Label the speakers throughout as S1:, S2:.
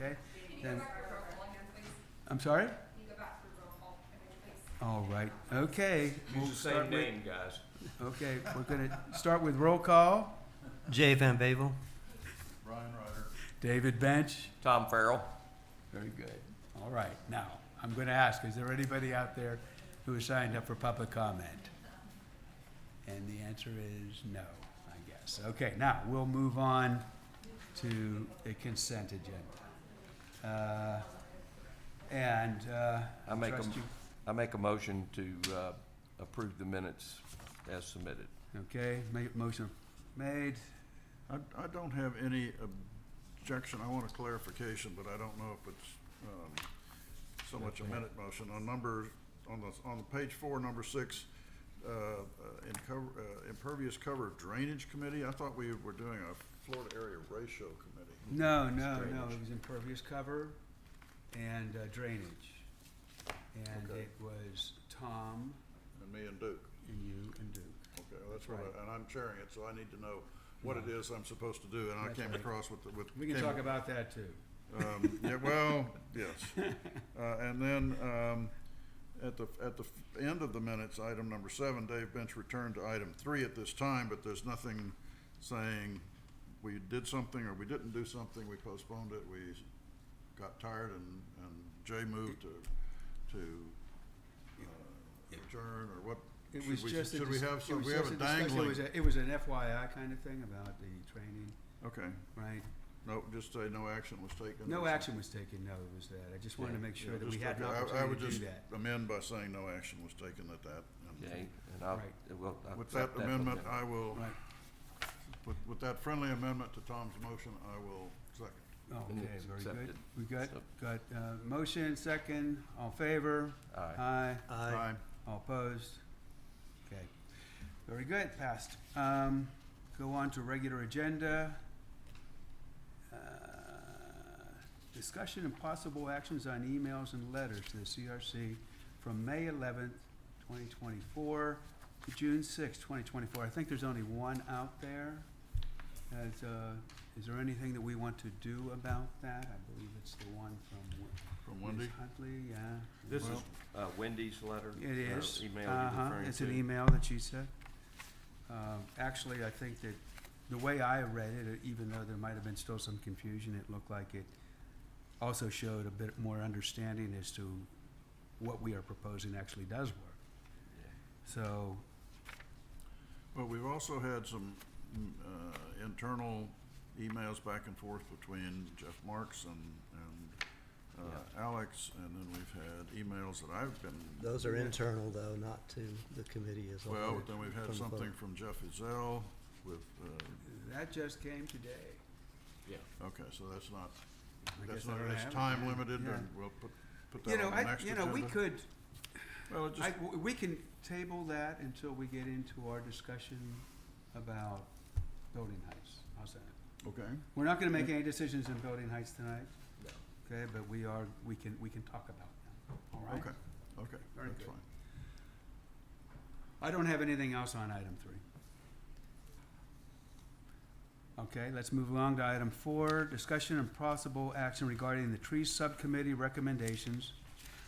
S1: okay? Then, I'm sorry? All right, okay. We'll
S2: Use the
S1: start
S2: same
S1: with-
S2: name, guys.
S1: Okay, we're gonna start with roll call.
S3: Jay Van Bavel.
S4: Brian Ryder.
S1: David Bench.
S2: Tom Farrell.
S1: Very good. All right, now, I'm gonna ask, is there anybody out there who has signed up for public comment? And the answer is no, I guess. Okay, now, we'll move on to a consent agenda.
S2: I make
S1: trust you-
S2: I make a motion to approve the minutes as submitted.
S1: Okay, motion made.
S4: I don't have any objection. I want a clarification, but I don't know if it's so much a minute motion. On page 4, number 6, impervious cover drainage committee, I thought we were doing a Florida area ratio committee.
S1: No, it
S2: Drainage.
S1: was impervious cover and drainage. And
S4: Okay.
S1: it was Tom
S4: And me and Duke.
S1: and you and Duke.
S4: Okay, well, that's what,
S1: Right.
S4: and I'm chairing it, so I need to know what it is I'm supposed to do, and I
S1: That's
S4: came
S1: right.
S4: across with.
S1: We can talk about that too.
S4: Yeah, well, yes. And then, at the end of the minutes, item number 7, Dave Bench returned to item 3 at this time, but there's nothing saying we did something or we didn't do something, we postponed it, we got tired, and Jay moved to adjourn, or what?
S1: It was just a
S4: Should we
S1: dis-
S4: have
S1: it
S4: some,
S1: was
S4: we have
S1: just
S4: a
S1: discussion.
S4: dangling?
S1: It was an FYI kind of thing about the training,
S4: Okay,
S1: right?
S4: no, just say no action was taken.
S1: No action was taken, no, it was that. I just wanted to make sure
S4: Yeah,
S1: that we
S4: just
S1: had an
S4: okay. I
S1: opportunity
S4: would
S1: to do
S4: just
S1: that.
S4: amend by saying no action was taken at that. and-
S2: Okay, and I'll,
S1: Right.
S2: I'll
S4: With
S2: accept
S4: that amendment,
S2: then.
S4: I will,
S1: Right,
S4: with that friendly amendment to Tom's motion, I will second.
S1: okay,
S2: It's
S1: very good.
S2: accepted.
S1: We got,
S2: So-
S1: motion, second, all in favor?
S2: Aye.
S1: Aye. All opposed? Okay, very good, passed. Go on to regular agenda. Discussion and possible actions on emails and letters to the CRC from May 11th, 2024 to June 6th, 2024. I think there's only one out there. Is there anything that we want to do about that? I believe it's the one from
S4: From Wendy?
S1: Ms. Huntley, yeah.
S2: This
S1: Well,
S2: is Wendy's letter?
S1: it is.
S2: Email you're referring to?
S1: It's an email that she sent. Actually, I think that the way I read it, even though there might have been still some confusion, it looked like it also showed a bit more understanding as to what we are proposing actually does work. So,
S4: But we've also had some internal emails back and forth between Jeff Marks and Alex, and then we've had emails that I've been.
S3: Those are internal, though, not to the committee as a whole.
S4: Well, but then we've had
S3: from the
S4: something
S3: vote.
S4: from Jeff Ezell with,
S1: that just came today.
S2: Yeah.
S4: okay, so that's not,
S1: I
S4: that's
S1: guess I
S4: not,
S1: don't
S4: that's
S1: have it.
S4: time limited,
S1: Yeah.
S4: and we'll put
S1: You
S4: that
S1: know,
S4: on the next agenda.
S1: we could,
S4: Well, it just,
S1: we can table that until we get into our discussion about building heights. How's that?
S4: okay,
S1: We're not gonna make any decisions on building heights tonight,
S2: No.
S1: okay, but we can talk about them, all right?
S4: okay,
S1: Very
S4: that's
S1: good.
S4: fine.
S1: I don't have anything else on item 3. Okay, let's move along to item 4, discussion and possible action regarding the tree subcommittee recommendations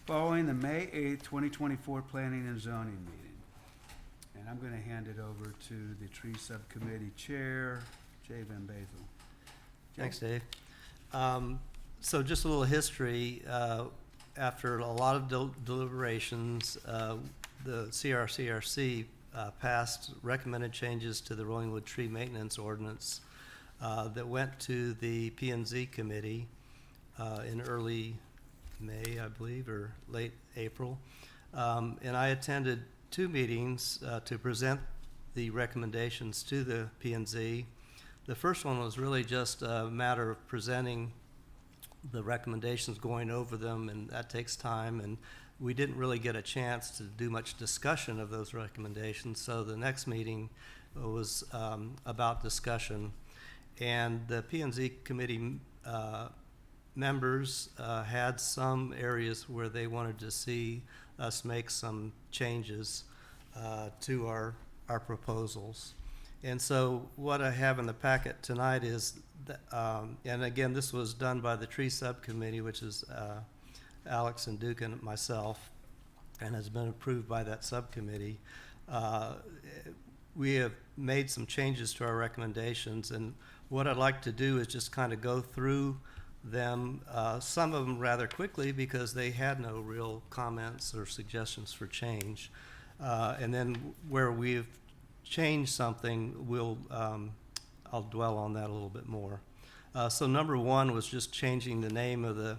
S1: following the May 8th, 2024 Planning and Zoning meeting. And I'm gonna hand it over to the tree subcommittee chair, Jay Van Bavel.
S3: Thanks, Dave. So just a little history. After a lot of deliberations, the CRCRC passed recommended changes to the Rolling Wood Tree Maintenance Ordinance that went to the P&Z committee in early May, I believe, or late April. And I attended 2 meetings to present the recommendations to the P&Z. The first one was really just a matter of presenting the recommendations, going over them, and that takes time, and we didn't really get a chance to do much discussion of those recommendations. So the next meeting was about discussion, and the P&Z committee members had some areas where they wanted to see us make some changes to our proposals. And so what I have in the packet tonight is, and again, this was done by the tree subcommittee, which is Alex and Duke and myself, and has been approved by that subcommittee. We have made some changes to our recommendations, and what I'd like to do is just kind of go through them, some of them rather quickly because they had no real comments or suggestions for change. And then where we've changed something, I'll dwell on that a little bit more. So number one was just changing the name of the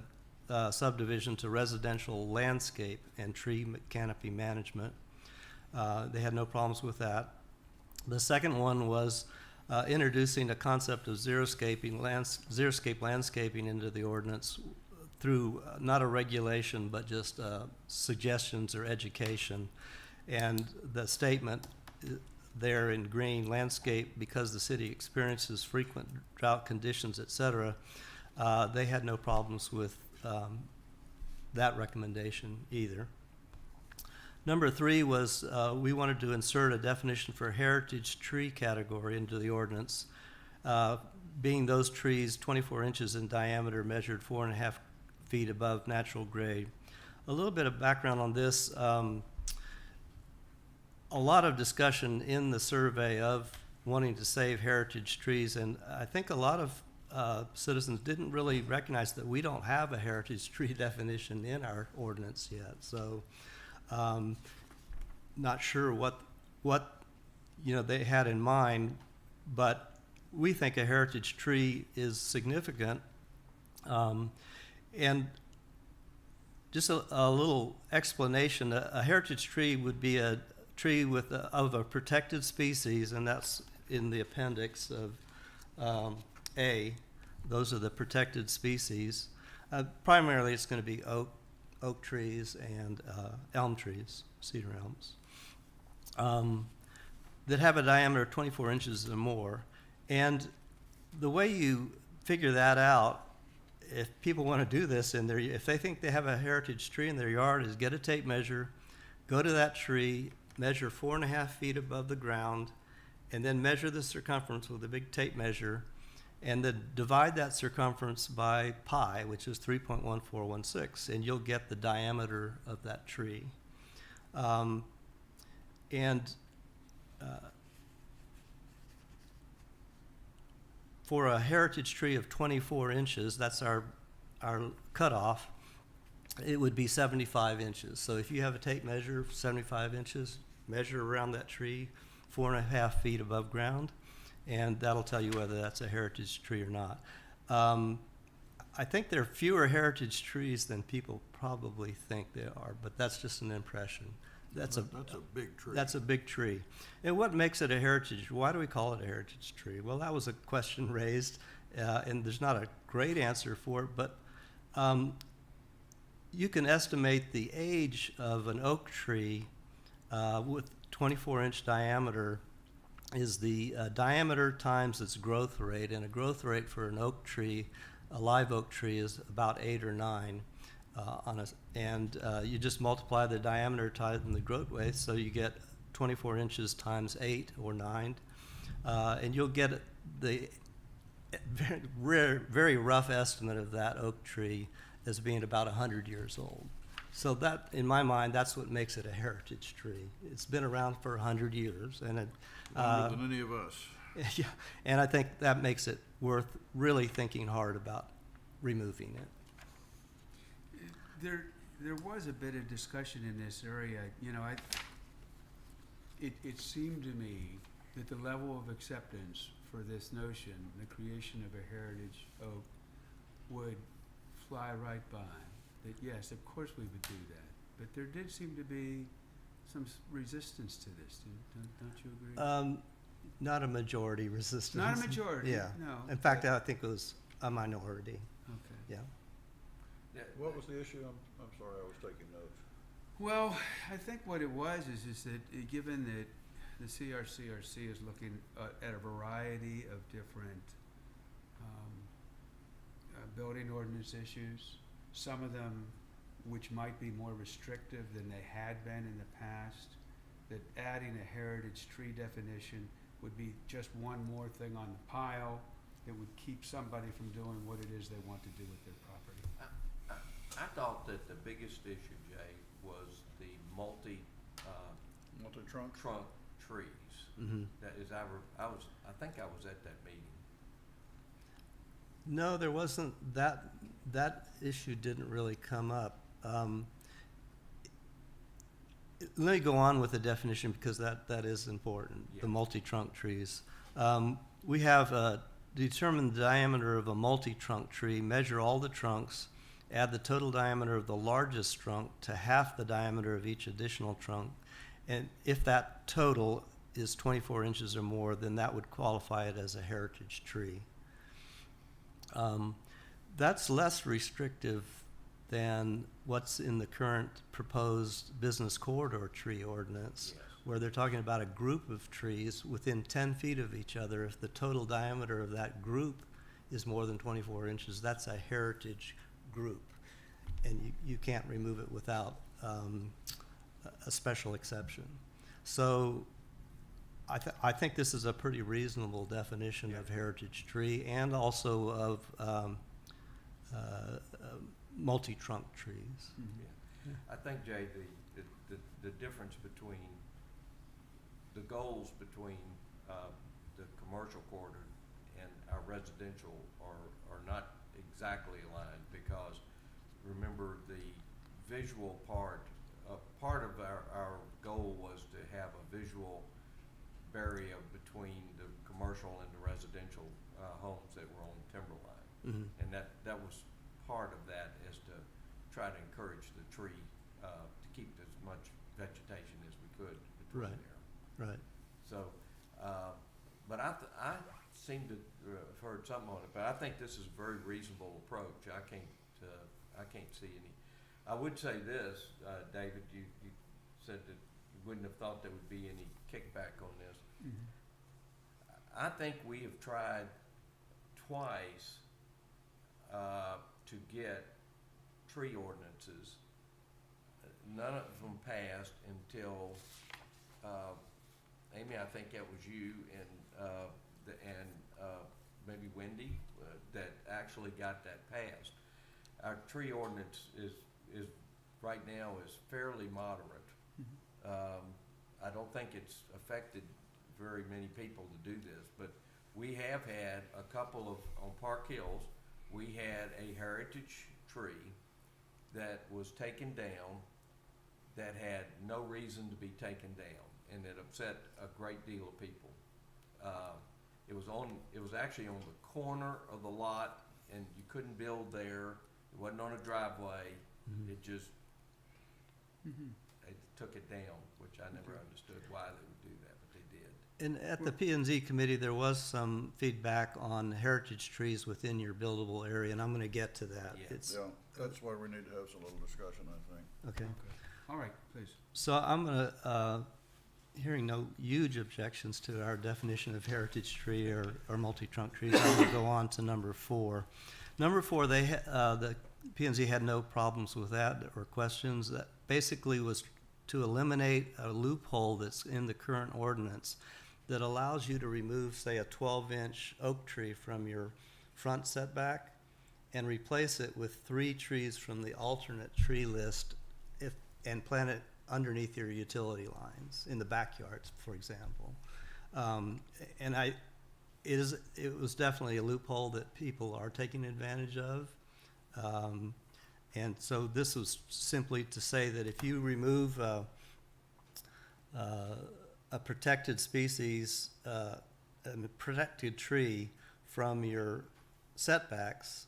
S3: subdivision to residential landscape and tree canopy management. They had no problems with that. The second one was introducing a concept of xeriscape landscaping into the ordinance through not a regulation, but just suggestions or education. And the statement there in green, landscape, because the city experiences frequent drought conditions, et cetera, they had no problems with that recommendation either. Number three was we wanted to insert a definition for heritage tree category into the ordinance, being those trees 24 inches in diameter, measured 4.5 feet above natural grade. A little bit of background on this. A lot of discussion in the survey of wanting to save heritage trees, and I think a lot of citizens didn't really recognize that we don't have a heritage tree definition in our ordinance yet. So not sure what they had in mind, but we think a heritage tree is significant. And just a little explanation, a heritage tree would be a tree of a protected species, and that's in the appendix of A. Those are the protected species. Primarily it's going to be oak trees and elm trees, cedar elms, that have a diameter of 24 inches or more. And the way you figure that out, if people want to do this if they think they have a heritage tree in their yard, is get a tape measure, go to that tree, measure 4.5 feet above the ground, and then measure the circumference with a big tape measure, and then divide that circumference by pi, which is 3.1416, and you'll get the diameter of that tree. For a heritage tree of 24 inches, that's our cutoff, it would be 75 inches. So if you have a tape measure, 75 inches, measure around that tree, 4.5 feet above ground, and that'll tell you whether that's a heritage tree or not. I think there are fewer heritage trees than people probably think there are, but that's just an impression. That's a
S4: big tree.
S3: That's a big tree. And what makes it a heritage? Why do we call it a heritage tree? Well, that was a question raised, and there's not a great answer for it, but you can estimate the age of an oak tree with 24-inch diameter is the diameter times its growth rate, and a growth rate for an oak tree, a live oak tree, is about 8 or 9 you just multiply the diameter times the growth rate, so you get 24 inches times 8 or 9, and you'll get the very rough estimate of that oak tree as being about 100 years old. So that, in my mind, that's what makes it a heritage tree. It's been around for 100 years, and it,
S4: Longer than any of us.
S3: yeah, and I think that makes it worth really thinking hard about removing it.
S1: There was a bit of discussion in this area. It seemed to me that the level of acceptance for this notion, the creation of a heritage oak, would fly right by. That yes, of course we would do that. But there did seem to be some resistance to this. Don't you agree?
S3: Not a majority resistance.
S1: Not a majority.
S3: Yeah.
S1: No.
S3: In fact, I think it was a minority.
S1: Okay.
S3: Yeah.
S4: What was the issue? I'm sorry, I was taking notes.
S1: Well, I think what it was is that given that the CRCRC is looking at a variety of different building ordinance issues, some of them which might be more restrictive than they had been in the past, that adding a heritage tree definition would be just one more thing on the pile that would keep somebody from doing what it is they want to do with their property.
S2: I thought that the biggest issue, Jay, was the
S4: Multi-trunk?
S2: trunk trees.
S3: Mhm.
S2: That is, I think I was at that meeting.
S3: No, there wasn't, that issue didn't really come up. Let me go on with the definition because that is important,
S2: Yeah.
S3: the multi-trunk trees. We have determine the diameter of a multi-trunk tree, measure all the trunks, add the total diameter of the largest trunk to half the diameter of each additional trunk, and if that total is 24 inches or more, then that would qualify it as a heritage tree. That's less restrictive than what's in the current proposed business corridor tree ordinance,
S2: Yes.
S3: where they're talking about a group of trees within 10 feet of each other. If the total diameter of that group is more than 24 inches, that's a heritage group. And you can't remove it without a special exception. So I think this is a pretty reasonable definition of heritage tree and also of multi-trunk trees.
S2: Yeah. I think, Jay, the difference between, the goals between the commercial corridor and our residential are not exactly aligned, because remember, the visual part of our goal was to have a visual barrier between the commercial and the residential homes that were on the timberline.
S3: Mhm.
S2: And that was part of that, is to try to encourage the tree to keep as much vegetation as we could between
S3: Right.
S2: there.
S3: Right.
S2: So, but I seem to have heard something on it, but I think this is a very reasonable approach. I can't see any. I would say this, David, you said that you wouldn't have thought there would be any kickback on this.
S1: Mhm.
S2: I think we have tried twice to get tree ordinances. None of them passed until, Amy, I think that was you and maybe Wendy that actually got that passed. Our tree ordinance is right now is fairly moderate. I don't think it's affected very many people to do this, but we have had a couple of, on Park Hills, we had a heritage tree that was taken down that had no reason to be taken down, and it upset a great deal of people. It was actually on the corner of the lot, and you couldn't build there. It wasn't on a driveway.
S3: Mhm.
S2: It just,
S1: Mhm.
S2: they took it down, which I never understood why they would do that, but they did.
S3: And at the P&Z committee, there was some feedback on heritage trees within your buildable area, and I'm gonna get to that.
S2: Yeah.
S3: It's,
S4: Yeah, that's why we need to have some little discussion, I think.
S3: okay.
S1: Okay. All right, please.
S3: So I'm gonna, hearing no huge objections to our definition of heritage tree or multi-trunk trees, I'm gonna go on to number 4. Number 4, the P&Z had no problems with that or questions. That basically was to eliminate a loophole that's in the current ordinance that allows you to remove, say, a 12-inch oak tree from your front setback and replace it with 3 trees from the alternate tree list and plant it underneath your utility lines in the backyards, for example. It was definitely a loophole that people are taking advantage of. And so this was simply to say that if you remove a protected species, a protected tree from your setbacks,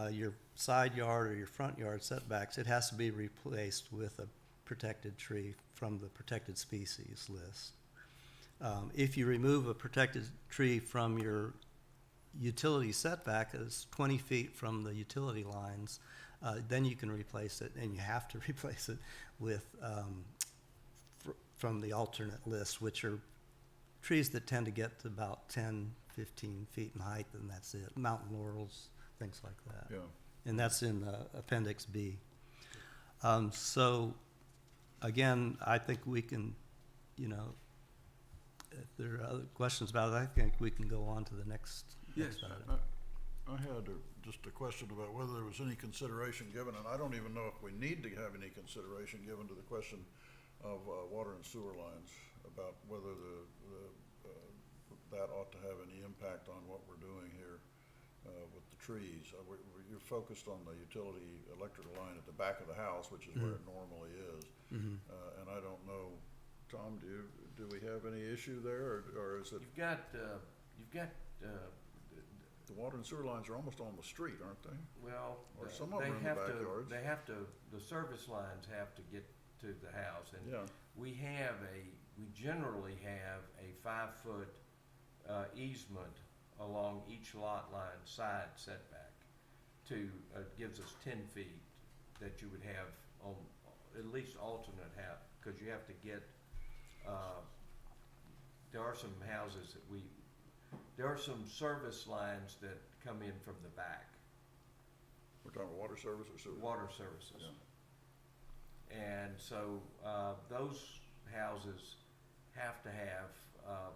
S3: your side yard or your front yard setbacks, it has to be replaced with a protected tree from the protected species list. If you remove a protected tree from your utility setback is 20 feet from the utility lines, then you can replace it, and you have to replace it with from the alternate list, which are trees that tend to get to about 10, 15 feet in height, and that's it. Mountain laurels, things like that.
S4: Yeah.
S3: And that's in Appendix B. So, again, I think we can, if there are other questions about it, I think we can go on to the next
S1: Yes.
S3: item.
S4: I had just a question about whether there was any consideration given, and I don't even know if we need to have any consideration given to the question of water and sewer lines, about whether that ought to have any impact on what we're doing here with the trees. You're focused on the utility electrical line at the back of the house, which is where it normally is. And I don't know, Tom, do we have any issue there, or is it,
S2: You've got,
S4: the water and sewer lines are almost on the street, aren't they?
S2: well,
S4: Or some of
S2: they
S4: them are in the
S2: have to,
S4: backyards.
S2: the service lines have to get to the house, and
S4: Yeah,
S2: we generally have a 5-foot easement along each lot line side setback gives us 10 feet that you would have on at least alternate half, because you have to get, there are some houses that there are some service lines that come in from the back,
S4: we're talking about water service or sewer?
S2: water services. And so, those houses have to have,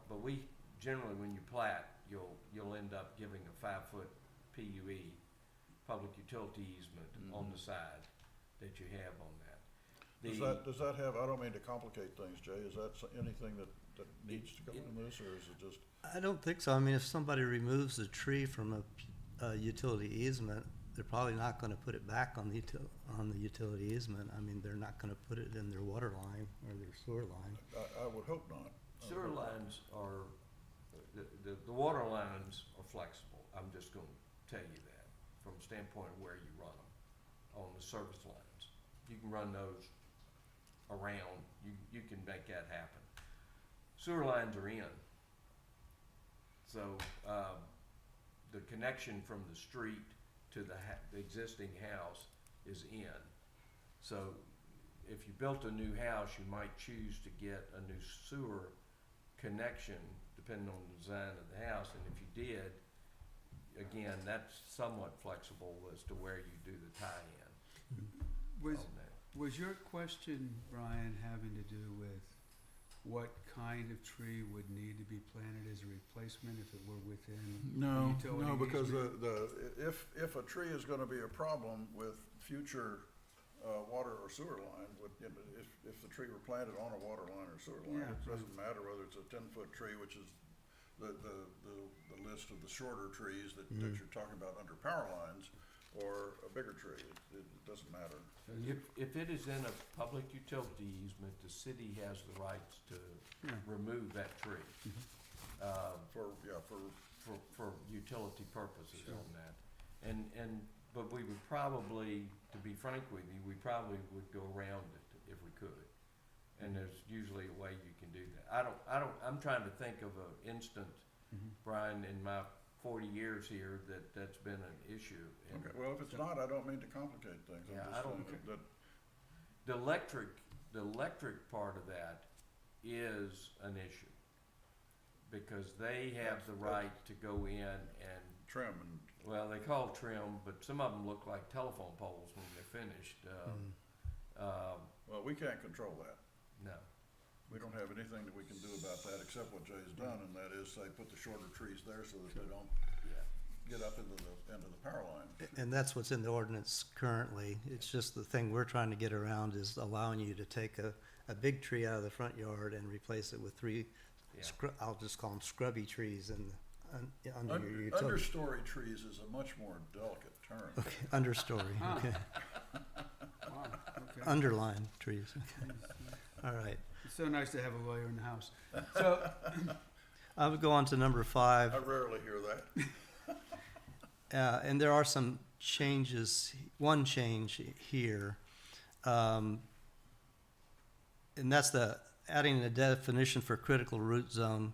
S2: but we generally, when you plat, you'll end up giving a 5-foot PUE, public utility easement, on the side that you have on that.
S4: Does that have, I don't mean to complicate things, Jay, is that anything that needs to go in this, or is it just?
S3: I don't think so. I mean, if somebody removes a tree from a utility easement, they're probably not gonna put it back on the utility easement. I mean, they're not gonna put it in their water line or their sewer line.
S4: I would hope not.
S2: Sewer lines are, the water lines are flexible, I'm just gonna tell you that, from a standpoint of where you run them, on the service lines. You can run those around, you can make that happen. Sewer lines are in. So, the connection from the street to the existing house is in. So, if you built a new house, you might choose to get a new sewer connection, depending on the design of the house, and if you did, again, that's somewhat flexible as to where you do the tie-in
S1: Was,
S2: on that.
S1: was your question, Brian, having to do with what kind of tree would need to be planted as a replacement if it were within
S4: No,
S1: utility
S4: no, because
S1: easement?
S4: if a tree is gonna be a problem with future, water or sewer line, if the tree were planted on a water line or sewer line,
S1: Yeah.
S4: it doesn't matter whether it's a 10-foot tree, which is the list of the shorter trees that you're talking about under power lines, or a bigger tree, it doesn't matter.
S2: If it is in a public utility easement, the city has the rights to
S1: Yeah.
S2: remove that tree. For utility purposes
S1: Sure.
S2: on that. But we would probably, to be frank with you, we probably would go around it if we could. And there's usually a way you can do that. I'm trying to think of an instant, Brian, in my 40 years here, that's been an issue. And
S4: Okay, well, if it's not, I don't mean to complicate things. I'm
S2: Yeah,
S4: just
S2: I don't-
S4: saying that,
S2: the electric part of that is an issue. Because they have the right to go in and,
S4: trim and,
S2: well, they call trim, but some of them look like telephone poles when they're finished.
S4: well, we can't control that.
S2: No.
S4: We don't have anything that we can do about that except what Jay's done, and that is say, put the shorter trees there so that they don't
S2: Yeah.
S4: get up into the power line.
S3: And that's what's in the ordinance currently. It's just the thing we're trying to get around is allowing you to take a big tree out of the front yard and replace it with 3,
S2: Yeah.
S3: I'll just call them scrubby trees under your utility.
S4: Understory trees is a much more delicate term.
S3: Okay, understory,
S1: Ah.
S3: okay.
S1: Wow, okay.
S3: Underline trees, okay. All right.
S1: It's so nice to have a lawyer in the house. So,
S3: I would go on to number 5.
S4: I rarely hear that.
S3: And there are some changes, one change here. And that's adding a definition for critical root zone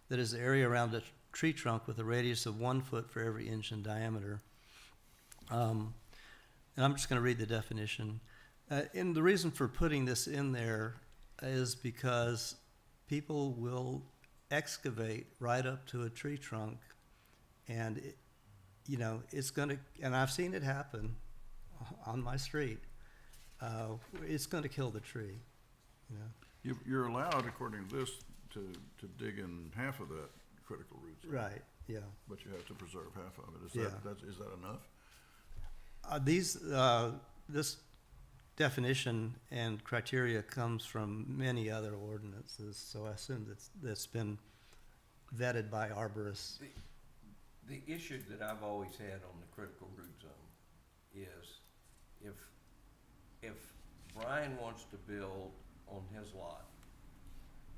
S3: that is the area around a tree trunk with a radius of 1 foot for every inch in diameter. And I'm just going to read the definition. And the reason for putting this in there is because people will excavate right up to a tree trunk, and it's going to, and I've seen it happen on my street. It's going to kill the tree.
S4: You're allowed, according to this, to dig in half of that critical root zone.
S3: Right, yeah.
S4: But you have to preserve half of it.
S3: Yeah.
S4: Is that enough?
S3: This definition and criteria comes from many other ordinances, so I assume that's been vetted by arborists.
S2: The issue that I've always had on the critical root zone is if Brian wants to build on his lot,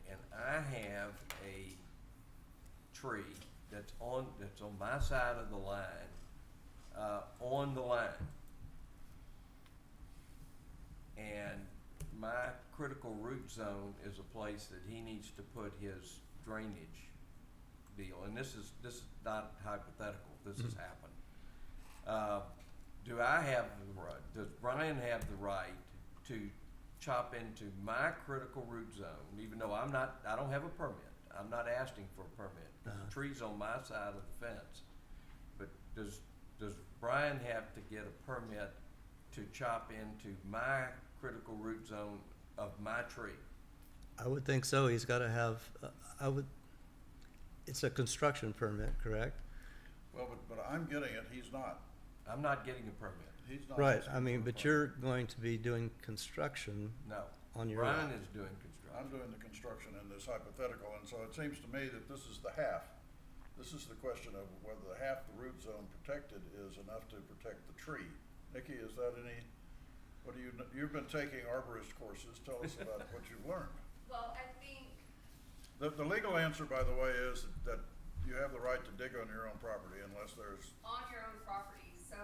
S2: and I have a tree that's on my side of the line, on the line, and my critical root zone is a place that he needs to put his drainage deal, and this is not hypothetical, this has happened. Do I have the right, does Brian have the right to chop into my critical root zone, even though I don't have a permit, I'm not asking for a permit, the tree's on my side of the fence, but does Brian have to get a permit to chop into my critical root zone of my tree?
S3: I would think so. He's got to have, it's a construction permit, correct?
S4: Well, but I'm getting it, he's not.
S2: I'm not getting a permit,
S4: He's not.
S3: Right,
S4: asking
S3: I mean,
S4: for a
S3: but
S4: permit.
S3: you're going to be doing construction
S2: no.
S3: on your
S2: Brian
S3: lot.
S2: is doing construction.
S4: I'm doing the construction in this hypothetical, and so it seems to me that this is the half. This is the question of whether the half the root zone protected is enough to protect the tree. Nikki, is that any, what do you've been taking arborist courses, tell us about what you've learned.
S5: Well, I think,
S4: The legal answer, by the way, is that you have the right to dig on your own property unless there's,
S5: on your own property, so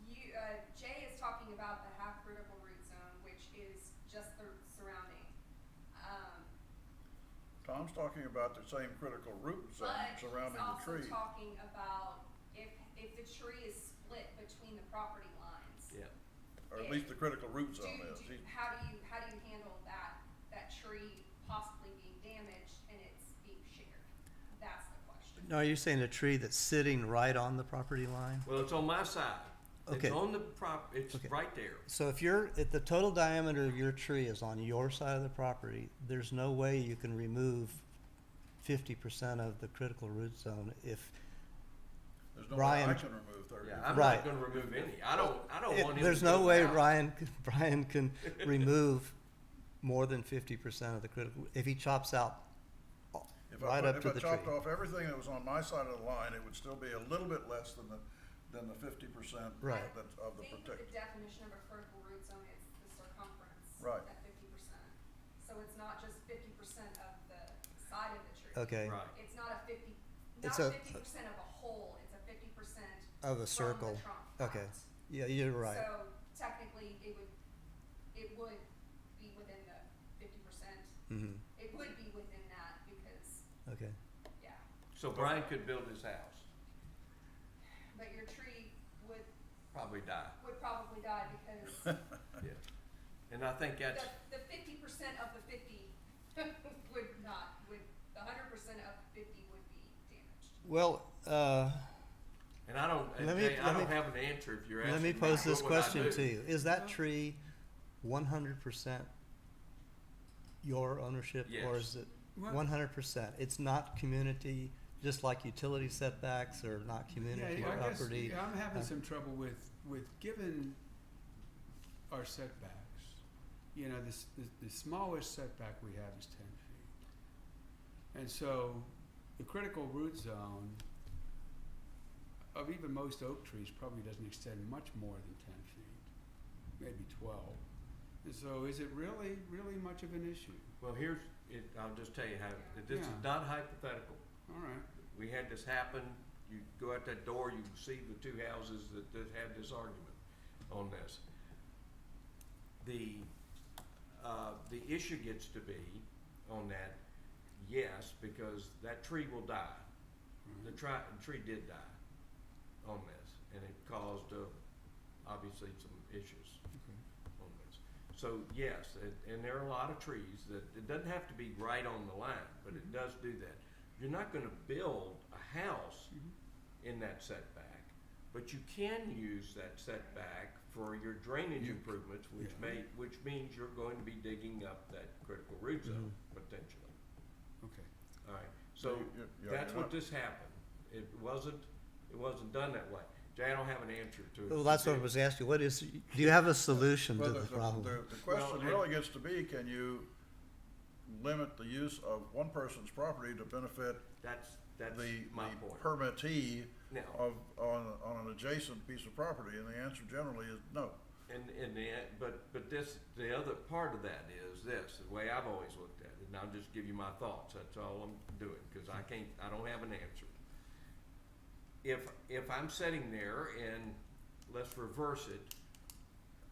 S5: you, Jay is talking about the half critical root zone, which is just the surrounding.
S4: Tom's talking about the same critical root zone
S5: But
S4: surrounding
S5: he's
S4: the
S5: also
S4: tree.
S5: talking about if the tree is split between the property lines.
S2: Yeah.
S4: Or at least the critical root zone is.
S5: How do you handle that tree possibly being damaged and it's being shared? That's the question.
S3: Now, are you saying a tree that's sitting right on the property line?
S2: Well, it's on my side.
S3: Okay.
S2: It's on the it's
S3: Okay.
S2: right there.
S3: So if the total diameter of your tree is on your side of the property, there's no way you can remove 50% of the critical root zone if,
S4: There's no way I
S3: Brian-
S4: can remove 30.
S2: Yeah, I'm
S3: Right.
S2: not gonna remove any. I don't want him
S3: there's
S2: to
S3: no
S2: build
S3: way
S2: a house.
S3: Brian can remove more than 50% of the critical, if he chops out right up to the
S4: If I chopped
S3: tree.
S4: off everything that was on my side of the line, it would still be a little bit less than the 50%
S3: Right.
S4: that's of the
S5: I think
S4: protect.
S5: the definition of a critical root zone is the circumference
S4: Right.
S5: at 50%. So it's not just 50% of the side of the tree.
S3: Okay,
S2: Right.
S5: It's not a 50,
S3: It's
S5: not
S3: a-
S5: 50% of a whole, it's a 50%
S3: of a
S5: from
S3: circle.
S5: the trunk
S3: Okay,
S5: out.
S3: yeah, you're right.
S5: So technically, it would be within the 50%.
S3: Mhm.
S5: It would be within that because,
S3: Okay.
S5: yeah,
S2: So Brian could build his house,
S5: but your tree would
S2: probably die.
S5: probably die because
S2: Yeah. And I think that's,
S5: the 50% of the 50 would the 100% of 50 would be damaged.
S3: Well,
S2: and I don't, and
S3: Let me-
S2: Jay, I
S3: let
S2: don't
S3: me-
S2: have an answer if you're asking
S3: let
S2: me.
S3: me pose this
S2: what would I
S3: question
S2: do?
S3: to you. Is that tree 100% your ownership? Or
S2: Yes.
S3: is it
S1: Well-
S3: 100%? It's not community, just like utility setbacks are not community
S1: I guess,
S3: property?
S1: yeah, I'm having some trouble with given our setbacks. You know, the smallest setback we have is 10 feet. And so the critical root zone of even most oak trees probably doesn't extend much more than 10 feet, maybe 12. And so is it really much of an issue?
S2: Well, I'll just tell you how, this is
S1: Yeah.
S2: not hypothetical.
S1: All right.
S2: We had this happen, you go out that door, you see the two houses that had this argument on this. The issue gets to be on that, yes, because that tree will die. The tree did die on this, and it caused, obviously some issues on this. So yes, and there are a lot of trees that, it doesn't have to be right on the line, but it does do that. You're not gonna build a house in that setback, but you can use that setback for your drainage improvements, which means you're going to be digging up that critical root zone potentially.
S1: Okay.
S2: All right, so
S4: Yeah,
S2: that's
S4: you're
S2: what
S4: not-
S2: this happened. It wasn't done that way. Jay, I don't have an answer to it.
S3: Well, that's what I was asking. What is, do you have a solution to
S4: Well,
S3: the problem?
S4: the question
S2: Well,
S4: really gets to be, can you limit the use of one person's property to benefit
S2: That's
S4: the
S2: my point.
S4: permittee
S2: Now,
S4: on an adjacent piece of property? And the answer generally is no.
S2: but the other part of that is this, the way I've always looked at it, and I'll just give you my thoughts, that's all I'm doing, cause I don't have an answer. If I'm sitting there and, let's reverse it,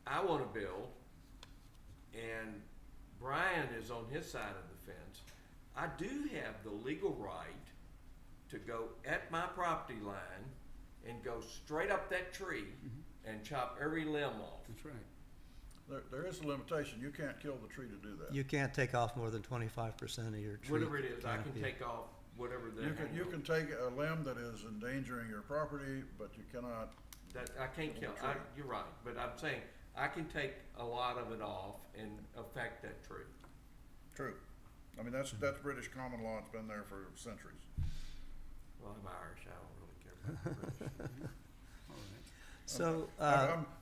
S2: I wanna build, and Brian is on his side of the fence, I do have the legal right to go at my property line and go straight up that tree and chop every limb off.
S1: That's right.
S4: There is a limitation. You can't kill the tree to do that.
S3: You can't take off more than 25% of your tree
S2: Whatever it is, I can
S3: canopy.
S2: take off whatever the.
S4: You can take a limb that is endangering your property, but you cannot.
S2: That, I can't kill,
S4: Tree.
S2: you're right, but I'm saying, I can take a lot of it off and affect that tree.
S4: True. I mean, that's British common law. It's been there for centuries.
S2: Well, I'm Irish, I don't really care about the British.
S1: All right.
S3: So,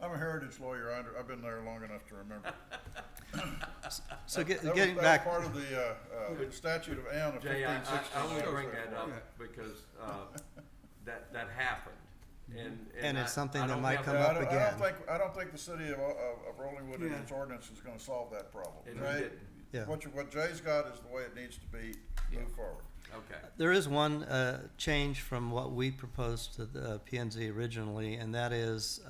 S4: I'm a heritage lawyer. I've been there long enough to remember.
S3: so
S4: That was-
S3: getting
S4: that was
S3: back,
S4: part of the statute of Anne of
S2: Jay,
S4: 1516.
S2: I only bring that
S1: Yeah.
S2: up because, that happened, and.
S3: And it's
S2: I-
S3: something
S2: I
S3: that
S2: don't
S3: might
S2: have
S3: come
S2: that-
S3: up again.
S4: I don't think the city of Rollingwood in
S1: Yeah.
S4: its ordinance is gonna solve that problem.
S2: And we
S4: Jay,
S2: didn't.
S3: Yeah.
S4: what Jay's got is the way it needs to be.
S2: Yeah.
S4: Move forward.
S2: Okay,
S3: There is one change from what we proposed to the PNZ originally, and that is,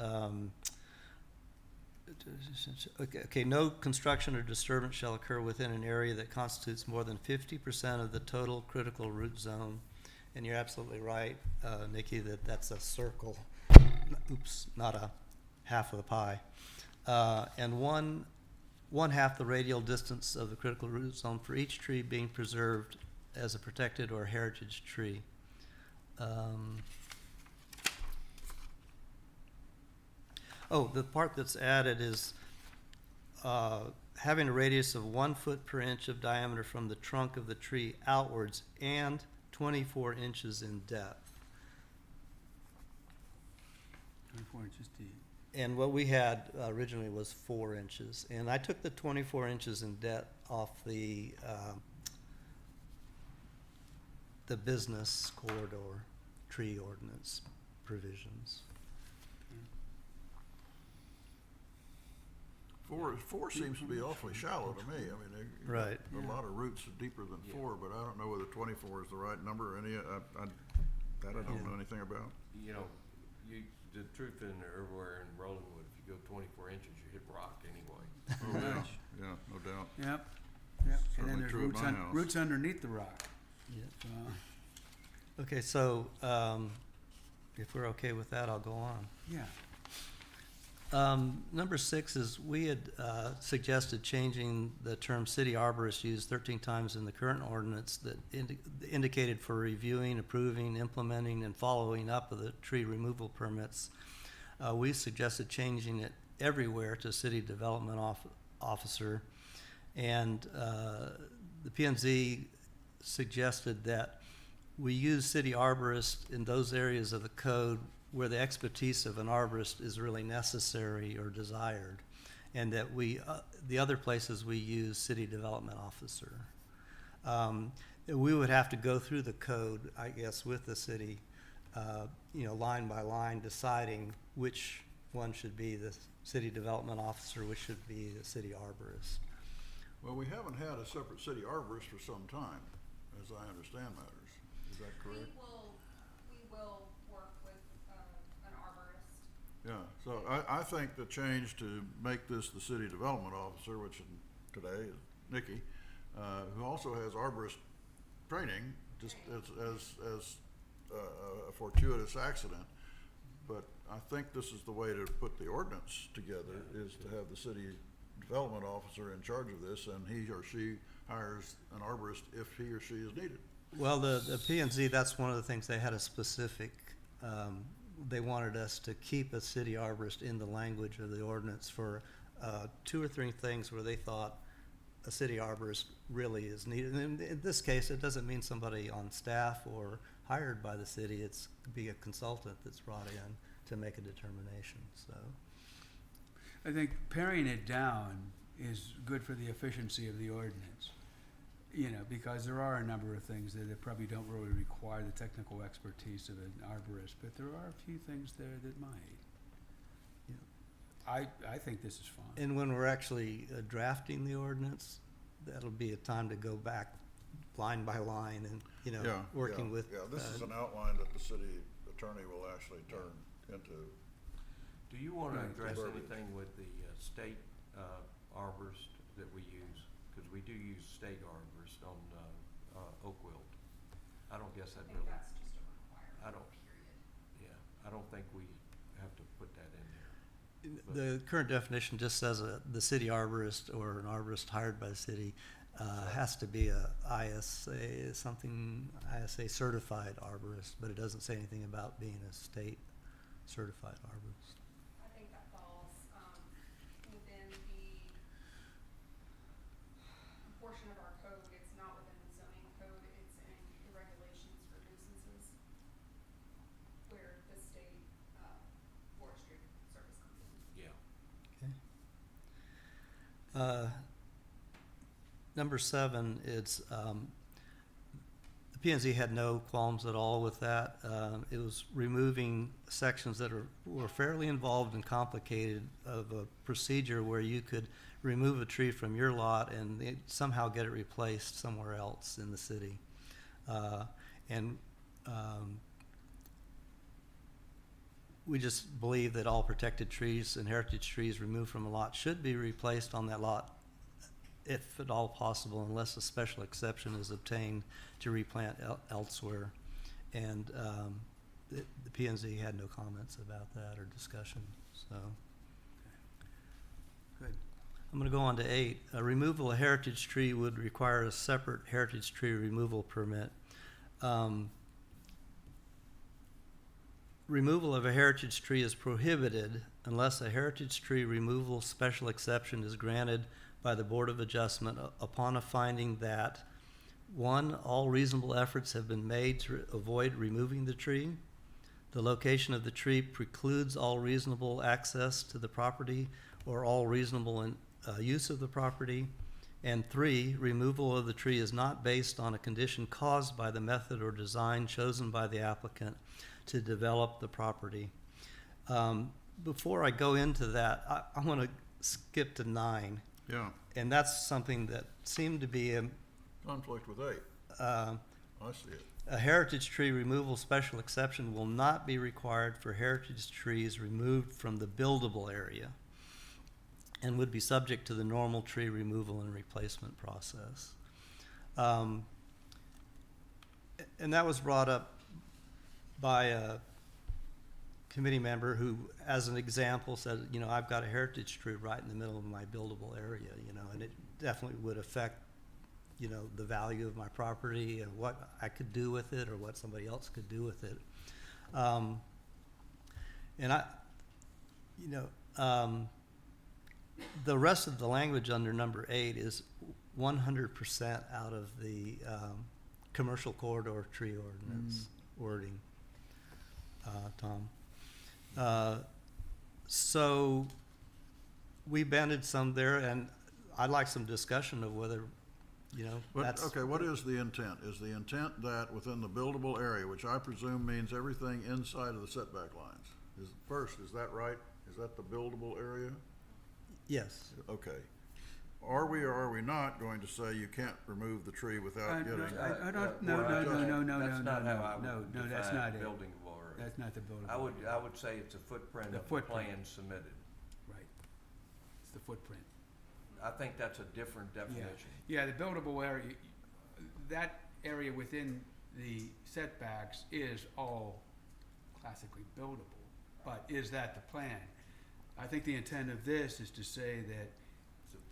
S3: okay, no construction or disturbance shall occur within an area that constitutes more than 50% of the total critical root zone. And you're absolutely right, Nikki, that's a circle. Oops, not a half of the pie. And one half the radial distance of the critical root zone for each tree being preserved as a protected or heritage tree. Oh, the part that's added is having a radius of 1 foot per inch of diameter from the trunk of the tree outwards and 24 inches in depth.
S1: 24 inches deep.
S3: And what we had originally was 4 inches, and I took the 24 inches in depth off the business corridor tree ordinance provisions.
S4: Four seems to be awfully shallow to me. I mean,
S3: Right.
S4: a lot of roots are deeper than
S2: Yeah.
S4: 4, but I don't know whether 24 is the right number. That I don't know anything about.
S2: you know, the truth in everywhere in Rollingwood, if you go 24 inches, you hit rock anyway.
S4: Oh, yeah, yeah, no doubt.
S1: Yep, yep. And
S4: Certainly
S1: then there's
S4: true at my house.
S1: roots underneath the rock. So,
S3: Okay, so if we're okay with that, I'll go on.
S1: yeah.
S3: Number 6 is we had suggested changing the term city arborist used 13 times in the current ordinance that indicated for reviewing, approving, implementing, and following up of the tree removal permits. We suggested changing it everywhere to city development officer. And the PNZ suggested that we use city arborist in those areas of the code where the expertise of an arborist is really necessary or desired, and that the other places we use city development officer. We would have to go through the code, I guess, with the city, line by line, deciding which one should be the city development officer, which should be the city arborist.
S4: Well, we haven't had a separate city arborist for some time, as I understand matters. Is that correct?
S5: We will work with, an arborist.
S4: Yeah, so I think the change to make this the city development officer, which today is Nikki, who also has arborist training, just as a fortuitous accident. But I think this is the way to put the ordinance together, is to have the city development officer in charge of this, and he or she hires an arborist if he or she is needed.
S3: Well, the P&Z, that's one of the things, they had a specific, they wanted us to keep a city arborist in the language of the ordinance for 2 or 3 things where they thought a city arborist really is needed. And in this case, it doesn't mean somebody on staff or hired by the city. It's be a consultant that's brought in to make a determination, so.
S1: I think paring it down is good for the efficiency of the ordinance. You know, because there are a number of things that it probably don't really require the technical expertise of an arborist, but there are a few things there that might. I think this is fine.
S3: And when we're actually drafting the ordinance, that'll be a time to go back line by line and, you know,
S4: Yeah,
S3: working
S4: yeah,
S3: with.
S4: Yeah, this is an outline that the city attorney will actually turn into.
S2: Do you want to
S1: Right.
S2: address
S4: Verbiage.
S2: anything with the state arborist that we use? Because we do use state arborist on oak wilt. I don't guess
S5: I
S2: that
S5: think
S2: really,
S5: that's just a requirement,
S2: I don't-
S5: period.
S2: yeah, I don't think we have to put that in there.
S3: The current definition just says the city arborist or an arborist hired by the city has to be a ISA, ISA certified arborist, but it doesn't say anything about being a state certified arborist.
S5: I think that falls, within the portion of our code, it's not within the zoning code, it's in the regulations for nuisances, where the state, forestry service comes in.
S2: Yeah.
S3: Okay. Number 7, it's, the P and Z had no qualms at all with that. It was removing sections that were fairly involved and complicated of a procedure where you could remove a tree from your lot and somehow get it replaced somewhere else in the city. We just believe that all protected trees and heritage trees removed from a lot should be replaced on that lot if at all possible, unless a special exception is obtained to replant elsewhere. And the P and Z had no comments about that or discussion, so.
S1: Good.
S3: I'm gonna go on to 8. Removal of heritage tree would require a separate heritage tree removal permit. Removal of a heritage tree is prohibited unless a heritage tree removal special exception is granted by the Board of Adjustment upon a finding that 1, all reasonable efforts have been made to avoid removing the tree, the location of the tree precludes all reasonable access to the property or all reasonable use of the property, and 3, removal of the tree is not based on a condition caused by the method or design chosen by the applicant to develop the property. Before I go into that, I want to skip to 9.
S4: Yeah,
S3: And that's something that seemed to be
S4: conflict with 8.
S3: a
S4: I see it.
S3: heritage tree removal special exception will not be required for heritage trees removed from the buildable area and would be subject to the normal tree removal and replacement process. And that was brought up by a committee member who, as an example, said, you know, I've got a heritage tree right in the middle of my buildable area, you know, and it definitely would affect, you know, the value of my property and what I could do with it or what somebody else could do with it. And I, you know, the rest of the language under number 8 is 100% out of the commercial corridor tree ordinance wording, Tom. So we banded some there, and I'd like some discussion of whether, you know,
S4: But,
S3: that's.
S4: okay, what is the intent? Is the intent that within the buildable area, which I presume means everything inside of the setback lines? Is that right? Is that the buildable area?
S3: Yes.
S4: Okay. Are we or are we not going to say you can't remove the tree without getting?
S1: I don't, no,
S2: Well,
S1: no, no, no, no,
S2: that's
S1: no,
S2: not how I
S1: no,
S2: would
S1: no, that's
S2: define
S1: not it.
S2: buildingable area.
S1: That's not the buildable.
S2: I would say it's a footprint
S1: The
S2: of the
S1: footprint.
S2: plan submitted.
S1: Right. It's the footprint.
S2: I think that's a different
S1: Yeah,
S2: definition.
S1: yeah, the buildable area, that area within the setbacks is all classically buildable, but is that the plan? I think the intent of this is to say that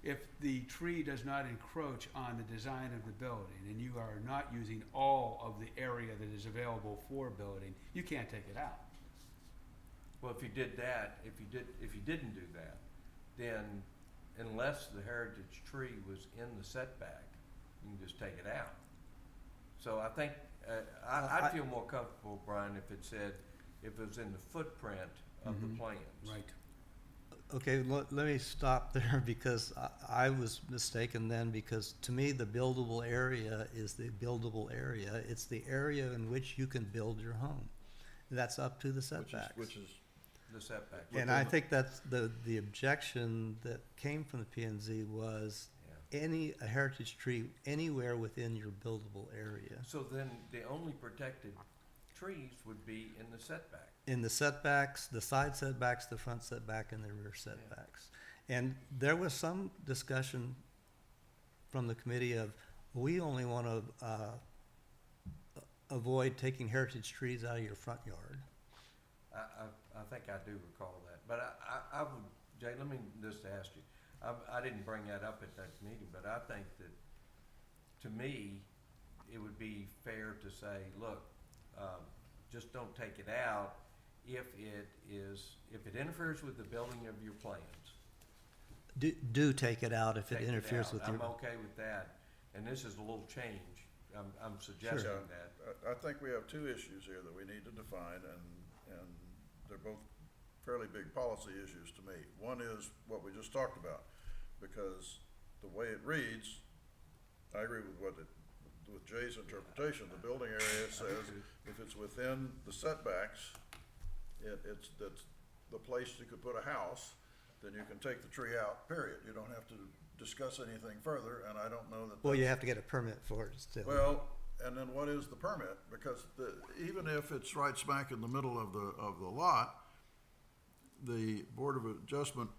S1: if the tree does not encroach on the design of the building and you are not using all of the area that is available for building, you can't take it out.
S2: Well, if you did that, if you didn't do that, then unless the heritage tree was in the setback, you can just take it out. So I think, I'd feel more comfortable, Brian, if it said, if it was in the footprint of the
S1: Mhm.
S2: plans.
S1: Right.
S3: Okay, let me stop there because I was mistaken then, because to me, the buildable area is the buildable area. It's the area in which you can build your home. That's up to the setbacks.
S4: Which is,
S2: The setback.
S3: And I think that's the objection that came from the P and Z was
S2: Yeah.
S3: a heritage tree anywhere within your buildable area.
S2: So then the only protected trees would be in the setback.
S3: In the setbacks, the side setbacks, the front setback, and the rear setbacks. And there was some discussion from the committee of, we only want to avoid taking heritage trees out of your front yard.
S2: I think I do recall that, but I would, Jay, let me just ask you, I didn't bring that up at that meeting, but I think that, to me, it would be fair to say, look, just don't take it out if it interferes with the building of your plans.
S3: Do take it out if it
S2: Take
S3: interferes
S2: out.
S3: with your.
S2: I'm okay with that, and this is a little change, I'm suggesting
S4: Sure.
S2: that.
S4: I think we have two issues here that we need to define, and they're both fairly big policy issues to me. One is what we just talked about, because the way it reads, I agree with Jay's interpretation. The building area says if it's within the setbacks, that's the place you could put a house, then you can take the tree out, period. You don't have to discuss anything further, and I don't know that.
S3: Well, you have to get a permit for it still.
S4: Well, and then what is the permit? Because even if it's right smack in the middle of the lot, the Board of Adjustment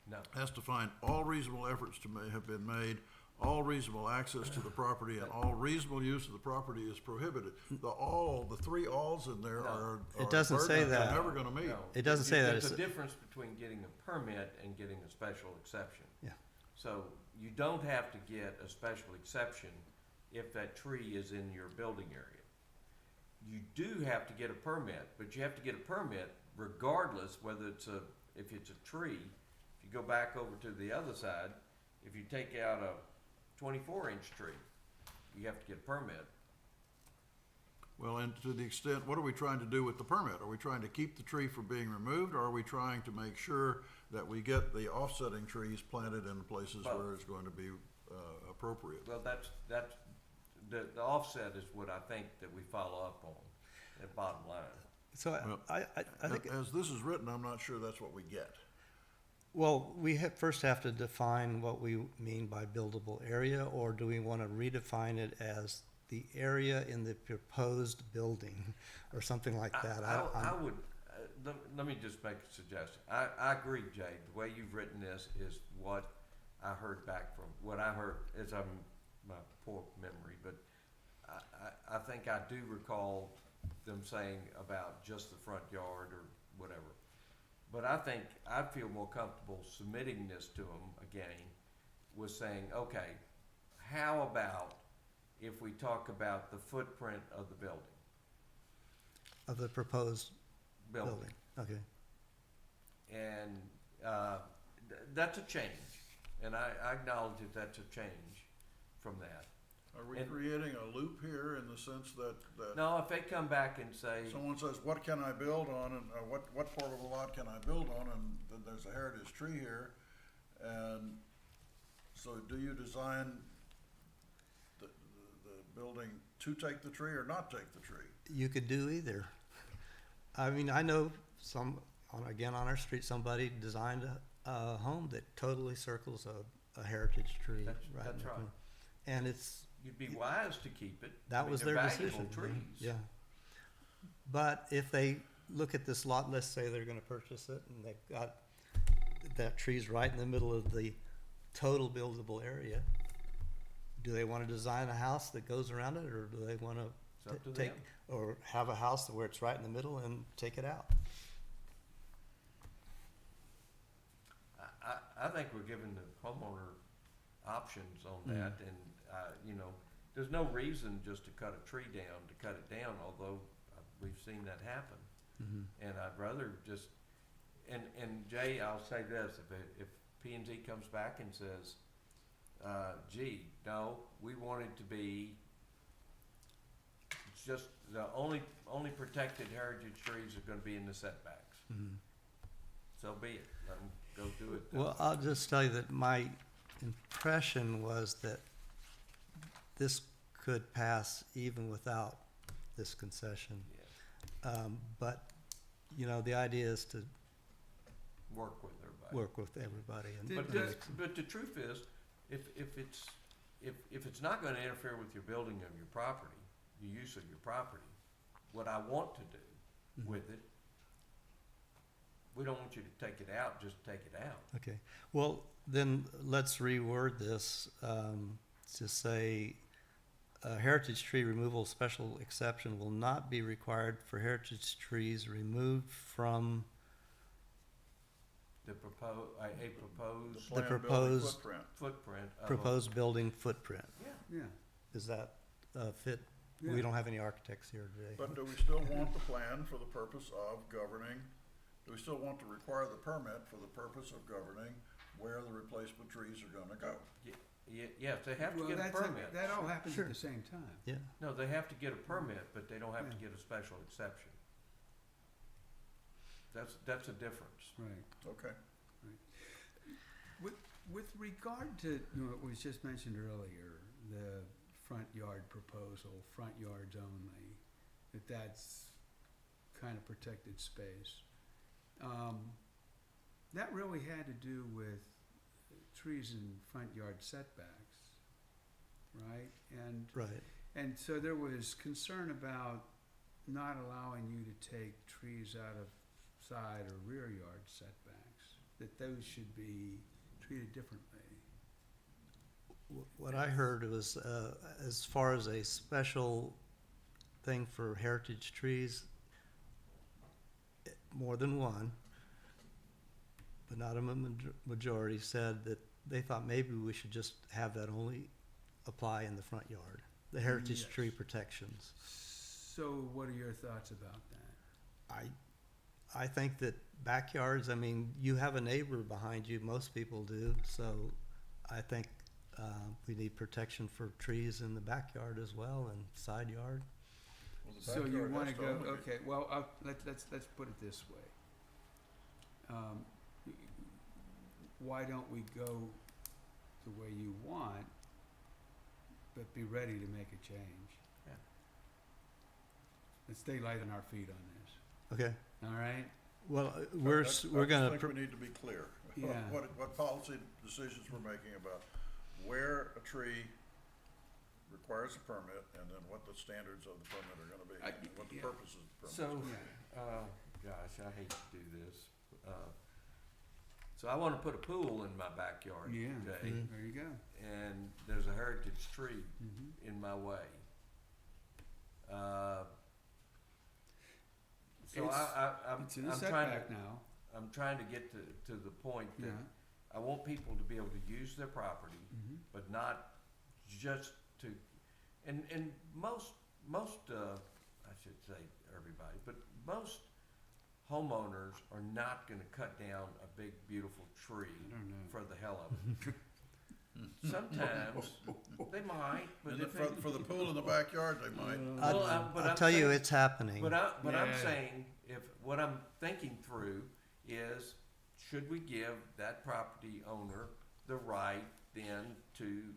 S2: No,
S4: has to find all reasonable efforts have been made, all reasonable access to the property, and all reasonable use of the property is prohibited. The three alls in there
S2: No.
S4: are
S3: It doesn't say
S4: burdens
S3: that.
S4: you're never gonna meet.
S2: no.
S3: It doesn't say that.
S2: There's a
S3: It's-
S2: difference between getting a permit and getting a special exception.
S3: Yeah.
S2: So you don't have to get a special exception if that tree is in your building area. You do have to get a permit, but you have to get a permit regardless whether if it's a tree. If you go back over to the other side, if you take out a 24-inch tree, you have to get a permit.
S4: Well, and to the extent, what are we trying to do with the permit? Are we trying to keep the tree from being removed, or are we trying to make sure that we get the offsetting trees planted in places
S2: Both.
S4: where it's going to be appropriate?
S2: Well, that's, the offset is what I think that we follow up on, at bottom line.
S3: So
S4: Well,
S3: I think,
S4: As this is written, I'm not sure that's what we get.
S3: well, we first have to define what we mean by buildable area, or do we want to redefine it as the area in the proposed building, or something like that?
S2: I would, let me just make a suggestion. I agree, Jay, the way you've written this is what I heard back from, what I heard is my poor memory, but I think I do recall them saying about just the front yard or whatever. But I think I'd feel more comfortable submitting this to them again with saying, okay, how about if we talk about the footprint of the building?
S3: Of the proposed building, okay.
S2: And that's a change, and I acknowledge that that's a change from that.
S4: Are we
S2: And-
S4: creating a loop here in the sense that
S2: No, if they come back and say,
S4: someone says, what can I build on, and what part of the lot can I build on, and then there's a heritage tree here, and so do you design the building to take the tree or not take the tree?
S3: You could do either. I mean, I know again, on our street, somebody designed a home that totally circles a heritage tree.
S2: That's
S3: in
S2: right.
S3: there. And you'd
S2: be wise to keep it. I
S3: that
S2: mean,
S3: was
S2: they're
S3: their
S2: valuable
S3: decision.
S2: trees.
S3: Yeah. But if they look at this lot, let's say they're gonna purchase it, and they've got, that tree's right in the middle of the total buildable area, do they wanna design a house that goes around it, or do they wanna
S2: It's up to
S3: take,
S2: them.
S3: or have a house where it's right in the middle and take it out?
S2: I think we're giving the homeowner options on that, and, there's no reason just to cut a tree down, to cut it down, although we've seen that happen.
S3: Mhm.
S2: And I'd rather just, and Jay, I'll say this, P and Z comes back and says, gee, no, we want it to be just the only protected heritage trees are gonna be in the setbacks.
S3: Mhm.
S2: So be it, let them go do it.
S3: Well, I'll just tell you that my impression was that this could pass even without this concession.
S2: Yeah,
S3: But, you know, the idea is to
S2: work with everybody.
S3: work with everybody. And
S2: But the truth is, if it's not gonna interfere with your building of your property, your use of your property, what I want to do with it, we don't want you to take it out, just take it out.
S3: Okay, well, then let's reword this, to say, heritage tree removal special exception will not be required for heritage trees removed from
S2: The proposed.
S3: The
S4: Planned building
S3: proposed-
S4: footprint.
S2: Footprint of.
S3: proposed building footprint.
S2: Yeah,
S1: Yeah,
S3: Does that, fit?
S1: Yeah.
S3: We don't have any architects here today.
S4: But do we still want the plan for the purpose of governing, do we still want to require the permit for the purpose of governing where the replacement trees are gonna go?
S2: yes, they have to
S1: well,
S2: get a
S1: that's,
S2: permit.
S1: that all happens
S3: Sure.
S1: at the same time.
S3: Yeah,
S2: No, they have to get a permit, but they don't have to
S1: Yeah.
S2: get a special exception. That's a difference.
S1: Right.
S4: Okay.
S1: With regard to, you know, what was just mentioned earlier, the front yard proposal, front yards only, that's kind of protected space. That really had to do with trees in front yard setbacks, right?
S3: right.
S1: And so there was concern about not allowing you to take trees out of side or rear yard setbacks, that those should be treated differently.
S3: What I heard was, as far as a special thing for heritage trees, more than one, but not a majority, said that they thought maybe we should just have that only apply in the front yard, the heritage
S1: Yes.
S3: tree protections.
S1: So what are your thoughts about that?
S3: I think that backyards, I mean, you have a neighbor behind you, most people do, so I think we need protection for trees in the backyard as well and side yard.
S4: Well, the
S1: So you
S4: backyard
S1: wanna
S4: has to
S1: go,
S4: only be-
S1: okay, well, let's put it this way. Why don't we go the way you want, but be ready to make a change?
S2: Yeah.
S1: Let's stay light on our feet on this,
S3: Okay,
S1: all right?
S3: well,
S4: I
S3: we're
S4: just
S3: gonna,
S4: think we need to be clear.
S1: Yeah.
S4: What policy decisions we're making about where a tree requires a permit and then what the standards of the permit are gonna be, and what the
S1: yeah.
S4: purpose of the permit.
S2: So,
S1: Yeah.
S2: gosh, I hate to do this. So I wanna put a pool in my backyard,
S1: Yeah,
S2: okay?
S3: Mhm.
S1: there you go.
S2: And there's a heritage tree
S1: Mhm.
S2: in my way. So I'm
S1: It's in the
S2: I'm trying
S1: setback
S2: to,
S1: now,
S2: I'm trying to get to the point that
S1: yeah.
S2: I want people to be able to use their property,
S1: Mhm.
S2: but not just to, and most, I should say everybody, but most homeowners are not gonna cut down a big, beautiful tree
S1: I don't know.
S2: for the hell of it. Sometimes, they might, but
S4: And
S2: if
S4: for the pool in the backyard, they might.
S2: But
S3: I'll
S2: I'm
S3: tell you,
S2: saying-
S3: it's happening.
S2: But I'm
S1: Yeah.
S2: saying, what I'm thinking through is, should we give that property owner the right then to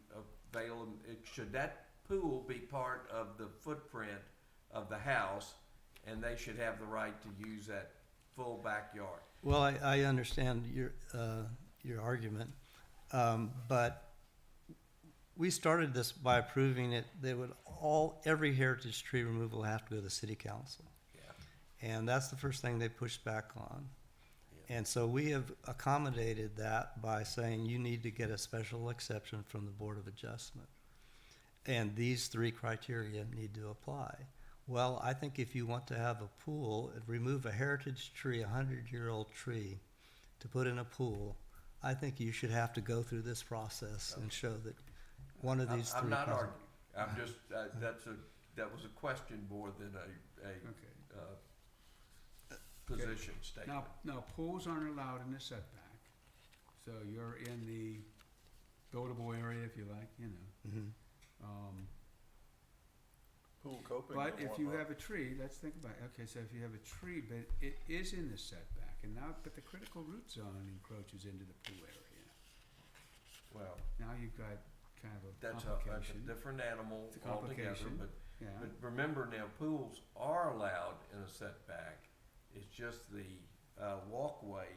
S2: avail, should that pool be part of the footprint of the house, and they should have the right to use that full backyard?
S3: Well, I understand your argument, but we started this by approving it, they would every heritage tree removal have to go to the city council.
S2: Yeah.
S3: And that's the first thing they pushed back on.
S2: Yeah.
S3: And so we have accommodated that by saying you need to get a special exception from the Board of Adjustment. And these three criteria need to apply. Well, I think if you want to have a pool, and remove a heritage tree, a 100-year-old tree, to put in a pool, I think you should have to go through this process and show that one of these
S2: I'm
S3: three.
S2: not
S3: causes-
S2: arguing, I'm just, that was a question more than a
S1: Okay.
S2: position statement.
S1: Now pools aren't allowed in the setback, so you're in the buildable area, if you like, you know.
S3: Mhm.
S4: Pool coping
S1: But
S4: and
S1: if you
S4: whatnot.
S1: have a tree, let's think about it. Okay, so if you have a tree, but it is in the setback, and now, but the critical root zone encroaches into the pool area.
S2: Well,
S1: Now you've got kind of a
S2: that's a
S1: complication.
S2: different animal
S1: It's a
S2: altogether,
S1: complication.
S2: but
S1: Yeah,
S2: remember now, pools are allowed in a setback. It's just the walkway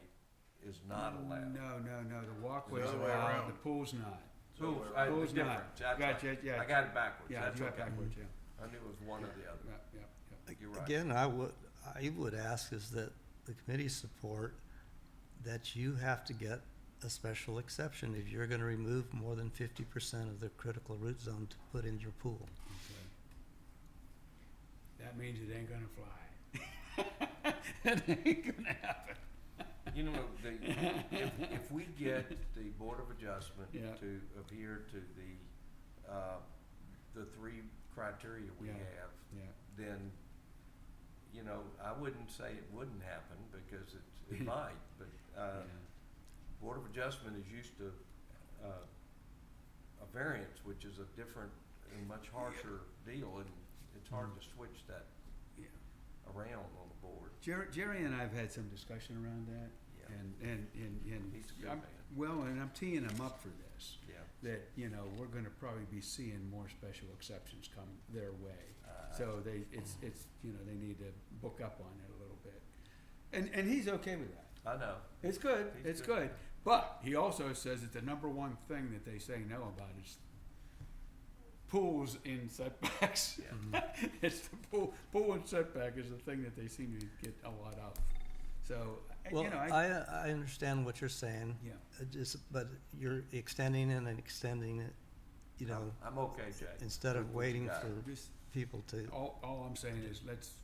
S2: is not allowed.
S1: No, the walkway's
S4: the other way
S1: allowed,
S4: around.
S1: the pool's not.
S2: Pools,
S4: the
S2: the
S1: Pool's not.
S2: difference, that's right.
S1: Gotcha, yeah.
S2: I got it backwards,
S1: Yeah,
S2: that's
S1: you got
S2: okay.
S1: backwards, yeah.
S2: I knew it was one or the other.
S1: Yeah.
S2: You're right.
S3: Again, I would ask is that the committee support that you have to get a special exception if you're gonna remove more than 50% of the critical root zone to put in your pool.
S1: Okay. That means it ain't gonna fly. It ain't gonna happen.
S2: You know, if we get the Board of Adjustment
S1: Yeah.
S2: to adhere to the three criteria we
S1: Yeah.
S2: have,
S1: Yeah.
S2: then, you know, I wouldn't say it wouldn't happen because it might, but,
S1: Yeah.
S2: Board of Adjustment is used to, a variance, which is a different and much harsher deal, and it's hard to switch that
S1: Yeah.
S2: around on the board.
S1: Jerry and I've had some discussion around that,
S2: Yeah.
S1: and
S2: He's a good
S1: I'm-
S2: man.
S1: well, and I'm teeing him up for this,
S2: Yeah.
S1: that, you know, we're gonna probably be seeing more special exceptions come their way. So it's, you know, they need to book up on it a little bit. And he's okay with that.
S2: I know.
S1: It's good,
S2: He's
S1: it's
S2: good.
S1: good. But he also says that the number one thing that they say no about is pools in setbacks.
S2: Yeah.
S1: It's the pool and setback is the thing that they seem to get a lot of. So,
S3: Well,
S1: you know,
S3: I understand what you're saying,
S1: yeah.
S3: but you're extending it and extending it, you know,
S2: I'm okay, Jay.
S3: instead
S2: with
S3: of
S2: what you
S3: waiting
S2: got.
S3: for
S1: Just,
S3: people to,
S1: all I'm saying is let's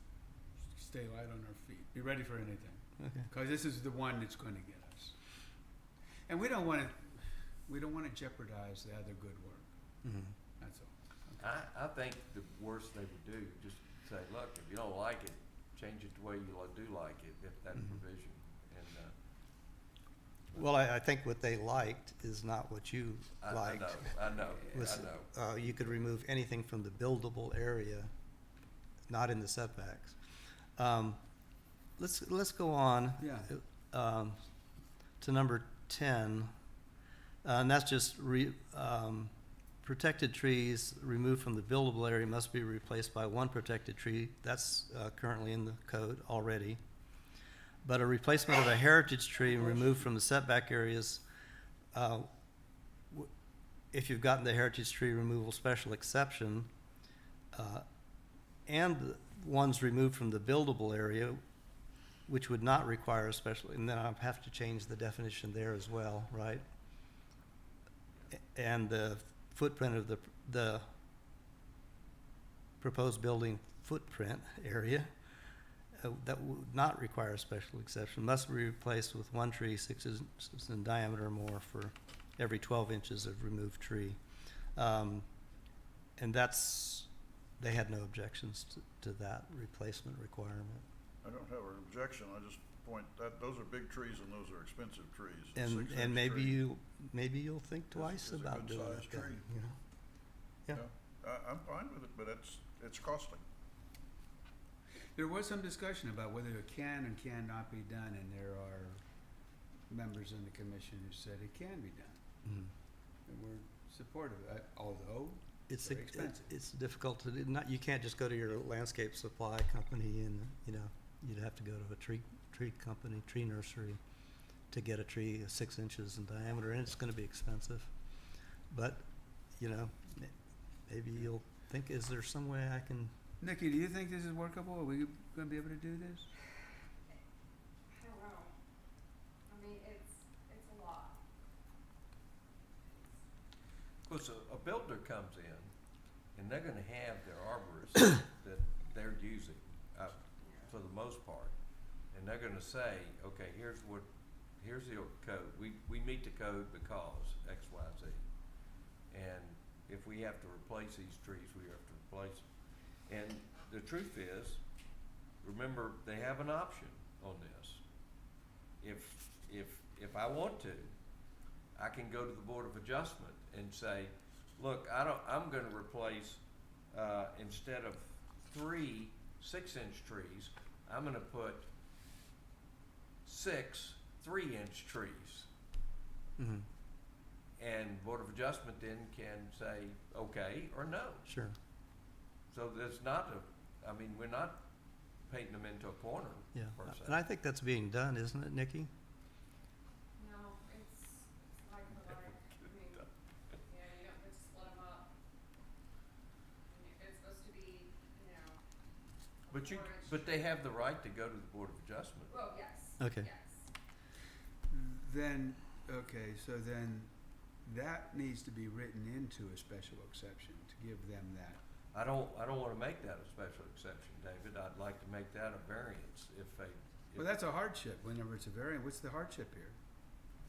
S1: stay light on our feet. Be ready for anything.
S3: okay.
S1: Because this is the one that's going to get us. And we don't want to jeopardize the other good work.
S3: Mhm.
S1: That's all.
S2: I think the worst they would do, just say, look, if you don't like it, change it the way you do like it, if that
S3: Mhm.
S2: provision. And,
S3: Well, I think what they liked is not what you
S2: I
S3: liked.
S2: know, I know.
S3: You could remove anything from the buildable area, not in the setbacks. Let's go on.
S1: Yeah.
S3: To number 10, and that's just protected trees removed from the buildable area must be replaced by one protected tree. That's currently in the code already. But a replacement of a heritage tree removed from the setback areas, if you've gotten the heritage tree removal special exception, and the ones removed from the buildable area, which would not require a special, and then I have to change the definition there as well, right? And the footprint of the proposed building footprint area that would not require a special exception must be replaced with one tree 6 inches in diameter or more for every 12 inches of removed tree. And that's, they had no objections to that replacement requirement.
S4: I don't have an objection, I just point that, those are big trees and those are expensive trees. A
S3: And
S4: 6-inch
S3: maybe
S4: tree
S3: maybe you'll think
S4: is
S3: twice
S4: a
S3: about doing
S4: good-sized
S3: it then,
S4: tree.
S3: you know? Yeah.
S4: I'm fine with it, but it's costly.
S1: There was some discussion about whether it can and cannot be done, and there are members in the commission who said it can be done.
S3: Mhm.
S1: And we're supportive of that, although
S3: It's
S1: very expensive.
S3: it's difficult to do. Not, you can't just go to your landscape supply company and, you know, you'd have to go to a tree company, tree nursery to get a tree 6 inches in diameter, and it's gonna be expensive. But, you know, maybe you'll think, is there some way I can,
S1: Nikki, do you think this is workable? Are we gonna be able to do this?
S5: I don't know. I mean, it's a lot.
S2: Because a builder comes in, and they're gonna have their arborists that they're using, for the most part. And they're gonna say, okay, here's the code, we meet the code because X, Y, Z. And if we have to replace these trees, we have to replace them. And the truth is, remember, they have an option on this. If I want to, I can go to the Board of Adjustment and say, look, I'm gonna replace, instead of 3 6-inch trees, I'm gonna put 6 3-inch trees.
S3: Mhm.
S2: And Board of Adjustment then can say okay or no.
S3: Sure.
S2: So there's not we're not painting them into a corner,
S3: Yeah.
S2: per se.
S3: And I think that's being done, isn't it, Nikki?
S5: No, it's like for like, I mean, yeah, you don't just split them up. I mean, it's supposed to be, you know, a
S2: But
S5: 4-inch.
S2: but they have the right to go to the Board of Adjustment.
S5: Well, yes.
S3: Okay.
S5: Yes.
S1: Then, okay, so then that needs to be written into a special exception to give them that.
S2: I don't wanna make that a special exception, David. I'd like to make that a variance if
S1: Well, that's a hardship whenever it's a variant. What's the hardship here?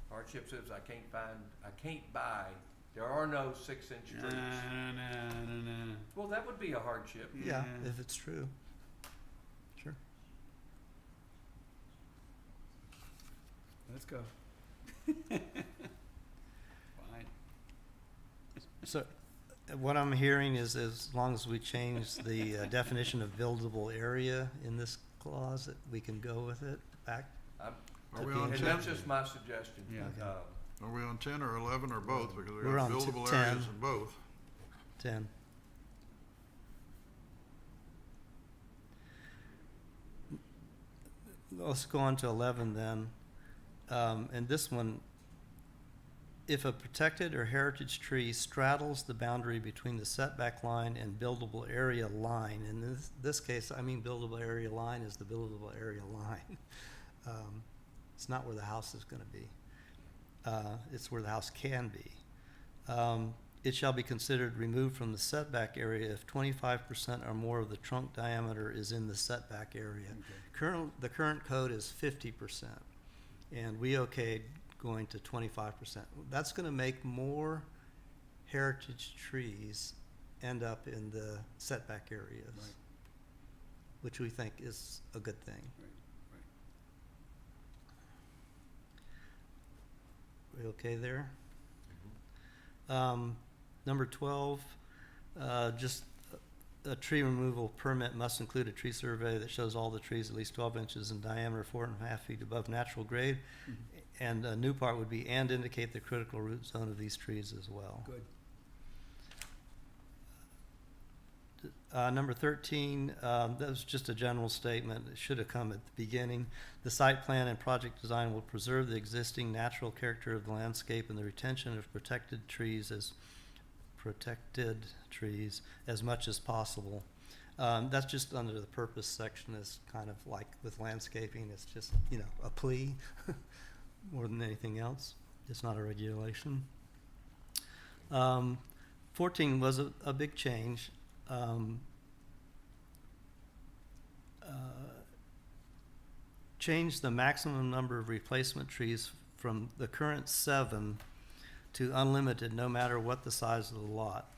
S2: hardship says I can't buy, there are no 6-inch trees.
S1: No.
S2: Well, that would be a hardship.
S3: Yeah,
S1: Yeah.
S3: if it's true. Sure.
S1: Let's go. Fine.
S3: So what I'm hearing is as long as we change the definition of buildable area in this clause, that we can go with it back.
S2: I'm-
S4: Are we
S3: to
S4: on
S2: And
S4: 10?
S2: that's just my suggestion.
S1: Yeah.
S3: Okay.
S4: Are we on 10 or 11 or both? Because we
S3: We're
S4: have
S3: on
S4: buildable
S3: 10.
S4: areas in both.
S3: 10. Let's go on to 11 then. And this one, if a protected or heritage tree straddles the boundary between the setback line and buildable area line, in this case, I mean buildable area line is the buildable area line. It's not where the house is gonna be. It's where the house can be. It shall be considered removed from the setback area if 25% or more of the trunk diameter is in the setback area.
S1: Okay.
S3: The current code is 50%, and we okayed going to 25%. That's gonna make more heritage trees end up in the setback areas,
S1: Right.
S3: which we think is a good thing.
S1: Right, right.
S3: We okay there?
S2: Mhm.
S3: Number 12, just a tree removal permit must include a tree survey that shows all the trees at least 12 inches in diameter, 4.5 feet above natural grade.
S1: Mhm.
S3: And a new part would be, and indicate the critical root zone of these trees as well.
S1: Good.
S3: Number 13, that was just a general statement. It should have come at the beginning. The site plan and project design will preserve the existing natural character of the landscape and the retention of protected trees as much as possible. That's just under the purpose section, is kind of like with landscaping, it's just, a plea more than anything else. It's not a regulation. 14 was a big change. Change the maximum number of replacement trees from the current 7 to unlimited, no matter what the size of the lot.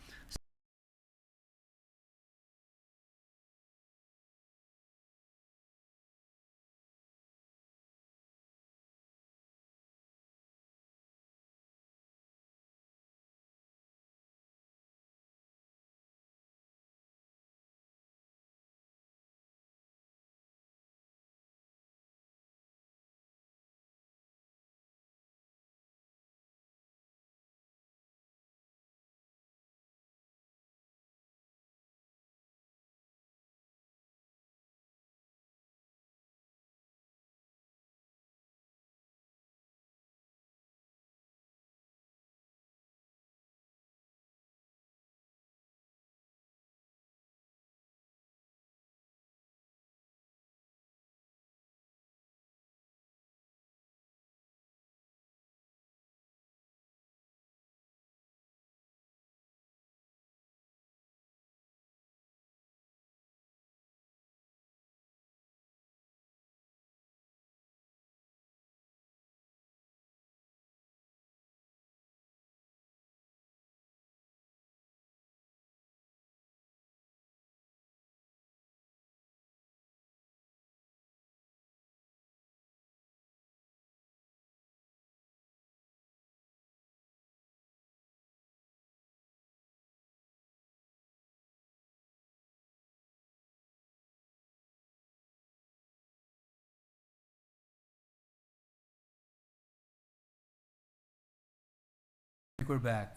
S1: think we're back.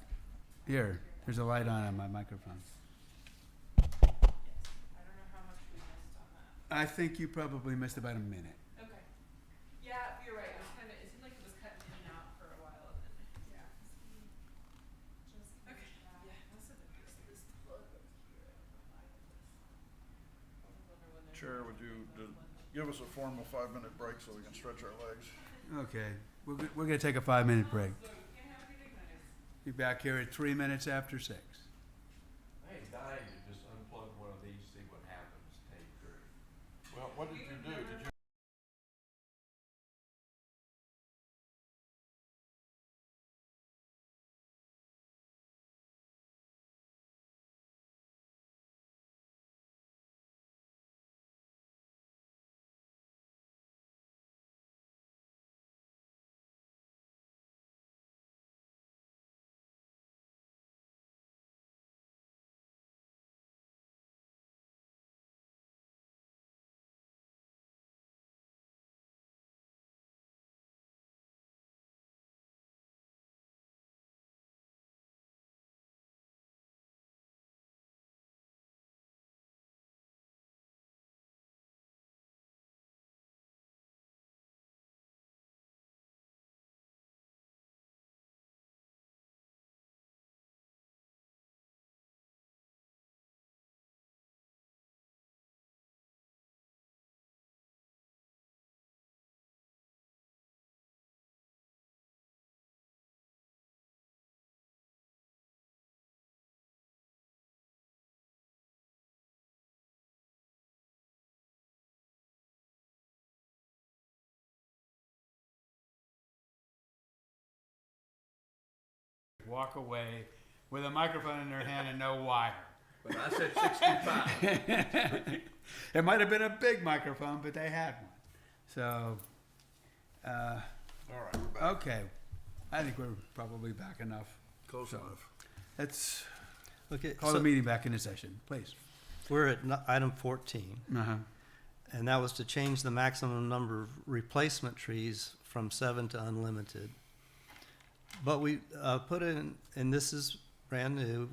S1: Here, there's a light on my microphone.
S6: I don't know how much we missed on that.
S1: I think you probably missed about a minute.
S6: Okay. Yeah, you're right. It was kind of, it seemed like it was cutting in and out for a while and then.
S5: Yeah, 'cause we just
S6: Okay.
S5: finished that.
S6: Yeah, must have been because of this plug over here. I don't know why it was. I was wondering when there's
S4: Chair, would you give us a formal 5-minute break so we can stretch our legs?
S1: Okay, we're gonna take a 5-minute break.
S6: So you can't have anything nice.
S1: Be back here at 3 minutes after 6.
S2: I ain't dying to just unplug one of these, see what happens, tell you the truth.
S4: Well, what did you do? Did you?
S1: Walk away with a microphone in their hand and no wire.
S2: But I said 65.
S1: It might have been a big microphone, but they had one. So,
S4: All right, we're back.
S1: okay, I think we're probably back enough.
S4: Close
S1: So-
S4: enough.
S1: Let's
S3: Okay,
S1: call
S3: so
S1: the meeting back into session, please.
S3: we're at item 14,
S1: Uh-huh.
S3: and that was to change the maximum number of replacement trees from 7 to unlimited. But we put in, and this is brand new,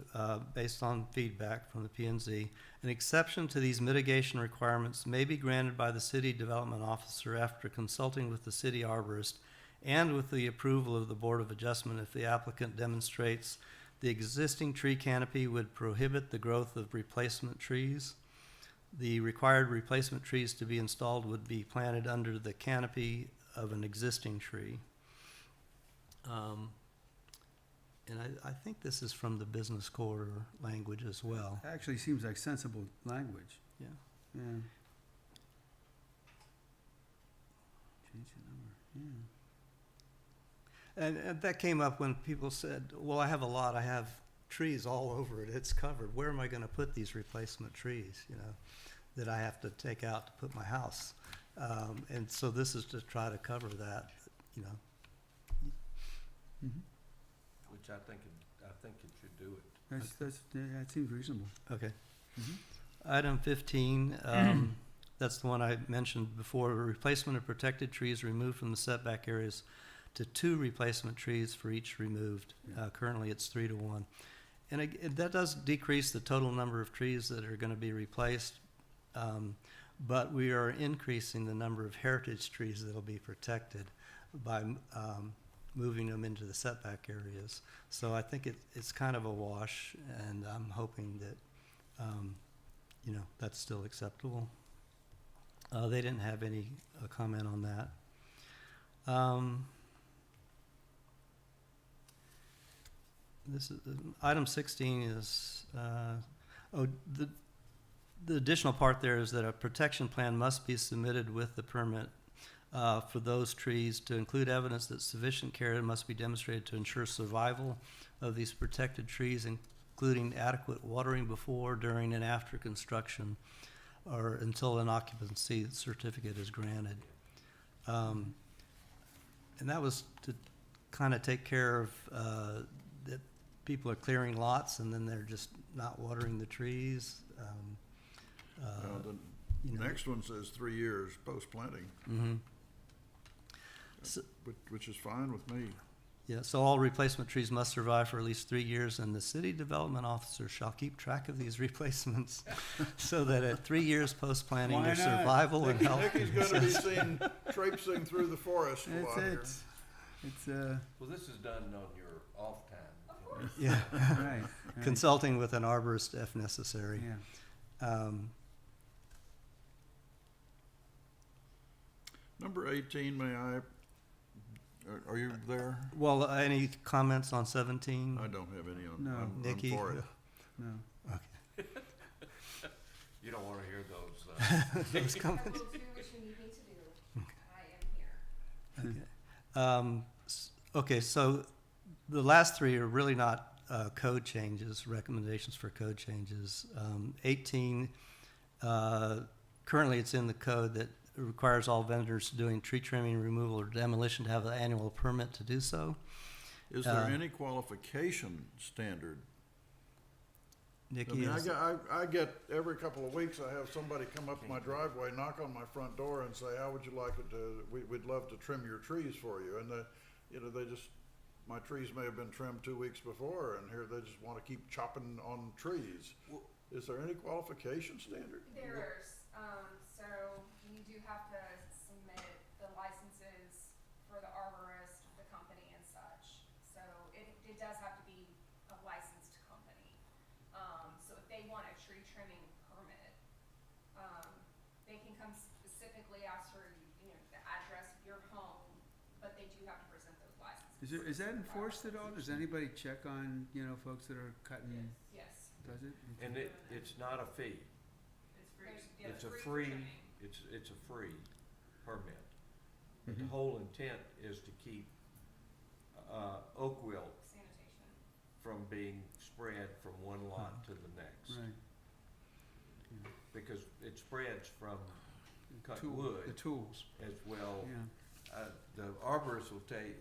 S3: based on feedback from the P&Z, an exception to these mitigation requirements may be granted by the city development officer after consulting with the city arborist and with the approval of the Board of Adjustment if the applicant demonstrates the existing tree canopy would prohibit the growth of replacement trees. The required replacement trees to be installed would be planted under the canopy of an existing tree. And I think this is from the business corridor language as well.
S1: Actually seems like sensible language.
S3: Yeah.
S1: Yeah. Change the number, yeah.
S3: And that came up when people said, well, I have a lot, I have trees all over it, it's covered. Where am I gonna put these replacement trees, that I have to take out to put my house? And so this is to try to cover that,
S1: Mhm.
S2: Which I think it should do it.
S1: That seems reasonable.
S3: Okay.
S1: Mhm.
S3: Item 15, that's the one I mentioned before, replacement of protected trees removed from the setback areas to 2 replacement trees for each removed. Currently, it's 3 to 1. And that does decrease the total number of trees that are gonna be replaced, but we are increasing the number of heritage trees that'll be protected by, moving them into the setback areas. So I think it's kind of a wash, and I'm hoping that, that's still acceptable. They didn't have any comment on that. This is, item 16 is, the additional part there is that a protection plan must be submitted with the permit for those trees to include evidence that sufficient care must be demonstrated to ensure survival of these protected trees, including adequate watering before, during, and after construction, or until an occupancy certificate is granted. And that was to kind of take care of that people are clearing lots and then they're just not watering the trees.
S4: The next one says 3 years post-planting,
S3: Mhm. So,
S4: which is fine with me.
S3: Yeah, so all replacement trees must survive for at least 3 years, and the city development officer shall keep track of these replacements so that at 3 years post-planting,
S1: Why
S3: their
S1: not?
S3: survival and health.
S4: Nikki's gonna be seen traipsing through the forest a
S1: That's
S4: lot here.
S1: it. It's,
S2: Well, this is done on your off time.
S5: Of course.
S3: Yeah,
S1: right, right,
S3: consulting with an arborist if necessary.
S1: yeah.
S4: Number 18, may I, are you there?
S3: Well, any comments on 17?
S4: I don't have any on,
S1: No.
S4: I'm
S3: Nikki?
S4: for it.
S1: No.
S2: You don't wanna hear those,
S3: Those
S5: I
S3: comments?
S5: will do what you need me to do. I am here.
S3: Okay, so the last three are really not code changes, recommendations for code changes. 18, currently it's in the code that requires all vendors doing tree trimming, removal, or demolition to have an annual permit to do so.
S4: Is there any qualification standard? I
S3: Nikki,
S4: mean,
S3: is-
S4: I get, every couple of weeks, I have somebody come up my driveway, knock on my front door and say, how would you like it to, we'd love to trim your trees for you. And they just, my trees may have been trimmed 2 weeks before, and here they just wanna keep chopping on trees. Is there any qualification standard?
S5: There's, so you do have to submit the licenses for the arborist, the company and such. So it does have to be a licensed company. So if they want a tree trimming permit, they can come specifically ask for, you know, the address of your home, but they do have to present those licenses.
S1: Is that enforced at all? Does anybody check on, you know, folks that are cutting?
S5: Yes.
S1: Does it?
S2: and it's not a fee.
S6: It's free.
S5: Yeah,
S2: It's a
S5: for
S2: free,
S5: trimming.
S2: it's a free permit. But the
S1: Mhm.
S2: whole intent is to keep, oak wilt
S5: Sanitation.
S2: from being spread from one lot to the next.
S1: Right.
S2: Because it spreads from cut
S1: Tool-
S2: wood
S1: The tools,
S2: as well.
S1: yeah.
S2: The arborist will tell you,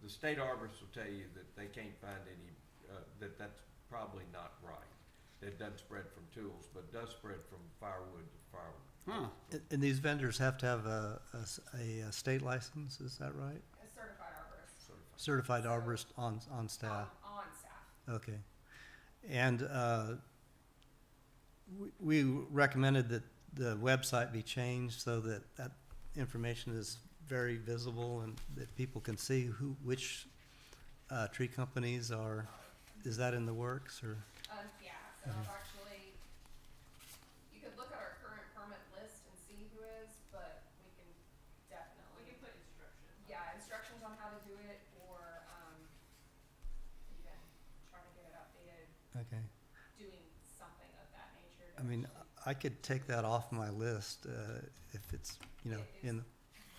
S2: the state arborist will tell you that they can't find any, that's probably not right. It doesn't spread from tools, but does spread from firewood to firewood.
S1: Huh,
S3: and these vendors have to have a state license, is that right?
S5: A certified arborist.
S3: Certified arborist on staff?
S5: On staff.
S3: Okay. And we recommended that the website be changed so that that information is very visible and that people can see which tree companies are, is that in the works, or?
S5: Yeah, so I've actually, you could look at our current permit list and see who is, but we can
S6: We
S5: definitely,
S6: can put instructions.
S5: yeah, instructions on how to do it, or, even trying to get it updated,
S3: Okay.
S5: doing something of that nature. to
S3: I mean,
S5: actually-
S3: I could take that off my list if it's, you know,
S5: It
S3: in,
S5: is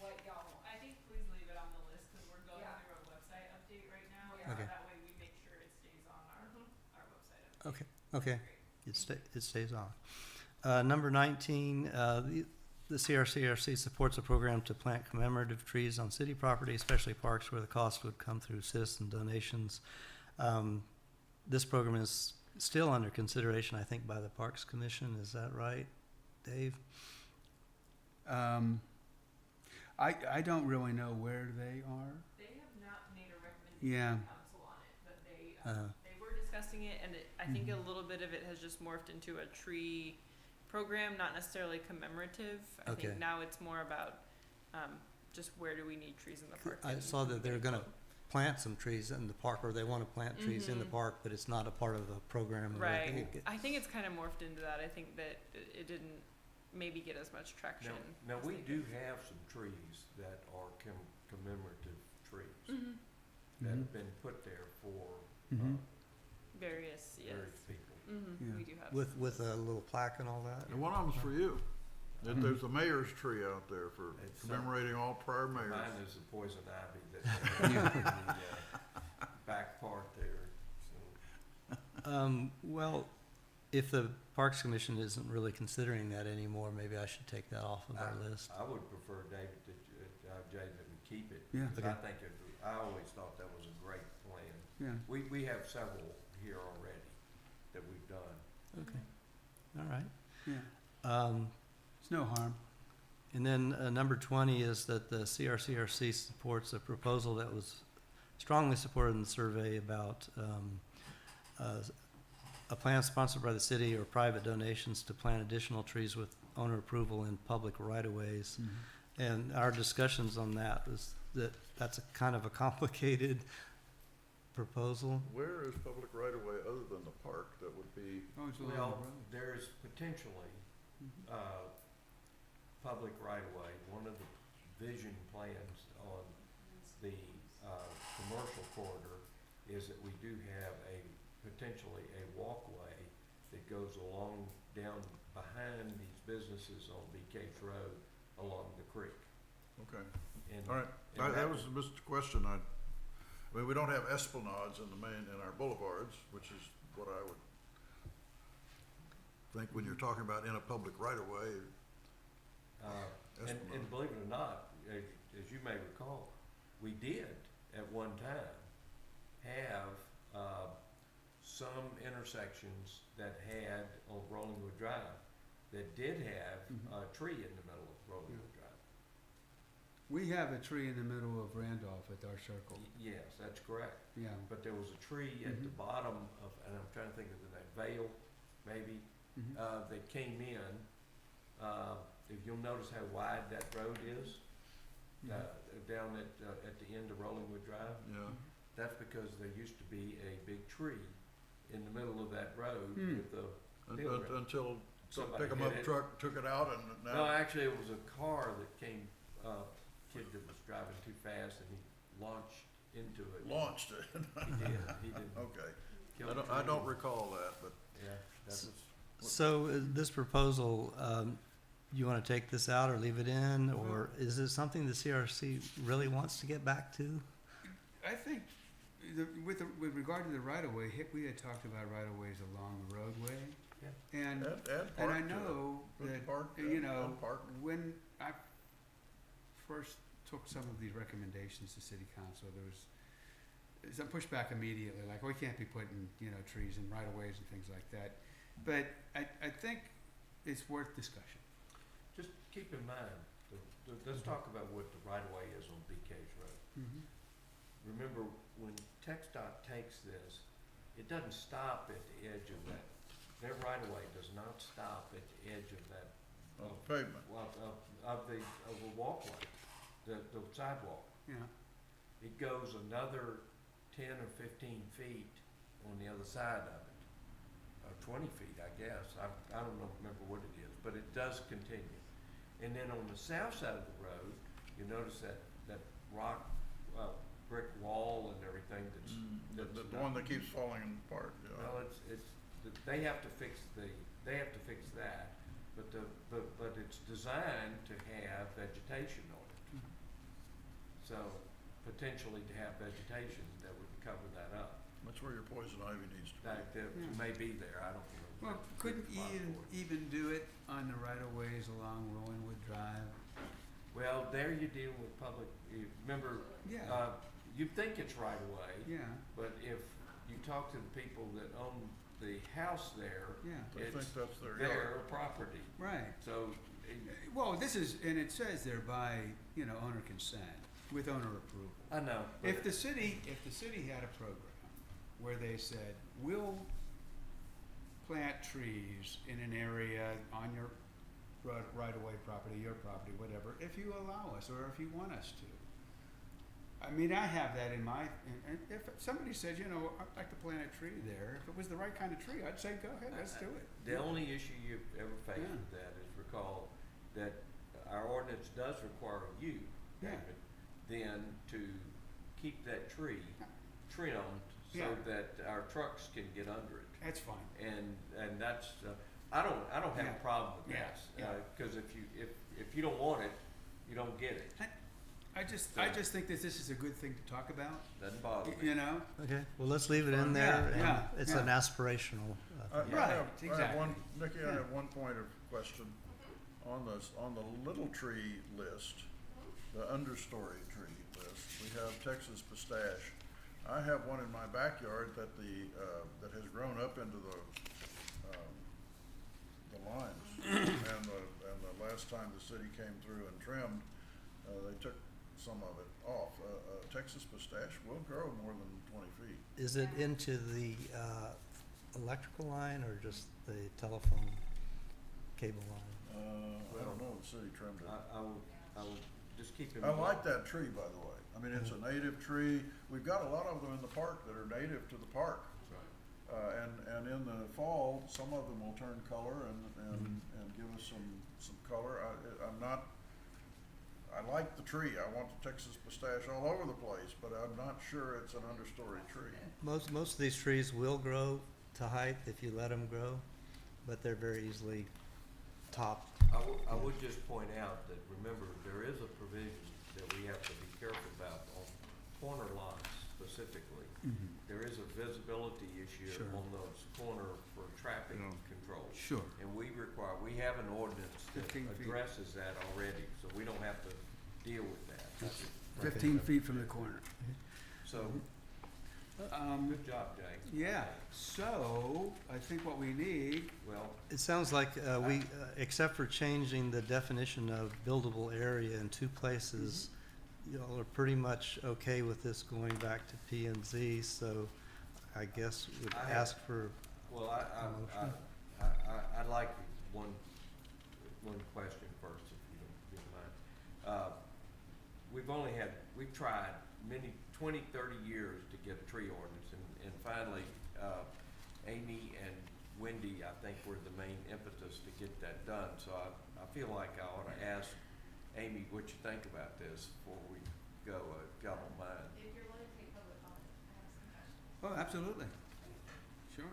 S5: what y'all want.
S6: I think please leave it on the list, cause we're going
S5: Yeah.
S6: through a website update right now.
S5: Yeah.
S3: Okay.
S6: That way we make sure it stays on our website update.
S3: okay, okay. It stays on. Number 19, the CRCRC supports a program to plant commemorative trees on city property, especially parks where the cost would come through citizen donations. This program is still under consideration, I think, by the Parks Commission. Is that right, Dave?
S1: I don't really know where they are.
S6: They have not made a recommendation
S1: Yeah.
S6: to council on it, but
S3: Uh,
S6: they were discussing it, and I think a little bit of it has just morphed into a tree program, not necessarily commemorative. I
S3: Okay.
S6: think now it's more about, just where do we need trees in the park.
S3: I
S6: and
S3: saw that they're
S6: moving
S3: gonna plant some trees in the park, or they wanna plant trees in the
S6: Mhm.
S3: park, but it's not a part of the program.
S6: Right. I think it's kind of morphed into that. I think that it didn't maybe get as much traction.
S2: Now,
S6: as
S2: we
S6: they
S2: do
S6: could.
S2: have some trees that are commemorative trees
S6: Mhm.
S2: that
S1: Mhm.
S2: have been put there for,
S1: Mhm.
S6: Various, yes.
S2: various people.
S1: Yeah.
S6: We do have.
S3: With a little plaque and all that?
S4: And one of them's for you.
S1: Mhm.
S4: There's a mayor's tree out there for
S2: It's,
S4: commemorating all prior mayors.
S2: Mine is the poison ivy that they have in the back part there, so.
S3: Well, if the Parks Commission isn't really considering that anymore, maybe I should take that off of our list.
S2: I would prefer David Jay that we keep it.
S1: Yeah.
S2: 'Cause I
S3: Okay.
S2: think I always thought that was a great plan.
S1: Yeah,
S2: We have several here already that we've done.
S3: Okay, all right.
S1: yeah. It's no harm.
S3: And then number 20 is that the CRCRC supports a proposal that was strongly supported in the survey about a plan sponsored by the city or private donations to plant additional trees with owner approval in public right-of-ways. And our discussions on that was that that's a kind of a complicated proposal.
S4: Where is public right of way other than the park that would be,
S1: Oh, it's along the
S2: Well,
S1: road.
S2: there's potentially, public right-of-way. One of the vision plans on the, commercial corridor is that we do have potentially a walkway that goes along, down behind these businesses on BK's Road along the creek.
S4: okay,
S2: And-
S4: all right.
S2: and
S4: That was just a question. I mean, we don't have esplanades in in our boulevards, which is what I would think when you're talking about in a public right of way.
S2: And believe it or not, as you may recall, we did at one time have, some intersections that had on Rollingwood Drive that did have a tree in the middle of Rollingwood Drive.
S1: We have a tree in the middle of Randolph at our circle.
S2: Yes, that's correct.
S1: Yeah.
S2: But there was a tree at the bottom of, and I'm trying to think of the name, Vale, maybe, that came in. If you'll notice how wide that road is, down at the end of Rollingwood Drive,
S4: Yeah,
S2: that's because there used to be a big tree in the middle of that road with the,
S4: until some
S2: Somebody
S4: pick 'em
S2: hit
S4: up
S2: it.
S4: truck took it out and
S2: no,
S4: now,
S2: actually, it was a car that came, kid that was driving too fast and he launched into it.
S4: launched it.
S2: He did
S4: Okay,
S2: kill
S4: I
S2: the
S4: don't, I
S2: tree.
S4: don't recall that, but
S2: Yeah, that was,
S3: So this proposal, you want to take this out or leave it in, or is it something the CRC really wants to get back to?
S1: I think, with regard to the right-of-way, we had talked about right-of-ways along the roadway.
S2: Yeah.
S1: And,
S4: add
S1: and
S4: park
S1: I
S4: to it.
S1: know
S4: Put the
S1: that,
S4: park,
S1: you
S4: add
S1: know,
S4: park.
S1: when I first took some of these recommendations to city council, there was some pushback immediately, like, we can't be putting, trees in right-of-ways and things like that. But I think it's worth discussion.
S2: just keep in mind, let's talk about what the right-of-way is on BK's Road. Remember, when TxDOT takes this, it doesn't stop at the edge of that. Their right-of-way does not stop at the edge of that,
S4: Pavement.
S2: of the walkway, the sidewalk.
S1: Yeah.
S2: It goes another 10 or 15 feet on the other side of it, or 20 feet, I guess. I don't remember what it is, but it does continue. And then on the south side of the road, you notice that rock, brick wall and everything that's
S4: The
S2: not-
S4: one that keeps falling apart, yeah.
S2: Well, they have to fix that, but it's designed to have vegetation on it. So potentially to have vegetation that would cover that up.
S4: That's where your poison ivy needs to be.
S2: That may be there, I don't know.
S1: Well, couldn't even do it on the right-of-ways along Rollingwood Drive?
S2: Well, there you deal with public, remember,
S1: Yeah.
S2: you think it's right away,
S1: Yeah,
S2: but if you talk to the people that own the house there,
S1: yeah,
S4: They
S2: it's
S4: think that's their
S2: their
S4: yard.
S2: property.
S1: right.
S2: So,
S1: Well, this is, and it says there by, owner consent, with owner approval.
S2: I know. but
S1: If the city had a program where they said, we'll plant trees in an area on your right-of-way property, your property, whatever, if you allow us, or if you want us to. I mean, I have that in my, and if somebody says, I'd like to plant a tree there, if it was the right kind of tree, I'd say, go ahead, let's do it.
S2: The only issue you've ever faced
S1: Yeah.
S2: with that is recall that our ordinance does require you,
S1: Yeah.
S2: David, then to keep that tree trimmed so
S1: Yeah.
S2: that our trucks can get under it.
S1: That's fine.
S2: And that's, I don't have
S1: Yeah.
S2: a problem with
S1: Yeah.
S2: that,
S1: Yeah.
S2: cause if you don't want it, you don't get it.
S1: I just think that this is a good thing to talk about,
S2: Doesn't bother me.
S3: Okay, well, let's leave it in
S1: Yeah,
S3: there.
S1: yeah,
S3: and It's
S1: yeah.
S3: an aspirational.
S4: I
S1: Right,
S4: have
S1: exactly.
S4: Nikki, I
S1: Yeah.
S4: have one point of question. On the little tree list, the understory tree list, we have Texas pistache. I have one in my backyard that that has grown up into the limes. And the last time the city came through and trimmed, they took some of it off. Texas pistache will grow more than 20 feet.
S3: Is it into the electrical line or just the telephone cable line?
S4: I don't know, the city trimmed it.
S2: I will just keep in
S4: I
S2: mind.
S4: like that tree, by the way. I mean, it's a native tree. We've got a lot of them in the park that are native to the park. And in the fall, some of them will turn color and give us some color. I like the tree. I want the Texas pistache all over the place, but I'm not sure it's an understory tree.
S3: Most of these trees will grow to height if you let them grow, but they're very easily topped.
S2: I would just point out that, remember, there is a provision that we have to be careful about on corner lots specifically. There is a visibility issue
S1: Sure.
S2: on those corner for traffic
S4: Yeah.
S2: control.
S1: Sure.
S2: And we have an ordinance that
S1: 15 feet.
S2: addresses that already, so we don't have to deal with that. That's-
S1: 15 feet from the corner.
S2: So, good job, Jay.
S1: Yeah, so I think what we need,
S2: Well,
S3: It sounds like except for changing the definition of buildable area in two places, y'all are pretty much okay with this going back to P and Z, so I guess would
S2: I have-
S3: ask for,
S2: well,
S3: motion.
S2: I'd like one question first, if you don't mind. We've tried 20, 30 years to get a tree ordinance, and finally, Amy and Wendy, I think, were the main impetus to get that done. So I feel like I ought to ask Amy what you think about this before we go, if y'all don't mind.
S5: If you're willing to take public comment, I have some questions.
S1: oh, absolutely. Sure.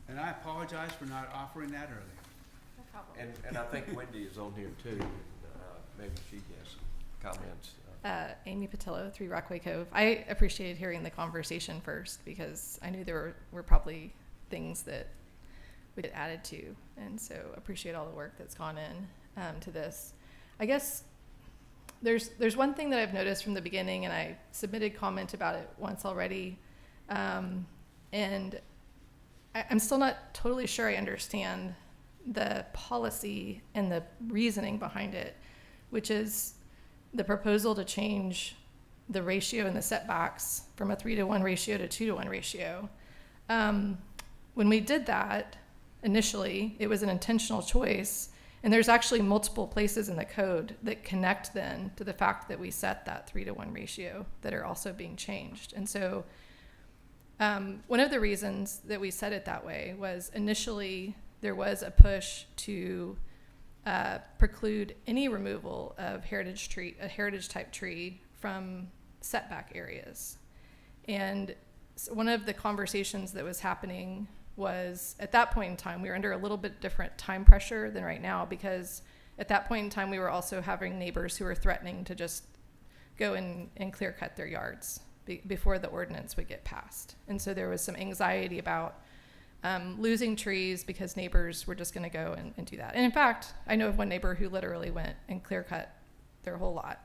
S1: And I apologize for not offering that earlier.
S5: No problem.
S2: And I think Wendy is on here too, and maybe she has some comments.
S7: Amy Patillo, 3 Rockaway Cove. I appreciated hearing the conversation first because I knew there were probably things that we get added to, and so appreciate all the work that's gone in to this. I guess there's one thing that I've noticed from the beginning, and I submitted comment about it once already, and I'm still not totally sure I understand the policy and the reasoning behind it, which is the proposal to change the ratio in the setbacks from a 3-to-1 ratio to 2-to-1 ratio. When we did that initially, it was an intentional choice, and there's actually multiple places in the code that connect then to the fact that we set that 3-to-1 ratio that are also being changed. And so one of the reasons that we set it that way was initially there was a push to preclude any removal of a heritage type tree from setback areas. And so one of the conversations that was happening was, at that point in time, we were under a little bit different time pressure than right now, because at that point in time we were also having neighbors who were threatening to just go and clear cut their yards before the ordinance would get passed. And so there was some anxiety about losing trees because neighbors were just going to go and do that. And in fact, I know of one neighbor who literally went and clear cut their whole lot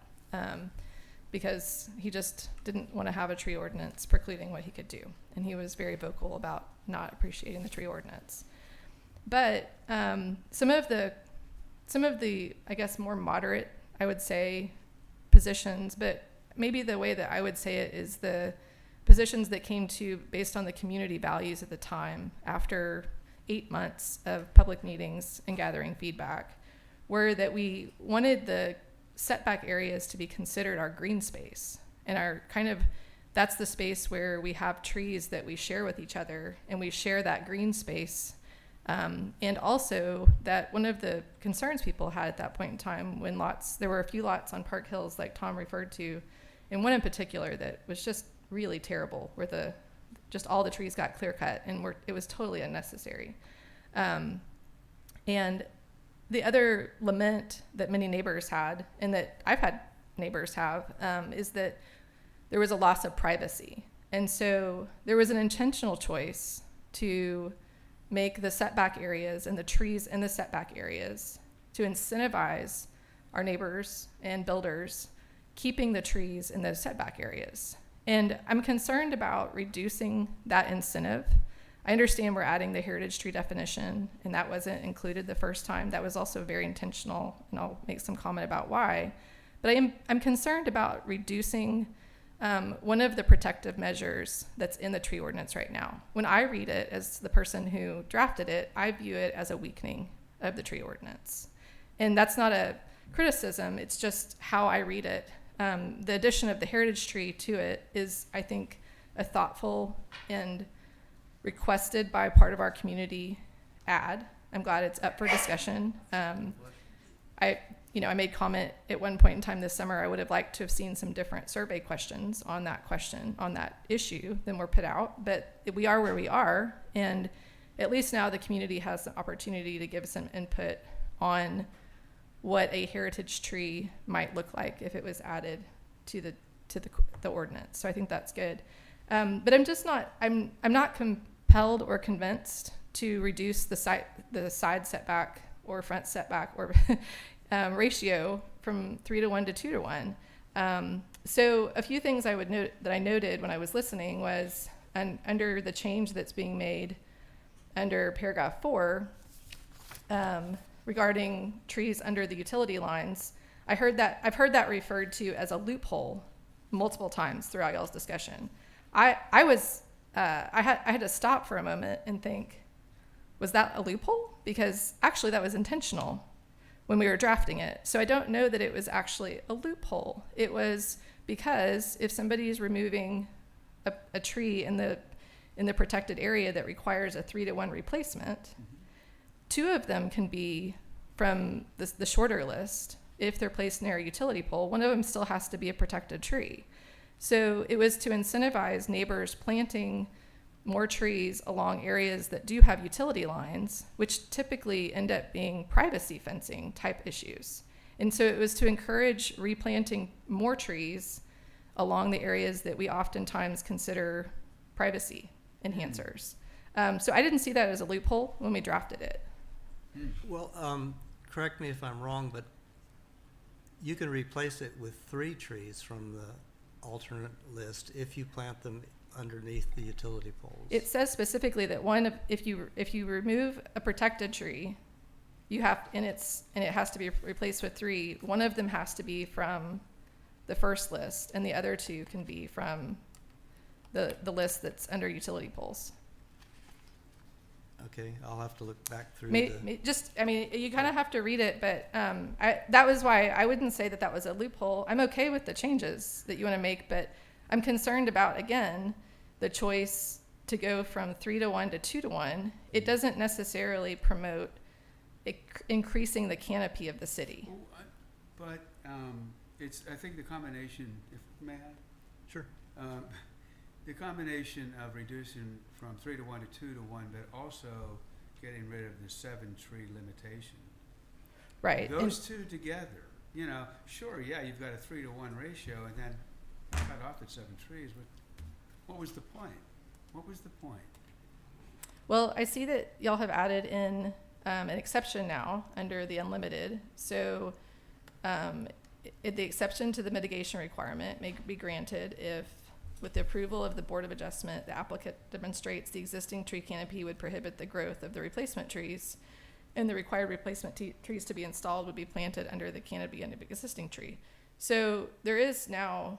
S7: because he just didn't want to have a tree ordinance precluding what he could do. And he was very vocal about not appreciating the tree ordinance. But some of the, I guess, more moderate, I would say, positions, but maybe the way that I would say it is the positions that came to based on the community values at the time after 8 months of public meetings and gathering feedback were that we wanted the setback areas to be considered our green space, and our kind of, that's the space where we have trees that we share with each other, and we share that green space. And also that one of the concerns people had at that point in time when there were a few lots on Park Hills like Tom referred to, and one in particular that was just really terrible, where just all the trees got clear cut and it was totally unnecessary. And the other lament that many neighbors had, and that I've had neighbors have, is that there was a loss of privacy. And so there was an intentional choice to make the setback areas and the trees in the setback areas to incentivize our neighbors and builders keeping the trees in those setback areas. And I'm concerned about reducing that incentive. I understand we're adding the heritage tree definition, and that wasn't included the first time. That was also very intentional, and I'll make some comment about why. But I'm concerned about reducing one of the protective measures that's in the tree ordinance right now. When I read it as the person who drafted it, I view it as a weakening of the tree ordinance. And that's not a criticism, it's just how I read it. The addition of the heritage tree to it is, I think, a thoughtful and requested by part of our community add. I'm glad it's up for discussion. I made comment at one point in time this summer, I would have liked to have seen some different survey questions on that issue than were put out, but we are where we are, and at least now the community has the opportunity to give some input on what a heritage tree might look like if it was added to the ordinance. So I think that's good. But I'm not compelled or convinced to reduce the side setback or front setback or ratio from 3-to-1 to 2-to-1. So a few things I would note that I noted when I was listening was under the change that's being made under paragraph 4 regarding trees under the utility lines. I've heard that referred to as a loophole multiple times throughout y'all's discussion. I had to stop for a moment and think, was that a loophole? Because actually that was intentional when we were drafting it. So I don't know that it was actually a loophole. It was because if somebody is removing a tree in the protected area that requires a 3-to-1 replacement, 2 of them can be from the shorter list. If they're placed near a utility pole, one of them still has to be a protected tree. So it was to incentivize neighbors planting more trees along areas that do have utility lines, which typically end up being privacy fencing type issues. And so it was to encourage replanting more trees along the areas that we oftentimes consider privacy enhancers. So I didn't see that as a loophole when we drafted it.
S3: Well, correct me if I'm wrong, but you can replace it with 3 trees from the alternate list if you plant them underneath the utility poles.
S7: It says specifically that if you remove a protected tree, you have and it has to be replaced with 3. One of them has to be from the first list, and the other 2 can be from the list that's under utility poles.
S3: Okay, I'll have to look back through
S7: you kind of have to read it, but that was why I wouldn't say that was a loophole. I'm okay with the changes that you want to make, but I'm concerned about, again, the choice to go from 3-to-1 to 2-to-1. It doesn't necessarily promote increasing the canopy of the city.
S1: But I think the combination, if may I?
S3: Sure.
S1: The combination of reducing from 3-to-1 to 2-to-1, but also getting rid of the 7-tree limitation.
S7: Right.
S1: Those 2 together, sure, yeah, you've got a 3-to-1 ratio, and then cut off at 7 trees. But what was the point? What was the point?
S7: Well, I see that y'all have added in an exception now under the unlimited. So the exception to the mitigation requirement may be granted if, with the approval of the Board of Adjustment, the applicant demonstrates the existing tree canopy would prohibit the growth of the replacement trees, and the required replacement trees to be installed would be planted under the canopy of the existing tree. So there is now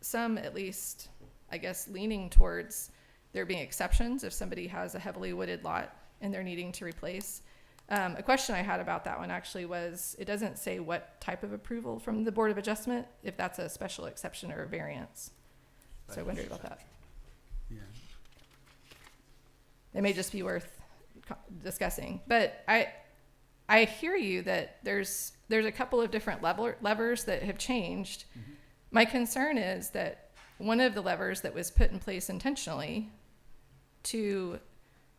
S7: some, at least, I guess, leaning towards there being exceptions if somebody has a heavily wooded lot and they're needing to replace. A question I had about that one actually was, it doesn't say what type of approval from the Board of Adjustment, if that's a special exception or a variance. So I wondered about that.
S1: Yeah.
S7: It may just be worth discussing. But I hear you that there's a couple of different levers that have changed. Mm-hmm. My concern is that one of the levers that was put in place intentionally to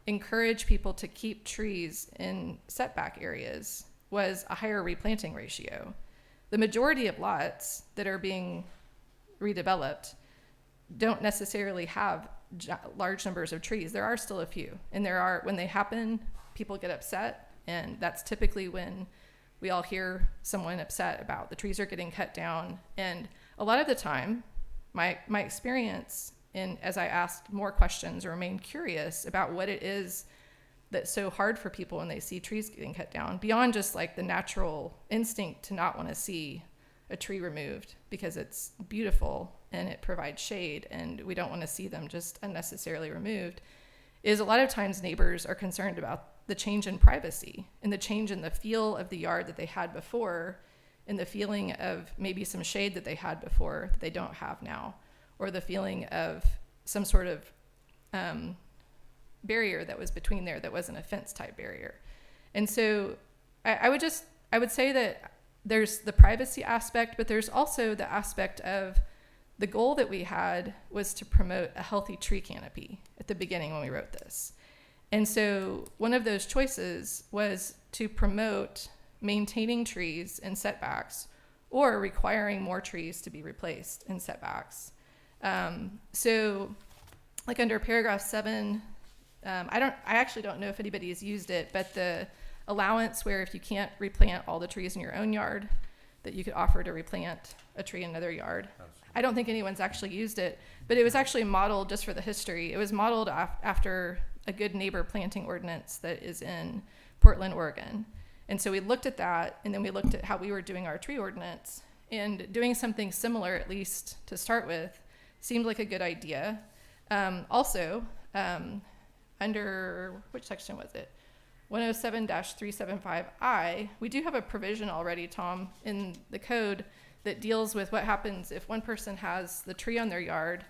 S7: encourage people to keep trees in setback areas was a higher replanting ratio. The majority of lots that are being redeveloped don't necessarily have large numbers of trees. There are still a few, and when they happen, people get upset, and that's typically when we all hear someone upset about the trees are getting cut down. And a lot of the time, my experience, as I asked more questions or remained curious about what it is that's so hard for people when they see trees getting cut down, beyond just like the natural instinct to not want to see a tree removed because it's beautiful and it provides shade and we don't want to see them just unnecessarily removed, is a lot of times neighbors are concerned about the change in privacy and the change in the feel of the yard that they had before, and the feeling of maybe some shade that they had before that they don't have now, or the feeling of some sort of barrier that was between there that wasn't a fence type barrier. And so I would say that there's the privacy aspect, but there's also the aspect of the goal that we had was to promote a healthy tree canopy at the beginning when we wrote this. And so one of those choices was to promote maintaining trees in setbacks or requiring more trees to be replaced in setbacks. So like under paragraph 7, I actually don't know if anybody has used it, but the allowance where if you can't replant all the trees in your own yard, that you could offer to replant a tree in another yard. I don't think anyone's actually used it, but it was actually modeled, just for the history, it was modeled after a good neighbor planting ordinance that is in Portland, Oregon. And so we looked at that, and then we looked at how we were doing our tree ordinance, and doing something similar, at least to start with, seemed like a good idea. Also, under, which section was it? 107-375I, we do have a provision already, Tom, in the code that deals with what happens if one person has the tree on their yard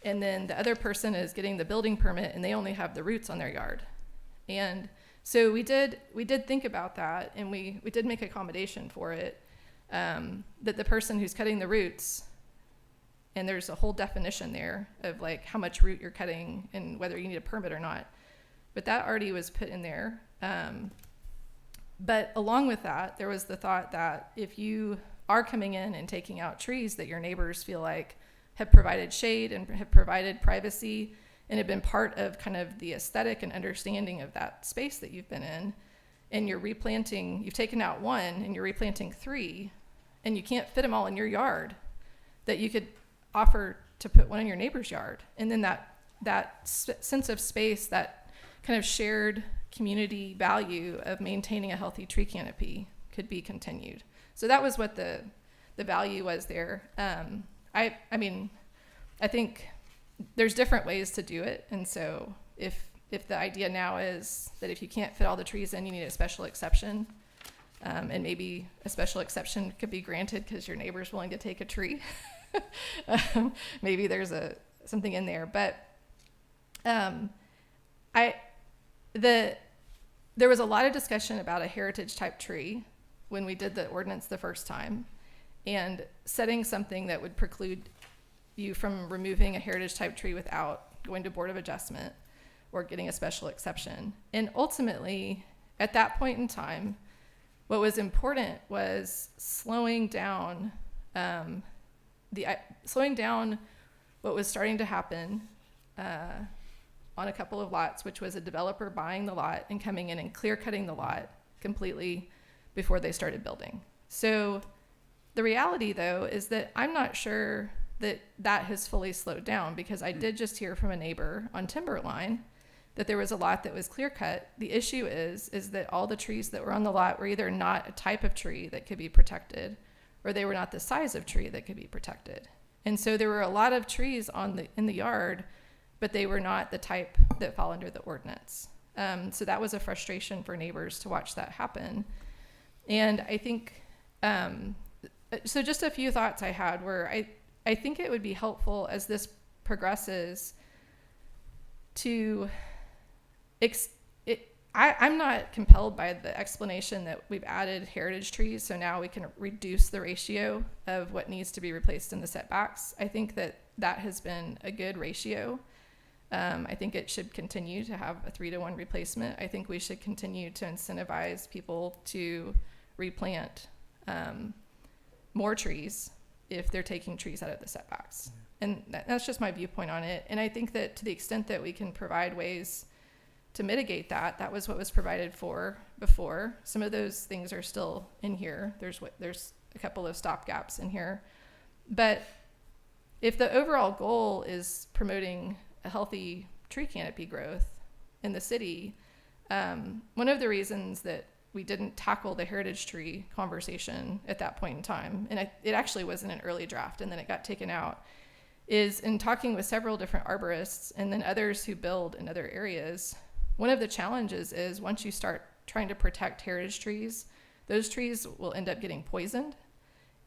S7: and then the other person is getting the building permit and they only have the roots on their yard. And so we did think about that, and we did make accommodation for it, that the person who's cutting the roots, and there's a whole definition there of like how much root you're cutting and whether you need a permit or not, but that already was put in there. But along with that, there was the thought that if you are coming in and taking out trees that your neighbors feel like have provided shade and have provided privacy and have been part of kind of the aesthetic and understanding of that space that you've been in, and you're replanting, you've taken out one and you're replanting 3, and you can't fit them all in your yard, that you could offer to put one in your neighbor's yard. And then that sense of space, that kind of shared community value of maintaining a healthy tree canopy could be continued. So that was what the value was there. I mean, I think there's different ways to do it. And so if the idea now is that if you can't fit all the trees in, you need a special exception, and maybe a special exception could be granted because your neighbor's willing to take a tree. Maybe there's something in there, but there was a lot of discussion about a heritage type tree when we did the ordinance the first time, and setting something that would preclude you from removing a heritage type tree without going to Board of Adjustment or getting a special exception. And ultimately, at that point in time, what was important was slowing down what was starting to happen on a couple of lots, which was a developer buying the lot and coming in and clear cutting the lot completely before they started building. So the reality, though, is that I'm not sure that has fully slowed down, because I did just hear from a neighbor on Timberline that there was a lot that was clear cut. The issue is that all the trees that were on the lot were either not a type of tree that could be protected, or they were not the size of tree that could be protected. And so there were a lot of trees in the yard, but they were not the type that fall under the ordinance. So that was a frustration for neighbors to watch that happen. And I think, so just a few thoughts I had were, I think it would be helpful as this progresses to, I'm not compelled by the explanation that we've added heritage trees, so now we can reduce the ratio of what needs to be replaced in the setbacks. I think that has been a good ratio. I think it should continue to have a 3-to-1 replacement. I think we should continue to incentivize people to replant more trees if they're taking trees out of the setbacks. And that's just my viewpoint on it. And I think that to the extent that we can provide ways to mitigate that was what was provided for before. Some of those things are still in here. There's a couple of stopgaps in here. But if the overall goal is promoting a healthy tree canopy growth in the city, one of the reasons that we didn't tackle the heritage tree conversation at that point in time, and it actually was in an early draft and then it got taken out, is in talking with several different arborists and then others who build in other areas, one of the challenges is once you start trying to protect heritage trees, those trees will end up getting poisoned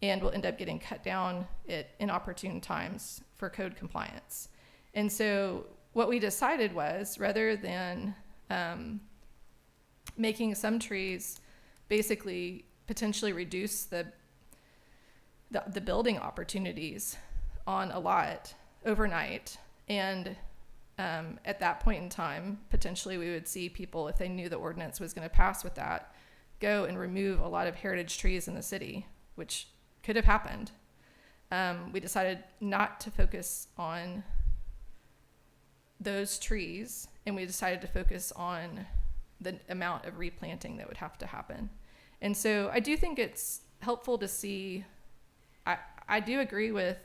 S7: and will end up getting cut down at inopportune times for code compliance. And so what we decided was, rather than making some trees basically potentially reduce the building opportunities on a lot overnight, and at that point in time, potentially we would see people, if they knew the ordinance was going to pass with that, go and remove a lot of heritage trees in the city, which could have happened. We decided not to focus on those trees, and we decided to focus on the amount of replanting that would have to happen. And so I do think it's helpful to see, I do agree with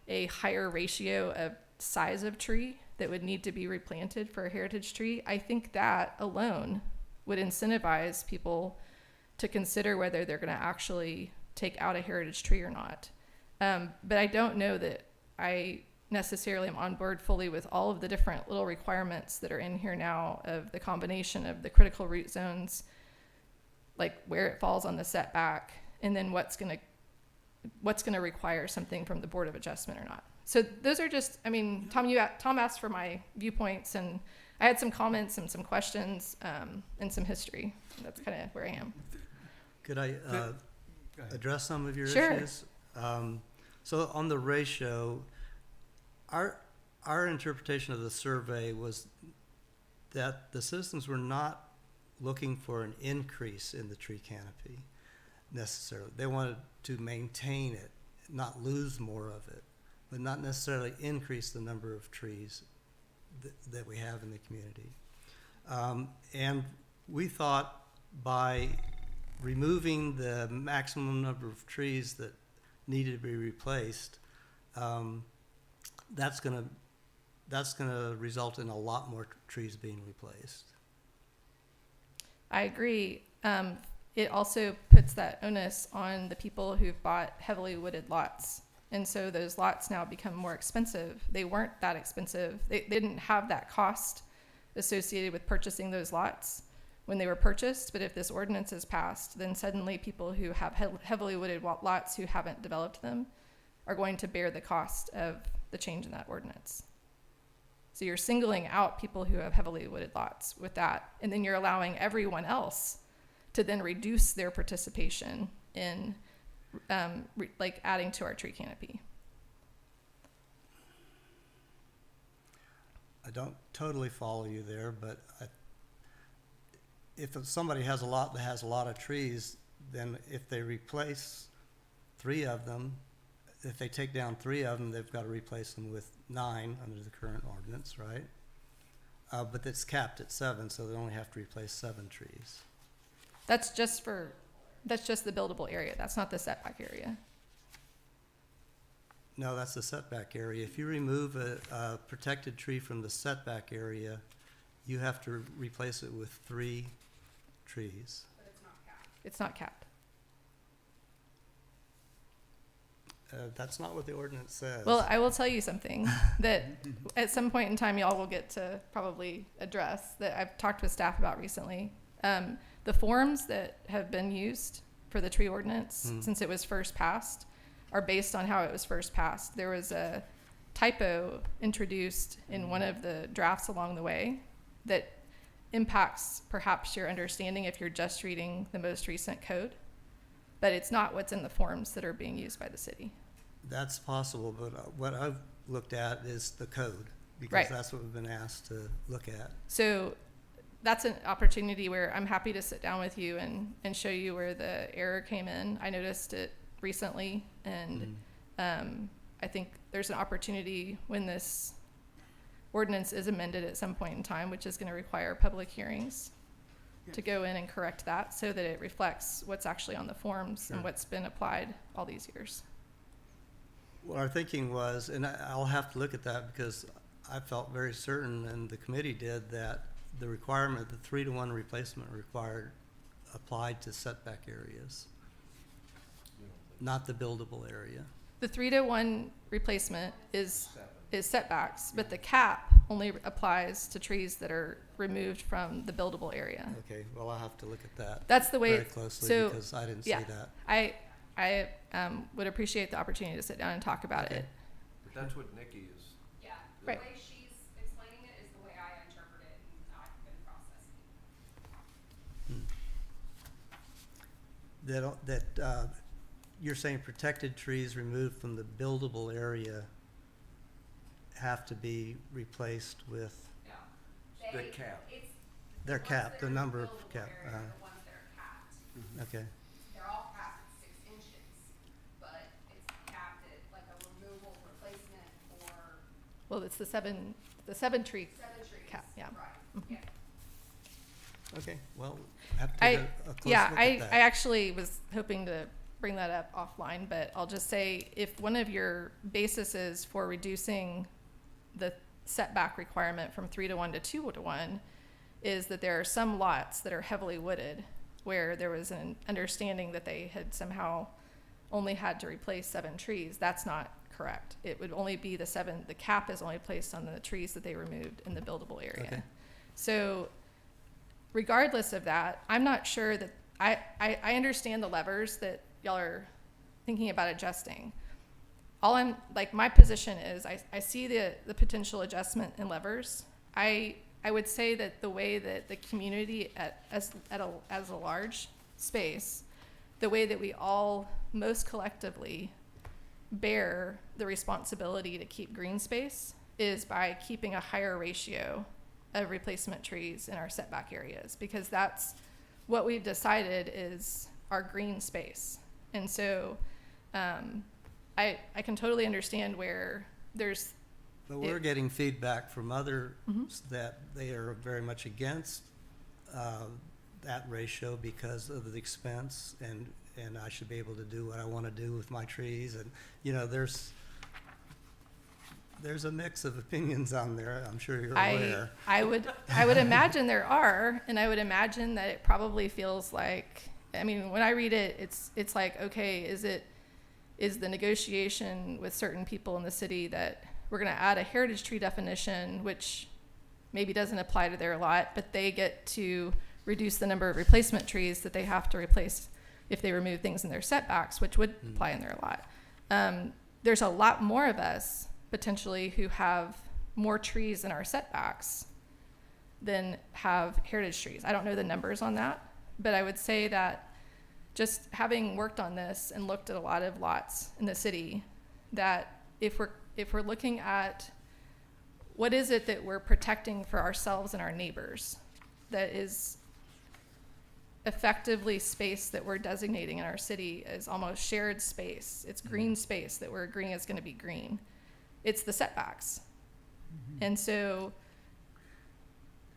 S7: a higher ratio of size of tree that would need to be replanted for a heritage tree. I think that alone would incentivize people to consider whether they're going to actually take out a heritage tree or not. But I don't know that I necessarily am on board fully with all of the different little requirements that are in here now of the combination of the critical root zones, like where it falls on the setback, and then what's going to require something from the Board of Adjustment or not. So those are just, I mean, Tom asked for my viewpoints, and I had some comments and some questions and some history. That's kind of where I am.
S3: Could I
S1: Go ahead.
S3: address some of your
S7: Sure.
S3: issues? So on the ratio, our interpretation of the survey was that the citizens were not looking for an increase in the tree canopy necessarily. They wanted to maintain it, not lose more of it, but not necessarily increase the number of trees that we have in the community. And we thought by removing the maximum number of trees that needed to be replaced, that's gonna result in a lot more trees being replaced.
S7: I agree. It also puts that onus on the people who've bought heavily wooded lots. And so those lots now become more expensive. They weren't that expensive. They didn't have that cost associated with purchasing those lots when they were purchased. But if this ordinance is passed, then suddenly people who have heavily wooded lots who haven't developed them are going to bear the cost of the change in that ordinance. So you're singling out people who have heavily wooded lots with that, and then you're allowing everyone else to then reduce their participation in like adding to our tree canopy.
S3: I don't totally follow you there, but if somebody has a lot that has a lot of trees, then if they replace 3 of them, if they take down 3 of them, they've got to replace them with 9 under the current ordinance, right? But it's capped at 7, so they only have to replace 7 trees.
S7: That's just the buildable area. That's not the setback area.
S3: No, that's the setback area. If you remove a protected tree from the setback area, you have to replace it with 3 trees.
S5: But it's not capped.
S7: It's not capped.
S3: That's not what the ordinance says.
S7: Well, I will tell you something that at some point in time y'all will get to probably address that I've talked with staff about recently. The forms that have been used for the tree ordinance since it was first passed are based on how it was first passed. There was a typo introduced in one of the drafts along the way that impacts perhaps your understanding if you're just reading the most recent code, but it's not what's in the forms that are being used by the city.
S3: That's possible, but what I've looked at is the code, because
S7: Right.
S3: that's what we've been asked to look at.
S7: So that's an opportunity where I'm happy to sit down with you and show you where the error came in. I noticed it recently, and I think there's an opportunity when this ordinance is amended at some point in time, which is going to require public hearings, to go in and correct that so that it reflects what's actually on the forms and what's been applied all these years.
S3: What our thinking was, and I'll have to look at that because I felt very certain, and the committee did, that the requirement, the 3-to-1 replacement required applied to setback areas, not the buildable area.
S7: The 3-to-1 replacement is setbacks, but the cap only applies to trees that are removed from the buildable area.
S3: Okay, well, I'll have to look at that
S7: That's the way.
S3: very closely
S7: so,
S3: because I didn't see
S7: yeah,
S3: that.
S7: I would appreciate the opportunity to sit down and talk about
S3: Okay.
S7: it.
S2: But that's what Nikki is.
S5: Yeah, the
S7: Right.
S5: way she's explaining it is the way I interpret it and I've been processing.
S3: That you're saying protected trees removed from the buildable area have to be replaced with,
S5: No.
S2: The
S5: They-
S2: cap.
S5: It's
S3: they're
S5: ones
S3: capped,
S5: that
S3: the
S5: are
S3: number of
S5: buildable
S3: cap,
S5: area are the ones that are capped.
S3: okay,
S5: They're all capped at 6 inches, but it's capped at like a removal replacement for
S7: Well, it's the seven tree
S5: 7 trees.
S7: cap, yeah.
S5: Right, yeah.
S3: okay, well, have to take a close
S7: Yeah,
S3: look
S7: I
S3: at that.
S7: actually was hoping to bring that up offline, but I'll just say if one of your bases for reducing the setback requirement from 3-to-1 to 2-to-1 is that there are some lots that are heavily wooded where there was an understanding that they had somehow only had to replace 7 trees. That's not correct. It would only be the cap is only placed on the trees that they removed in the buildable area.
S3: Okay.
S7: So regardless of that, I'm not sure that, I understand the levers that y'all are thinking about adjusting. My position is I see the potential adjustment in levers. I would say that the way that the community as a large space, the way that we all most collectively bear the responsibility to keep green space is by keeping a higher ratio of replacement trees in our setback areas, because that's what we've decided is our green space. And so I can totally understand where there's,
S3: But we're getting feedback from others
S7: Mhm.
S3: that they are very much against that ratio because of the expense, and I should be able to do what I want to do with my trees, and there's a mix of opinions on there. I'm sure you're aware.
S7: I would imagine there are, and I would imagine that it probably feels like, I mean, when I read it, it's like, okay, is the negotiation with certain people in the city that we're going to add a heritage tree definition, which maybe doesn't apply to their lot, but they get to reduce the number of replacement trees that they have to replace if they remove things in their setbacks, which would apply in their lot. There's a lot more of us potentially who have more trees in our setbacks than have heritage trees. I don't know the numbers on that, but I would say that just having worked on this and looked at a lot of lots in the city, that if we're looking at what is it that we're protecting for ourselves and our neighbors that is effectively space that we're designating in our city as almost shared space, it's green space that we're agreeing is going to be green, it's the setbacks. And so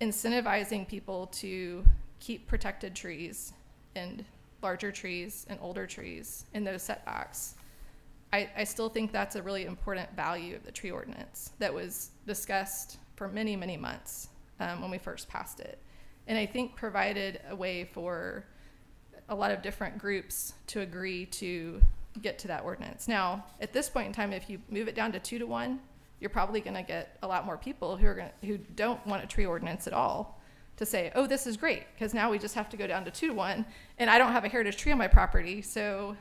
S7: incentivizing people to keep protected trees and larger trees and older trees in those setbacks, I still think that's a really important value of the tree ordinance that was discussed for many, many months when we first passed it. And I think provided a way for a lot of different groups to agree to get to that ordinance. Now, at this point in time, if you move it down to 2-to-1, you're probably going to get a lot more people who don't want a tree ordinance at all to say, oh, this is great, because now we just have to go down to 2-to-1, and I don't have a heritage tree on my property, so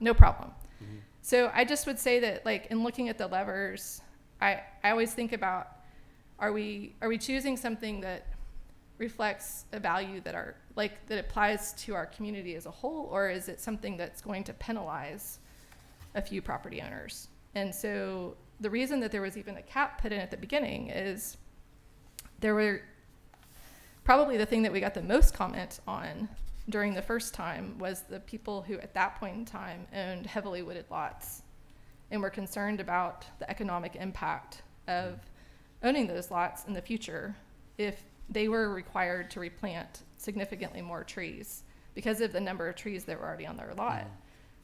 S7: no problem.
S3: Mm-hmm.
S7: So I just would say that, like, in looking at the levers, I always think about, are we choosing something that reflects a value that applies to our community as a whole, or is it something that's going to penalize a few property owners? And so the reason that there was even a cap put in at the beginning is there were probably the thing that we got the most comment on during the first time was the people who at that point in time owned heavily wooded lots and were concerned about the economic impact of owning those lots in the future if they were required to replant significantly more trees because of the number of trees that were already on their lot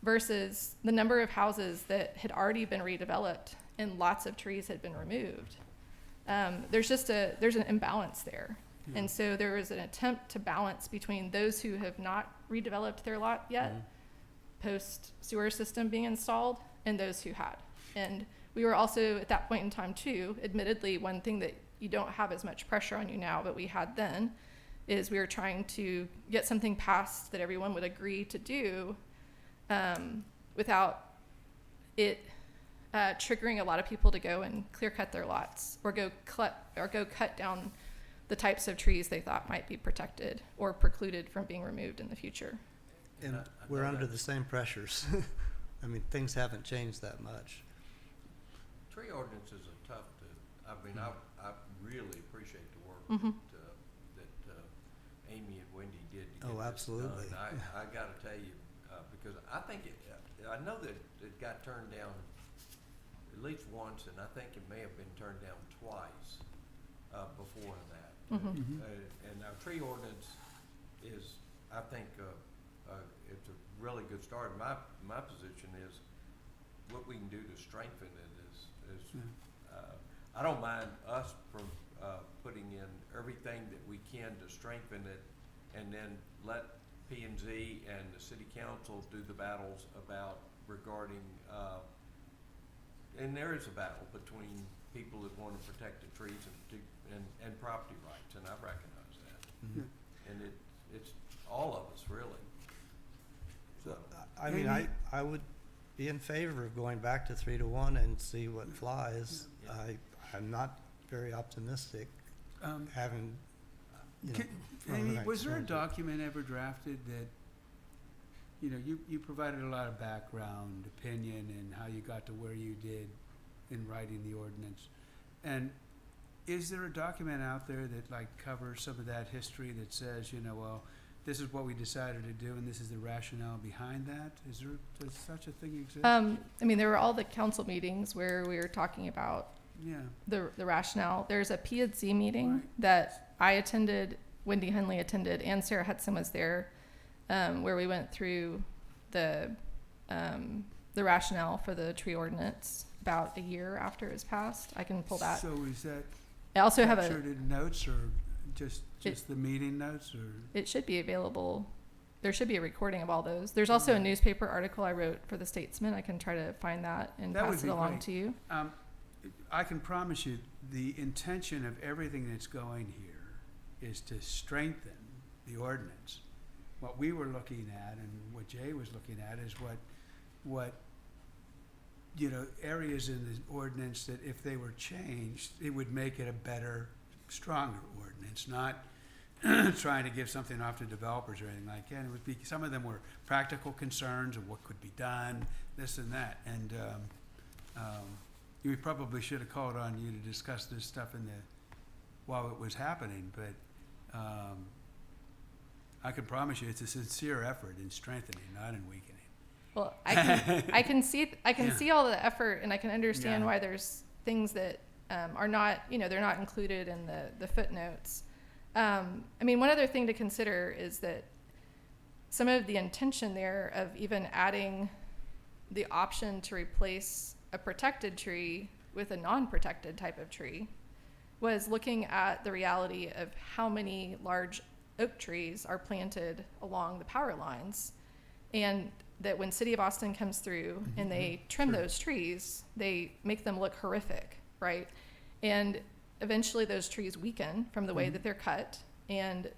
S7: versus the number of houses that had already been redeveloped and lots of trees had been removed. There's an imbalance there.
S1: Yeah.
S7: And so there was an attempt to balance between those who have not redeveloped their lot yet, post sewer system being installed, and those who had. And we were also at that point in time too, admittedly, one thing that you don't have as much pressure on you now, but we had then, is we were trying to get something passed that everyone would agree to do without it triggering a lot of people to go and clear cut their lots or go cut down the types of trees they thought might be protected or precluded from being removed in the future.
S3: And
S2: I
S3: we're
S2: know
S3: under
S2: that
S3: the same pressures. I mean, things haven't changed that much.
S2: Tree ordinances are tough to, I mean, I really appreciate the work
S7: Mhm.
S2: that Amy and Wendy did to get
S3: Oh,
S2: this
S3: absolutely.
S2: done. I gotta tell you, because I think I know that it got turned down at least once, and I think it may have been turned down twice, before that.
S7: Mhm.
S2: And our tree ordinance is, I think, it's a really good start. My position is what we can do to strengthen it is
S1: Yeah.
S2: I don't mind us from, putting in everything that we can to strengthen it, and then let P and Z and the city council do the battles regarding, and there is a battle between people that want to protect the trees and property rights, and I recognize that.
S1: Yeah.
S2: And it's all of us, really. So,
S3: I mean,
S1: Amy?
S3: I would be in favor of going back to 3-1 and see what flies.
S2: Yeah.
S3: I'm not very optimistic, having, you know.
S1: Can-
S3: from
S1: Amy,
S3: that
S1: was there a
S3: experience.
S1: document ever drafted that, you know, you provided a lot of background, opinion, and how you got to where you did in writing the ordinance. And is there a document out there that like covers some of that history that says, you know, well, this is what we decided to do and this is the rationale behind that? Does such a thing exist?
S7: I mean, there were all the council meetings where we were talking about
S1: Yeah,
S7: the rationale. There's a P&Z meeting
S1: Right.
S7: that I attended, Wendy Henley attended, and Sarah Hudson was there, where we went through the rationale for the tree ordinance about a year after it was passed. I can pull that.
S1: so is that
S7: I also have
S1: captured in notes or just the meeting notes or?
S7: it should be available. There should be a recording of all those. There's also a newspaper article I wrote for the Statesman. I can try to find that and
S1: That would
S7: pass it
S1: be
S7: along
S1: great.
S7: to you.
S1: I can promise you, the intention of everything that's going here is to strengthen the ordinance. What we were looking at and what Jay was looking at is what, you know, areas in the ordinance that if they were changed, it would make it a better, stronger ordinance, not trying to give something off to developers or anything like that. It would be, some of them were practical concerns of what could be done, this and that. And, we probably should have called on you to discuss this stuff while it was happening, but, I can promise you it's a sincere effort in strengthening, not in weakening.
S7: Well, I can see
S1: Yeah.
S7: see all the effort, and I can understand
S1: Yeah.
S7: why there's things that are not, you know, they're not included in the footnotes. I mean, one other thing to consider is that some of the intention there of even adding the option to replace a protected tree with a non-protected type of tree was looking at the reality of how many large oak trees are planted along the power lines, and that when City of Austin comes through and they trim
S1: Sure.
S7: those trees, they make them look horrific, right? And eventually those trees weaken from the way that they're cut, and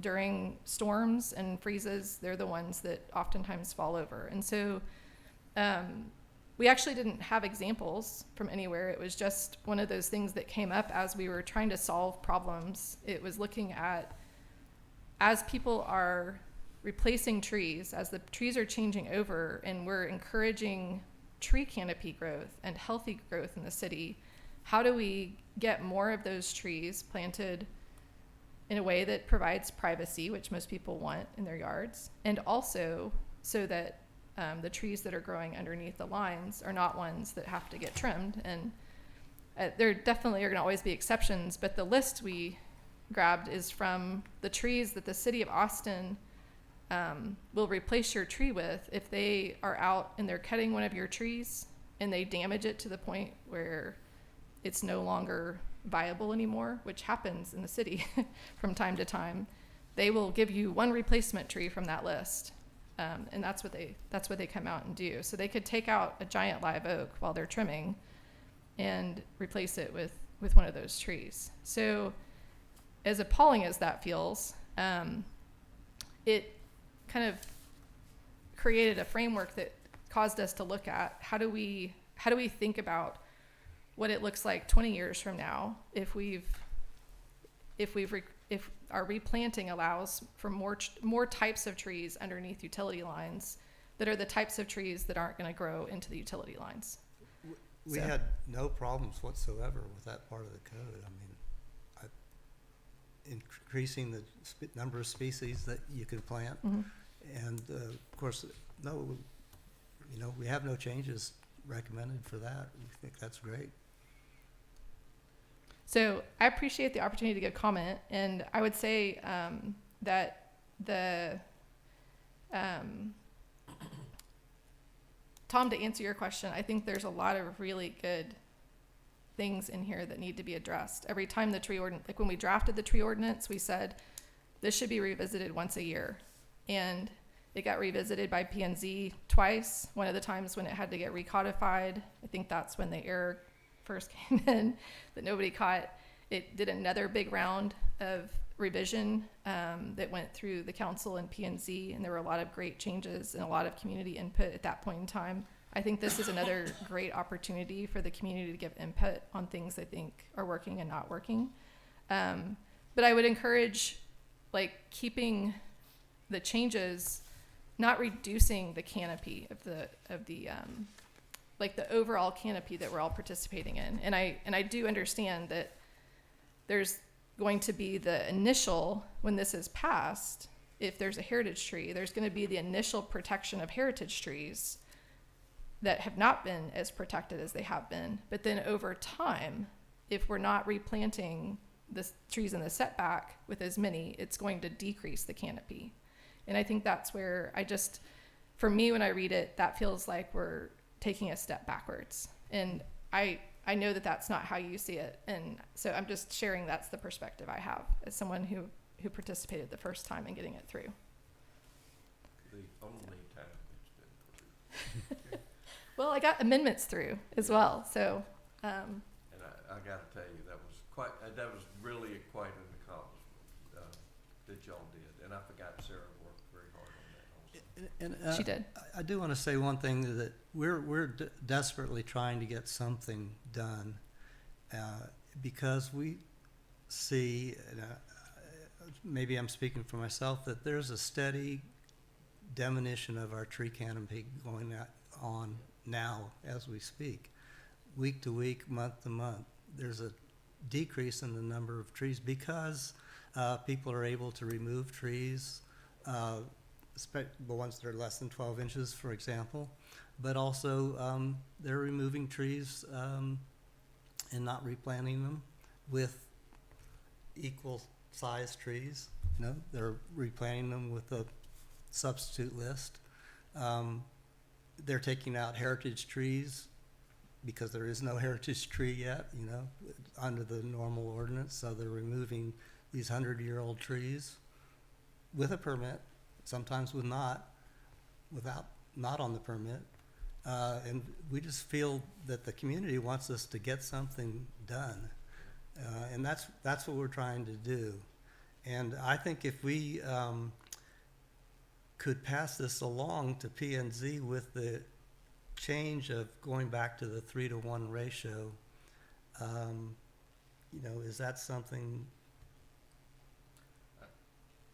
S7: during storms and freezes, they're the ones that oftentimes fall over. And so we actually didn't have examples from anywhere. It was just one of those things that came up as we were trying to solve problems. It was looking at, as people are replacing trees, as the trees are changing over and we're encouraging tree canopy growth and healthy growth in the city, how do we get more of those trees planted in a way that provides privacy, which most people want in their yards, and also so that the trees that are growing underneath the lines are not ones that have to get trimmed. And there definitely are going to always be exceptions, but the list we grabbed is from the trees that the City of Austin will replace your tree with if they are out and they're cutting one of your trees and they damage it to the point where it's no longer viable anymore, which happens in the city from time to time, they will give you one replacement tree from that list. And that's what they come out and do. So they could take out a giant live oak while they're trimming and replace it with one of those trees. So as appalling as that feels, it kind of created a framework that caused us to look at how do we think about what it looks like 20 years from now if our replanting allows for more types of trees underneath utility lines that are the types of trees that aren't going to grow into the utility lines.
S3: We
S7: So-
S3: had no problems whatsoever with that part of the code. I mean, increasing the number of species that you can plant.
S7: Mhm.
S3: And, of course, no, we have no changes recommended for that. We think that's great.
S7: So I appreciate the opportunity to give comment, and I would say that Tom, to answer your question, I think there's a lot of really good things in here that need to be addressed. Every time the tree ordinance, like when we drafted the tree ordinance, we said this should be revisited once a year, and it got revisited by P&Z twice. One of the times when it had to get recodified, I think that's when the error first came in that nobody caught. It did another big round of revision that went through the council and P&Z, and there were a lot of great changes and a lot of community input at that point in time. I think this is another great opportunity for the community to give input on things they think are working and not working. But I would encourage keeping the changes, not reducing the canopy of the overall canopy that we're all participating in. And I do understand that there's going to be the initial, when this is passed, if there's a heritage tree, there's going to be the initial protection of heritage trees that have not been as protected as they have been. But then over time, if we're not replanting the trees in the setback with as many, it's going to decrease the canopy. And I think that's where for me, when I read it, that feels like we're taking a step backwards. And I know that that's not how you see it. And so I'm just sharing that's the perspective I have as someone who participated the first time in getting it through.
S2: The only time it's been approved.
S7: Well, I got amendments through as well. So,
S2: And I gotta tell you, that was really quite an accomplishment, that y'all did. And I forgot Sarah worked very hard on that also.
S7: she did.
S3: I do want to say one thing, that we're desperately trying to get something done because we see, maybe I'm speaking for myself, that there's a steady diminution of our tree canopy going on now as we speak. Week to week, month to month, there's a decrease in the number of trees because people are able to remove trees, the ones that are less than 12 inches, for example, but also they're removing trees and not replanting them with equal size trees. They're replanting them with a substitute list. They're taking out heritage trees because there is no heritage tree yet, under the normal ordinance. So they're removing these 100-year-old trees with a permit, sometimes not on the permit. And we just feel that the community wants us to get something done. And that's what we're trying to do. And I think if we could pass this along to P&Z with the change of going back to the 3-to-1 ratio, is that something?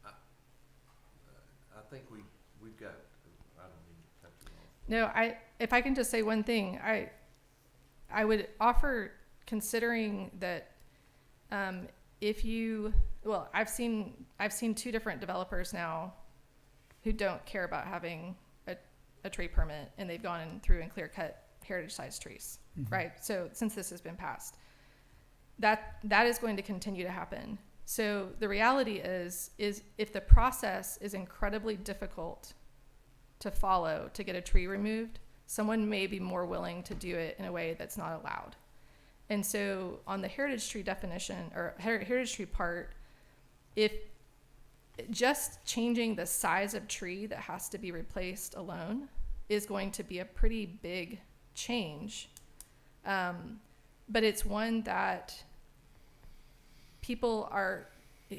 S2: I think we've got, I don't mean to cut you off.
S7: No, if I can just say one thing, I would offer considering that I've seen two different developers now who don't care about having a tree permit, and they've gone through and clear cut heritage size trees, right? So since this has been passed, that is going to continue to happen. So the reality is if the process is incredibly difficult to follow to get a tree removed, someone may be more willing to do it in a way that's not allowed. And so on the heritage tree definition or heritage tree part, if just changing the size of tree that has to be replaced alone is going to be a pretty big change. But it's one that people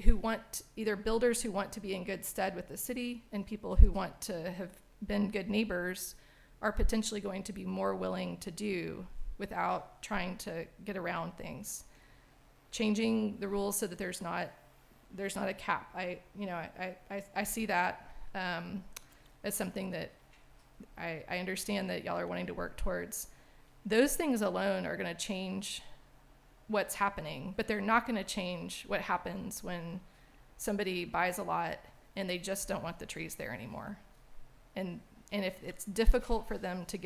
S7: who want, either builders who want to be in good stead with the city and people who want to have been good neighbors are potentially going to be more willing to do without trying to get around things. Changing the rules so that there's not a cap. I see that as something that I understand that y'all are wanting to work towards. Those things alone are going to change what's happening, but they're not going to change what happens when somebody buys a lot and they just don't want the trees there anymore. And if it's difficult for them to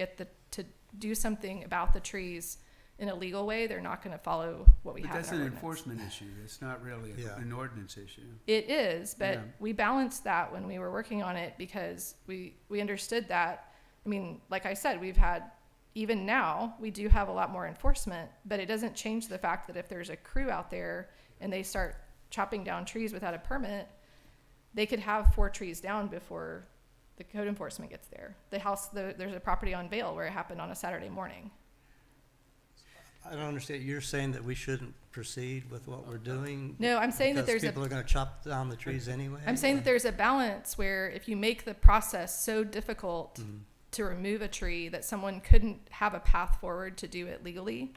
S7: to do something about the trees in a legal way, they're not going to follow what we
S1: But
S7: have
S1: that's
S7: in our
S1: an
S7: ordinance.
S1: enforcement issue. It's not really an ordinance issue.
S7: It is, but
S1: Yeah.
S7: we balanced that when we were working on it because we understood that. I mean, like I said, even now, we do have a lot more enforcement, but it doesn't change the fact that if there's a crew out there and they start chopping down trees without a permit, they could have 4 trees down before the code enforcement gets there. There's a property on Vale where it happened on a Saturday morning.
S3: I don't understand. You're saying that we shouldn't proceed with what we're doing?
S7: No, I'm saying that
S3: because
S7: there's
S3: people are going to chop down the trees anyway?
S7: I'm saying that there's a balance where if you make the process so difficult to remove a tree that someone couldn't have a path forward to do it legally,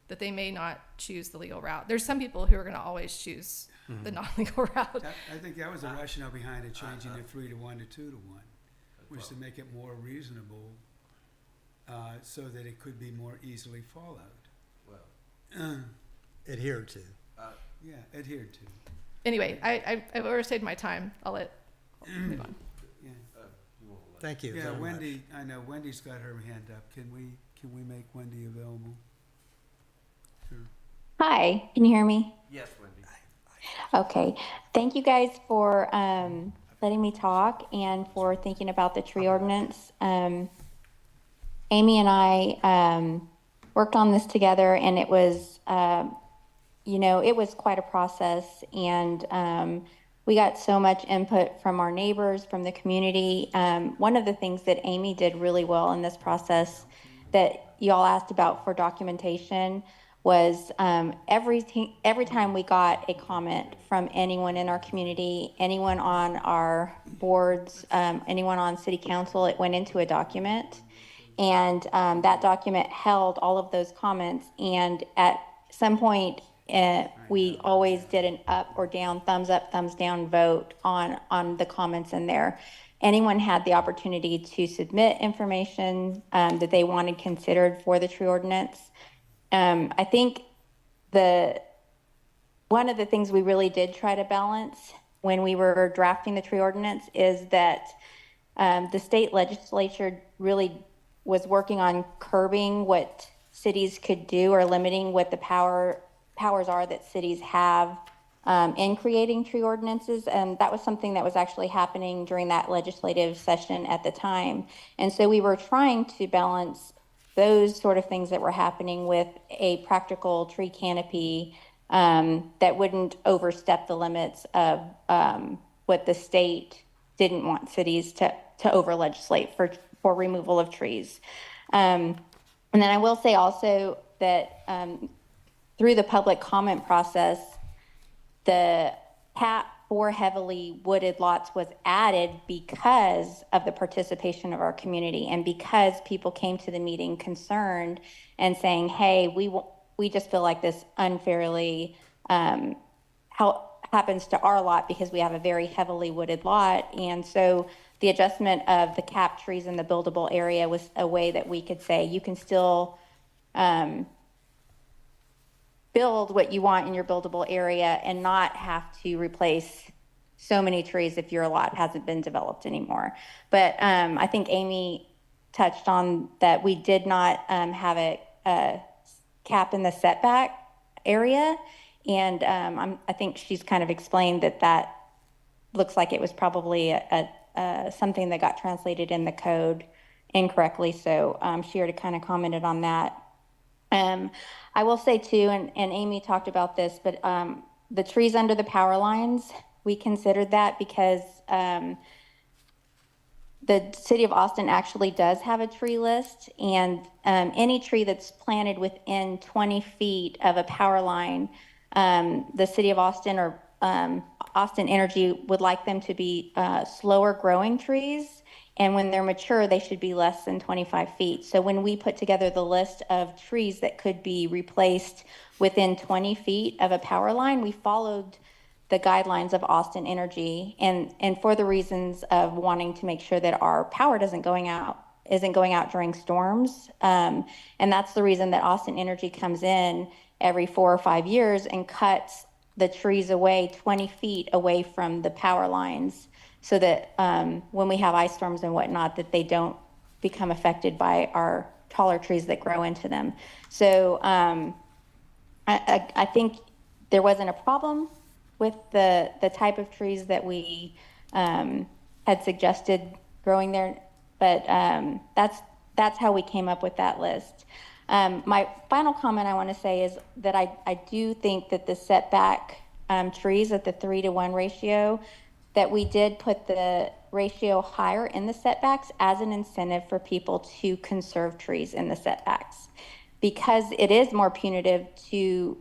S7: that they may not choose the legal route. There's some people who are going to always choose the non-legal route.
S1: I think that was the rationale behind it, changing it 3 to 1 to 2 to 1, was to make it more reasonable, so that it could be more easily followed.
S2: Well,
S3: Adhered to.
S1: Yeah, adhered to.
S7: Anyway, I've overstayed my time. I'll move on.
S1: Yeah.
S2: you want to let?
S3: Thank you
S1: Yeah,
S3: very much.
S1: Wendy, I know Wendy's got her hand up. Can we make Wendy available? Sure.
S8: Hi, can you hear me?
S2: Yes, Wendy.
S8: Okay. Thank you guys for letting me talk and for thinking about the tree ordinance. Amy and I worked on this together, and it was, it was quite a process. And we got so much input from our neighbors, from the community. One of the things that Amy did really well in this process that y'all asked about for documentation was every time we got a comment from anyone in our community, anyone on our boards, anyone on city council, it went into a document. And that document held all of those comments. And at some point, we always did an up or down, thumbs up, thumbs down vote on the comments in there. Anyone had the opportunity to submit information that they wanted considered for the tree ordinance. I think one of the things we really did try to balance when we were drafting the tree ordinance is that the state legislature really was working on curbing what cities could do or limiting what the powers are that cities have in creating tree ordinances. And that was something that was actually happening during that legislative session at the time. And so we were trying to balance those sort of things that were happening with a practical tree canopy that wouldn't overstep the limits of what the state didn't want cities to over legislate for removal of trees. And then I will say also that through the public comment process, the cap for heavily wooded lots was added because of the participation of our community and because people came to the meeting concerned and saying, hey, we just feel like this unfairly happens to our lot because we have a very heavily wooded lot. And so the adjustment of the capped trees in the buildable area was a way that we could say you can still build what you want in your buildable area and not have to replace so many trees if your lot hasn't been developed anymore. But I think Amy touched on that we did not have a cap in the setback area. And I think she's kind of explained that looks like it was probably something that got translated in the code incorrectly. So she already kind of commented on that. I will say too, and Amy talked about this, but the trees under the power lines, we considered that because the city of Austin actually does have a tree list, and any tree that's planted within 20 feet of a power line, the city of Austin or Austin Energy would like them to be slower growing trees. And when they're mature, they should be less than 25 feet. So when we put together the list of trees that could be replaced within 20 feet of a power line, we followed the guidelines of Austin Energy, and for the reasons of wanting to make sure that our power isn't going out during storms. And that's the reason that Austin Energy comes in every 4 or 5 years and cuts the trees away 20 feet away from the power lines, so that when we have ice storms and whatnot, that they don't become affected by our taller trees that grow into them. So I think there wasn't a problem with the type of trees that we had suggested growing there, but that's how we came up with that list. My final comment I want to say is that I do think that the setback trees at the 3-to-1 ratio, that we did put the ratio higher in the setbacks as an incentive for people to conserve trees in the setbacks, because it is more punitive to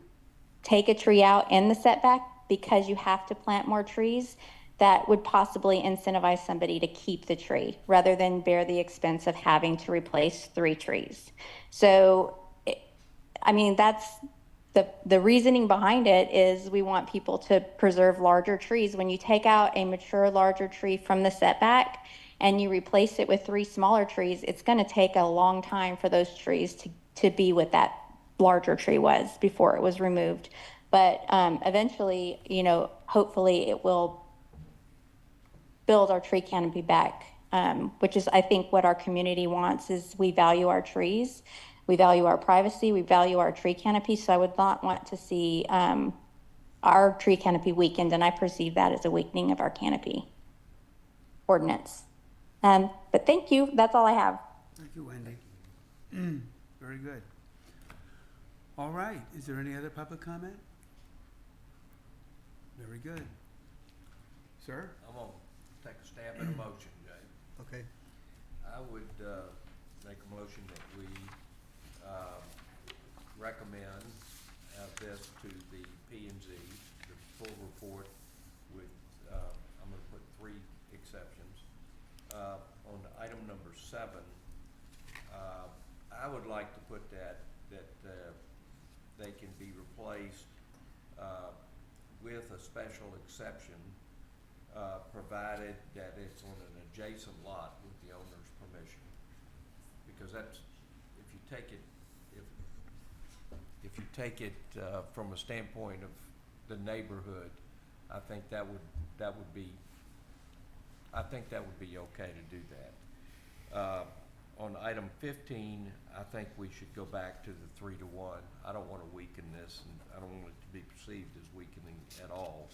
S8: take a tree out in the setback because you have to plant more trees. That would possibly incentivize somebody to keep the tree rather than bear the expense of having to replace 3 trees. So, I mean, that's the reasoning behind it is we want people to preserve larger trees. When you take out a mature, larger tree from the setback and you replace it with 3 smaller trees, it's going to take a long time for those trees to be what that larger tree was before it was removed. But eventually, hopefully it will build our tree canopy back, which is, I think, what our community wants. Is we value our trees, we value our privacy, we value our tree canopy. So I would not want to see our tree canopy weakened, and I perceive that as a weakening of our canopy ordinance. But thank you. That's all I have.
S1: Thank you, Wendy. Very good. All right, is there any other public comment? Very good. Sir?
S2: I'm gonna take a stab at a motion, Jay.
S3: Okay.
S2: I would make a motion that we recommend this to the P&Z, the full report with, I'm gonna put 3 exceptions. On item number 7, I would like to put that they can be replaced with a special exception, provided that it's on an adjacent lot with the owner's permission. Because that's, if you take it from a standpoint of the neighborhood, I think that would be okay to do that. On item 15, I think we should go back to the 3-to-1. I don't want to weaken this, and I don't want it to be perceived as weakening at all.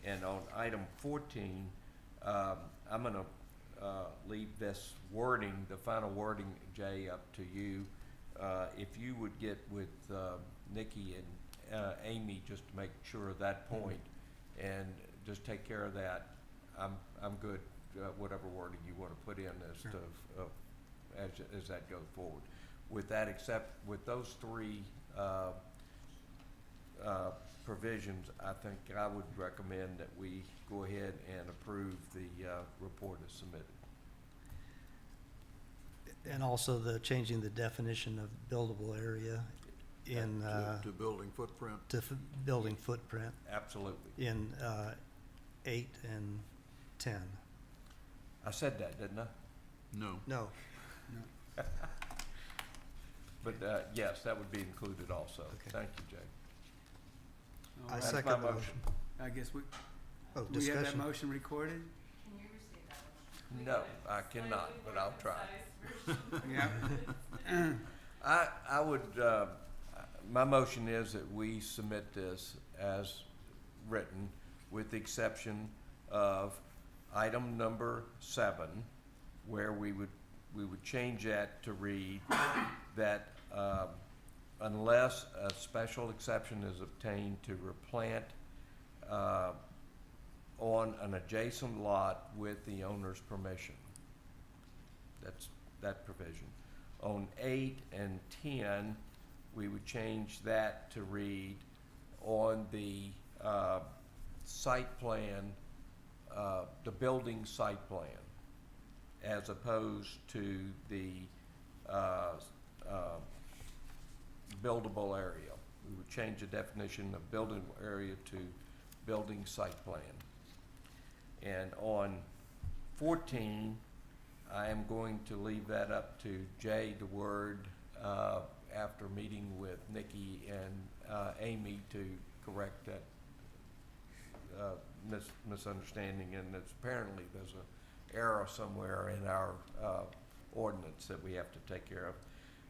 S2: And on item 14, I'm going to leave this wording, the final wording, Jay, up to you. If you would get with Nikki and Amy just to make sure of that point, and just take care of that, I'm good. Whatever wording you want to put in as
S1: Sure.
S2: to as that goes forward. With that, except with those 3 provisions, I think I would recommend that we go ahead and approve the report as submitted.
S3: And also changing the definition of buildable area in,
S4: To building footprint.
S3: building footprint
S2: Absolutely.
S3: in 8 and 10.
S2: I said that, didn't I?
S4: No.
S3: No.
S2: But yes, that would be included also.
S3: Okay.
S2: Thank you, Jay.
S1: All
S3: I
S1: right.
S2: That's
S3: second
S2: my
S3: the motion.
S1: I guess we have that
S3: Discussion.
S1: motion recorded?
S6: Can you restate that one?
S2: No, I cannot, but I'll try.
S1: Yeah.
S2: I would, my motion is that we submit this as written, with the exception of item number 7, where we would change that to read that unless a special exception is obtained to replant on an adjacent lot with the owner's permission. That's that provision. On 8 and 10, we would change that to read on the site plan, the building site plan, as opposed to the buildable area. We would change the definition of building area to building site plan. And on 14, I am going to leave that up to Jay DeWord, after meeting with Nikki and Amy, to correct that misunderstanding, and it's apparently there's an error somewhere in our ordinance that we have to take care of.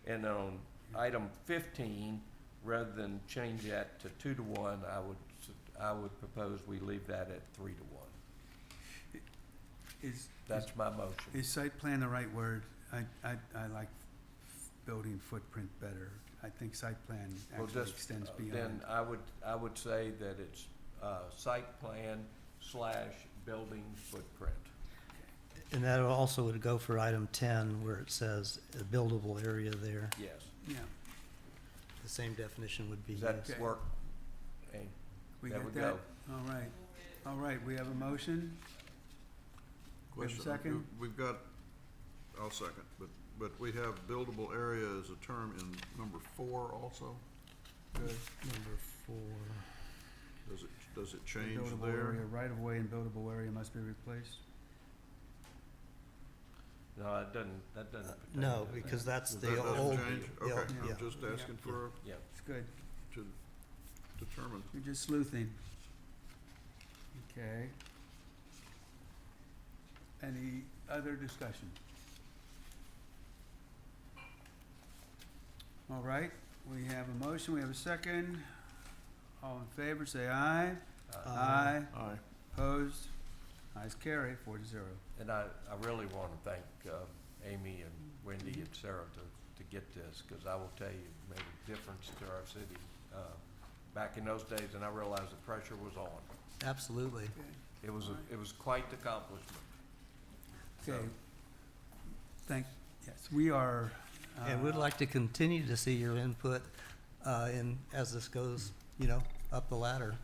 S2: And on item 15, rather than change that to 2 to 1, I would propose we leave that at 3 to 1. That's my motion.
S1: Is site plan the right word? I like building footprint better. I think site plan
S2: Well,
S1: actually
S2: just,
S1: extends
S2: Then
S1: beyond.
S2: I would say that it's site plan / building footprint.
S3: And that also would go for item 10, where it says a buildable area there.
S2: Yes.
S1: Yeah,
S3: The same definition would be
S2: Does
S3: used.
S2: that
S1: Okay.
S2: work? Hey,
S1: we
S2: There
S1: got
S2: we
S1: that?
S2: go.
S1: All right, we have a motion. We have a
S4: Question,
S1: second?
S4: we've got, I'll second, but we have buildable area as a term in number 4 also?
S1: Good.
S3: Number 4.
S4: Does it change
S1: Buildable
S4: there?
S1: area, right of way and buildable area must be replaced.
S2: No, that doesn't pertain
S3: No,
S2: to
S3: because
S2: that.
S3: that's
S4: That
S3: the
S4: doesn't
S3: old.
S4: change?
S3: yeah,
S4: Okay,
S3: yeah.
S4: I'm just asking for,
S2: Yeah.
S1: It's good.
S4: to determine.
S1: You're just sleuthing. Okay. Any other discussion? All right, we have a motion, we have a second. All in favor, say aye. Aye.
S4: Aye.
S1: Opposed? Ayes carry, 4-0.
S2: And I really want to thank Amy and Wendy and Sarah to get this, because I will tell you, it made a difference to our city back in those days, and I realized the pressure was on.
S3: Absolutely.
S2: It was quite the accomplishment.
S1: Okay. Yes, we are.
S3: And we'd like to continue to see your input as this goes, up the ladder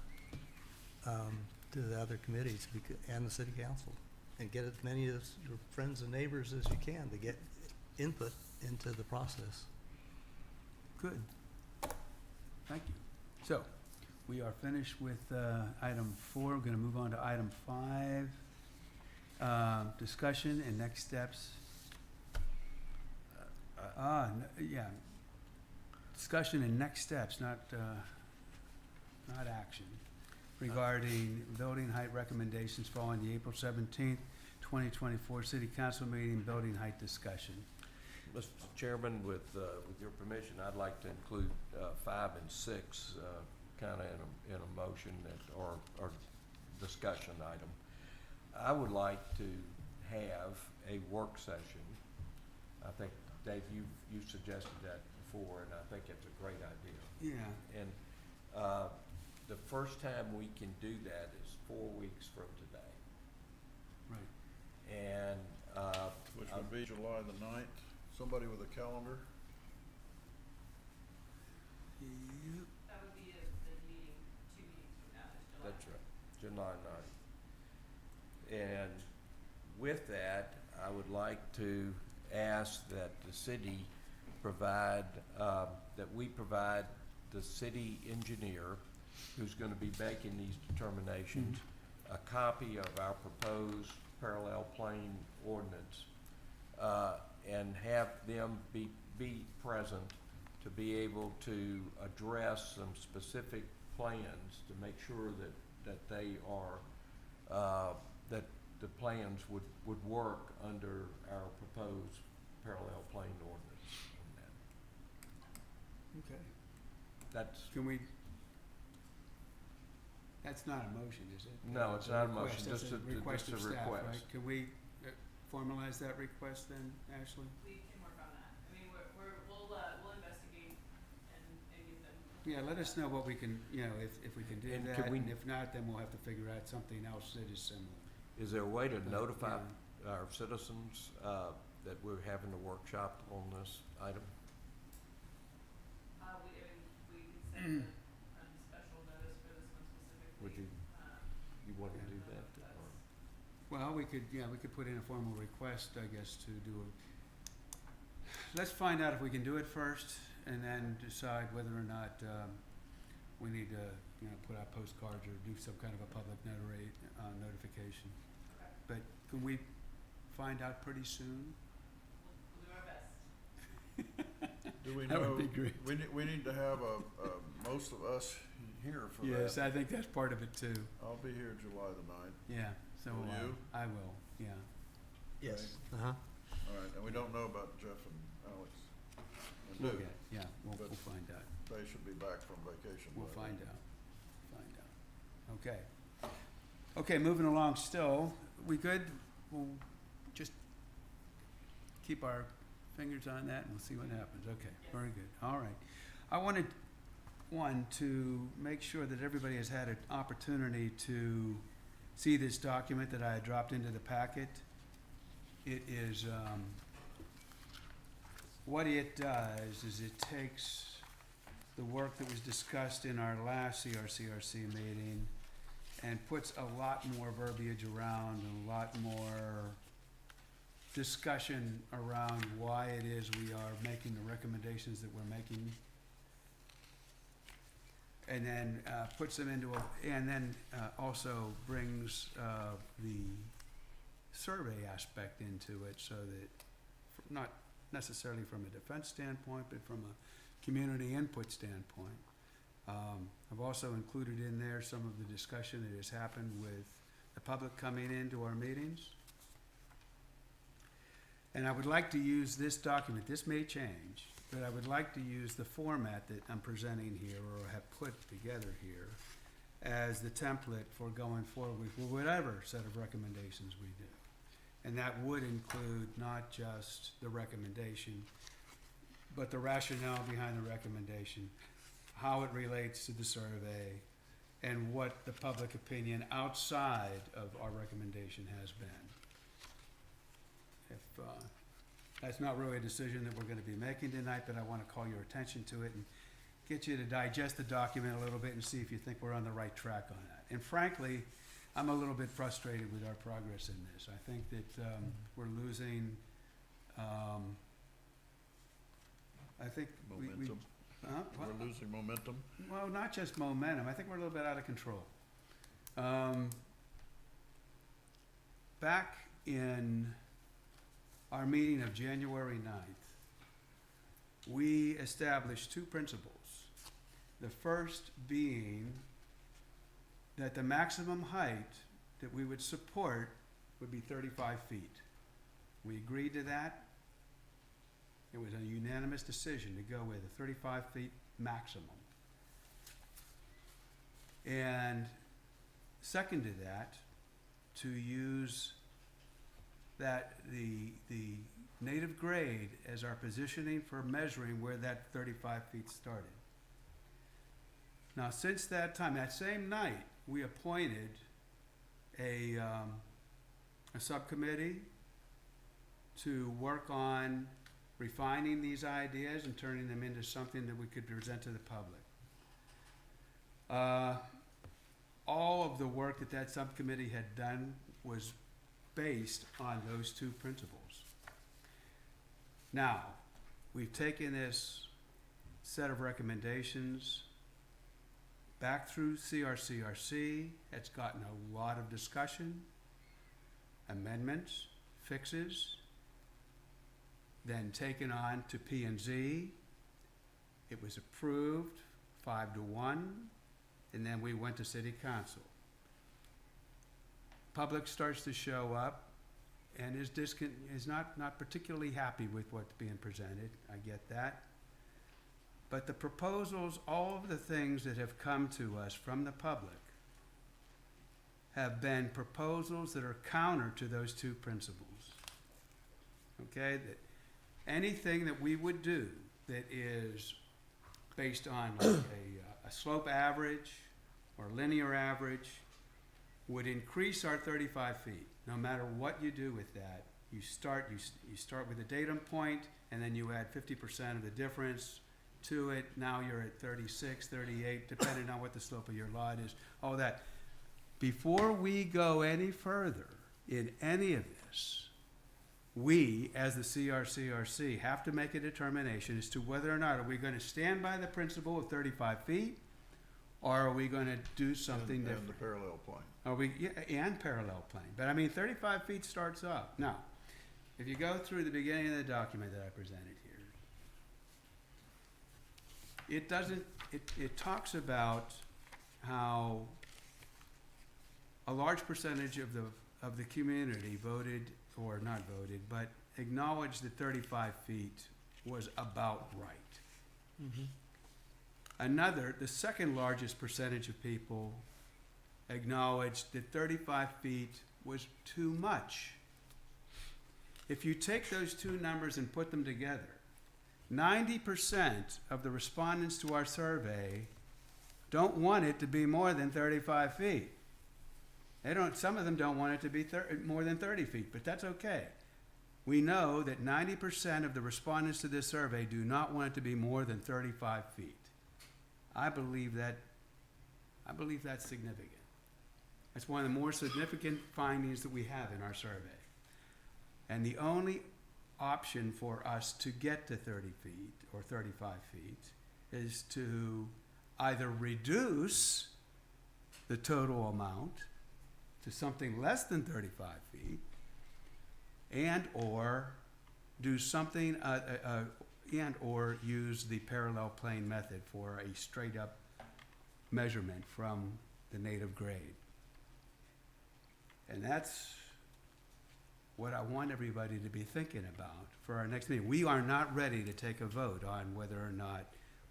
S3: to the other committees and the city council. And get as many of your friends and neighbors as you can to get input into the process.
S1: Good. Thank you. So, we are finished with item 4. We're going to move on to item 5. Discussion and next steps. Yeah. Discussion and next steps, not action, regarding building height recommendations following the April 17th, 2024 City Council meeting, building height discussion.
S2: Mr. Chairman, with your permission, I'd like to include 5 and 6 kind of in a motion or discussion item. I would like to have a work session. I think, Dave, you suggested that before, and I think it's a great idea.
S1: Yeah.
S2: And the first time we can do that is 4 weeks from today.
S1: Right.
S2: And
S4: Which would be July the 9th. Somebody with a calendar?
S1: Yep.
S6: That would be the meeting, 2 meetings from now, is July.
S2: That's right, July 9th. And with that, I would like to ask that the city provide, that we provide the city engineer who's gonna be making these determinations, a copy of our proposed parallel plane ordinance, and have them be present to be able to address some specific plans to make sure that they are, that the plans would work under our proposed parallel plane ordinance on that.
S1: Okay.
S2: That's,
S1: Can we, that's not a motion, is it?
S2: No, it's not a motion,
S1: Request.
S2: just
S1: That's
S2: a
S1: request of staff,
S2: request.
S1: right? Can we formalize that request then, Ashley?
S6: We can work on that. I mean, we'll investigate and
S1: Yeah, let us know what we can, you know, if we can do
S2: And
S1: that,
S2: can we-
S1: and if not, then we'll have to figure out something else that is similar.
S2: Is there a way to
S1: But,
S2: notify
S1: yeah.
S2: our citizens, that we're having a workshop on this item?
S6: We sent a special notice for this one specifically.
S2: Would you, you want to
S1: Yeah.
S2: do that? Or-
S1: Well, we could put in a formal request, I guess, to do a, let's find out if we can do it first, and then decide whether or not, we need to, you know, put out postcards or do some kind of a public notification.
S6: Okay.
S1: But can we find out pretty soon?
S6: We'll do our best.
S4: Do we
S1: That would
S4: know,
S1: be great.
S4: we need to have most of us here for that.
S1: Yes, I think that's part of it too.
S4: I'll be here July the 9th.
S1: Yeah, so
S4: Will you?
S1: I will, yeah.
S3: Yes. Uh-huh.
S4: All right, and we don't know about Jeff and Alex. We
S1: We'll
S4: do.
S1: get, yeah, we'll
S4: But-
S1: find out.
S4: They should be back from vacation.
S1: We'll
S4: by then.
S1: find out. Okay. Okay, moving along still. We good? We'll just keep our fingers on that and we'll see what happens. Okay, very good. All right. I wanted, to make sure that everybody has had an opportunity to see this document that I had dropped into the packet. It is, what it does is it takes the work that was discussed in our last CRCRC meeting and puts a lot more verbiage around and a lot more discussion around why it is we are making the recommendations that we're making. And then puts them into and then also brings the survey aspect into it so that, not necessarily from a defense standpoint, but from a community input standpoint. I've also included in there some of the discussion that has happened with the public coming into our meetings. And I would like to use this document, this may change, but I would like to use the format that I'm presenting here or have put together here as the template for going forward with whatever set of recommendations we do. And that would include not just the recommendation, but the rationale behind the recommendation, how it relates to the survey, and what the public opinion outside of our recommendation has been. If, that's not really a decision that we're gonna be making tonight, but I wanna call your attention to it and get you to digest the document a little bit and see if you think we're on the right track on that. And frankly, I'm a little bit frustrated with our progress in this. I think that, we're losing, I think we.
S4: Momentum.
S1: What?
S4: We're losing momentum.
S1: Well, not just momentum, I think we're a little bit out of control. Back in our meeting of January 9th, we established two principles. The first being that the maximum height that we would support would be 35 feet. We agreed to that. It was a unanimous decision to go with a 35 feet maximum. And second to that, to use that, the native grade as our positioning for measuring where that 35 feet started. Now, since that time, that same night, we appointed a subcommittee to work on refining these ideas and turning them into something that we could present to the public. All of the work that that subcommittee had done was based on those two principles. Now, we've taken this set of recommendations back through CRCRC. It's gotten a lot of discussion, amendments, fixes, then taken on to P&Z. It was approved 5-1, and then we went to City Council. Public starts to show up and is not particularly happy with what's being presented. I get that. But the proposals, all of the things that have come to us from the public have been proposals that are counter to those two principles. Okay? That anything that we would do that is based on like a slope average or linear average would increase our 35 feet. No matter what you do with that, you start with a datum point, and then you add 50% of the difference to it. Now you're at 36, 38, depending on what the slope of your lot is, all that. Before we go any further in any of this, we, as the CRCRC, have to make a determination as to whether or not are we going to stand by the principle of 35 feet, or are we going to do something
S4: And
S1: different?
S4: the parallel plane.
S1: Are we, yeah, and parallel plane, but I mean, 35 feet starts up. Now, if you go through the beginning of the document that I presented here, it doesn't, it talks about how a large percentage of the community voted, or not voted, but acknowledged that 35 feet was about right. Another, the second largest percentage of people acknowledged that 35 feet was too much. If you take those two numbers and put them together, 90% of the respondents to our survey don't want it to be more than 35 feet. They don't, some of them don't want it to be more than 30 feet, but that's okay. We know that 90% of the respondents to this survey do not want it to be more than 35 feet. I believe that's significant. That's one of the more significant findings that we have in our survey. And the only option for us to get to 30 feet or 35 feet is to either reduce the total amount to something less than 35 feet, and or do something, and or use the parallel plane method for a straight up measurement from the native grade. And that's what I want everybody to be thinking about for our next meeting. We are not ready to take a vote on whether or not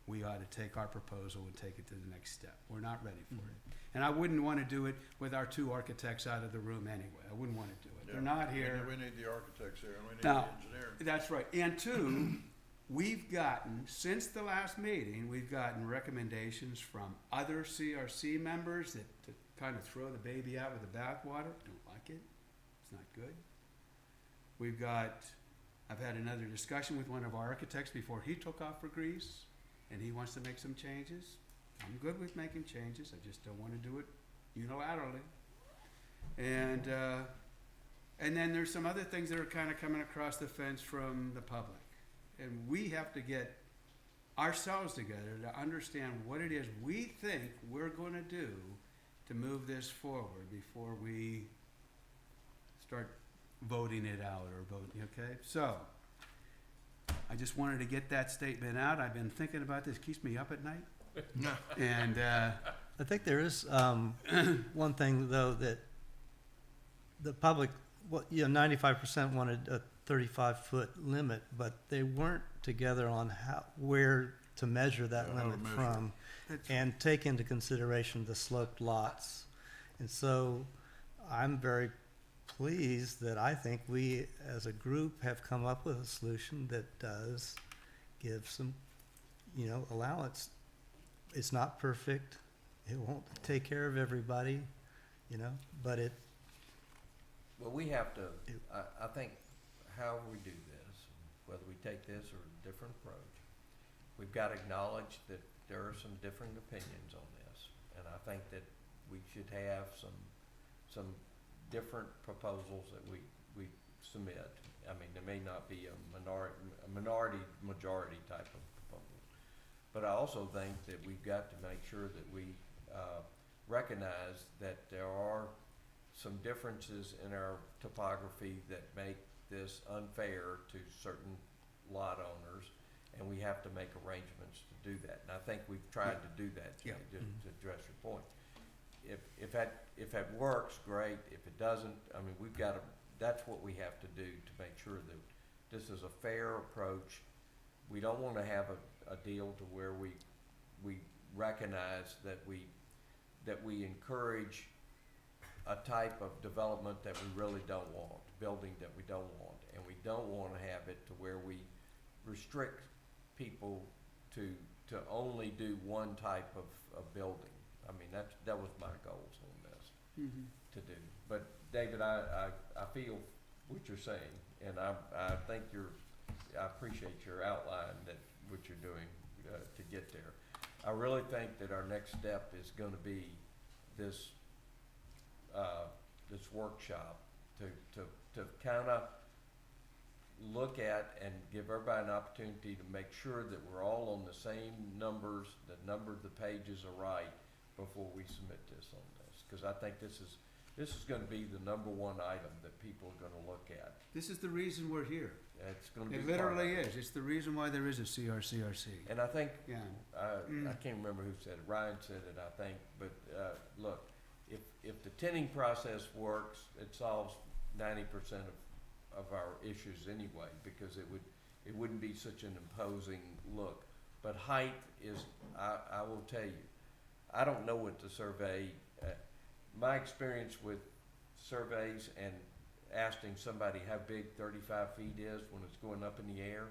S1: we ought to take our proposal and take it to the next step. We're not ready for it. And I wouldn't want to do it with our two architects out of the room anyway. I wouldn't want to do it. They're not here.
S4: We need the architects here, and we need
S1: Now,
S4: the engineer.
S1: that's right. And two, we've gotten, since the last meeting, we've gotten recommendations from other CRC members that to kind of throw the baby out with the bathwater. Don't like it. It's not good. I've had another discussion with one of our architects before he took off for Greece, and he wants to make some changes. I'm good with making changes. I just don't want to do it unilaterally. And then there's some other things that are kind of coming across the fence from the public. And we have to get ourselves together to understand what it is we think we're going to do to move this forward before we start voting it out or voting, okay? So, I just wanted to get that statement out. I've been thinking about this, keeps me up at night. And,
S3: I think there is one thing, though, that the public, 95% wanted a 35-foot limit, but they weren't together on where to measure that
S4: Yeah, how to
S3: limit
S4: measure
S3: from and take into consideration the sloped lots. And so I'm very pleased that I think we, as a group, have come up with a solution that does give some, allowance. It's not perfect. It won't take care of everybody, but it.
S2: Well, we have to, I think, however we do this, whether we take this or a different approach, we've got to acknowledge that there are some differing opinions on this. And I think that we should have some different proposals that we submit. I mean, there may not be a majority type of proposal. But I also think that we've got to make sure that we recognize that there are some differences in our topography that make this unfair to certain lot owners, and we have to make arrangements to do that. And I think we've tried to do that today, to address your point. If that works, great. If it doesn't, I mean, that's what we have to do to make sure that this is a fair approach. We don't want to have a deal to where we recognize that we encourage a type of development that we really don't want, building that we don't want, and we don't want to have it to where we restrict people to to only do one type of building. I mean, that was my goals on this, to do. But David, I feel what you're saying, and I think I appreciate your outline that what you're doing, to get there. I really think that our next step is gonna be this, this workshop to kinda look at and give everybody an opportunity to make sure that we're all on the same numbers, the number of the pages are right before we submit this on this. Cause I think this is gonna be the number one item that people are gonna look at.
S1: This is the reason we're here.
S2: It's gonna be.
S1: It
S2: part of
S1: literally
S2: it.
S1: is. It's the reason why there is a CRCRC.
S2: And I think,
S1: Yeah.
S2: I can't remember who said it, Ryan said it, I think, but, look, if the tinning process works, it solves 90% of our issues anyway, because it wouldn't be such an imposing look. But height is, I will tell you, I don't know what the survey, my experience with surveys and asking somebody how big 35 feet is when it's going up in the air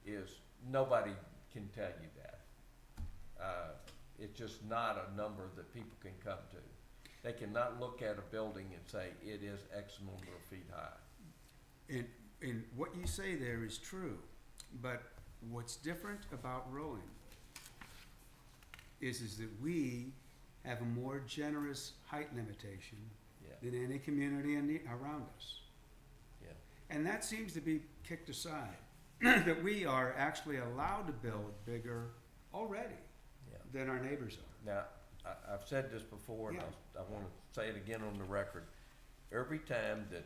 S2: is, nobody can tell you that. It's just not a number that people can come to. They cannot look at a building and say it is X number of feet high.
S1: And what you say there is true, but what's different about Rolling is that we have a more generous height limitation
S2: Yeah,
S1: than any community around us.
S2: yeah.
S1: And that seems to be kicked aside, that we are actually allowed to build bigger already
S2: Yeah.
S1: than our neighbors are.
S2: Now, I've said this before, and
S1: Yeah.
S2: I wanna say it again on the record. Every time that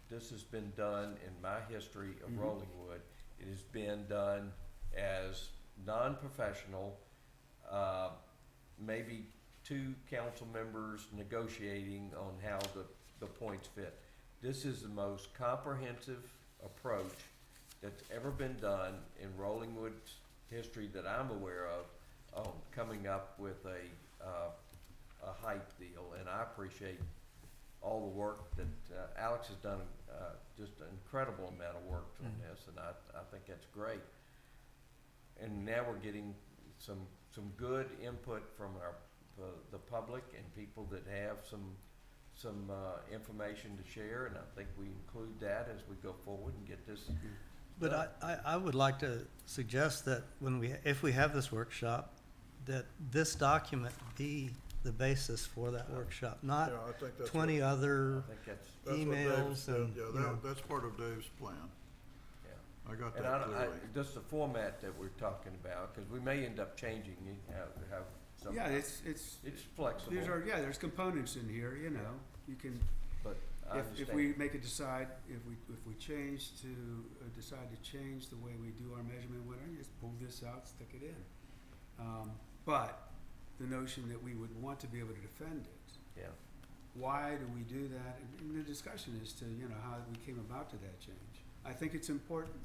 S2: this has been done in my history of
S1: Mhm.
S2: Rollingwood, it has been done as non-professional, maybe two council members negotiating on how the points fit. This is the most comprehensive approach that's ever been done in Rollingwood's history that I'm aware of on coming up with a height deal, and I appreciate all the work that Alex has done, just an incredible amount of work on this, and I think that's great. And now we're getting some good input from the public and people that have some information to share, and I think we include that as we go forward and get this.
S3: But I would like to suggest that if we have this workshop, that this document be the basis for that workshop, not
S4: Yeah, I think that's
S3: 20
S4: what-
S3: other
S2: I think that's,
S4: that's what Dave's
S3: emails
S4: said.
S3: and,
S4: Yeah,
S3: you know.
S4: that's part of Dave's plan.
S2: yeah.
S4: I got
S2: And
S4: that clearly.
S2: just the format that we're talking about, because we may end up changing, have some.
S1: Yeah, it's
S2: flexible.
S1: there's components in here, you know, you can,
S2: But I
S1: if
S2: understand.
S1: we make a decide, if we change to, decide to change the way we do our measurement, whatever, you just pull this out, stick it in. But the notion that we would want to be able to defend it,
S2: Yeah,
S1: why do we do that? And the discussion as to, how we came about to that change. I think it's important.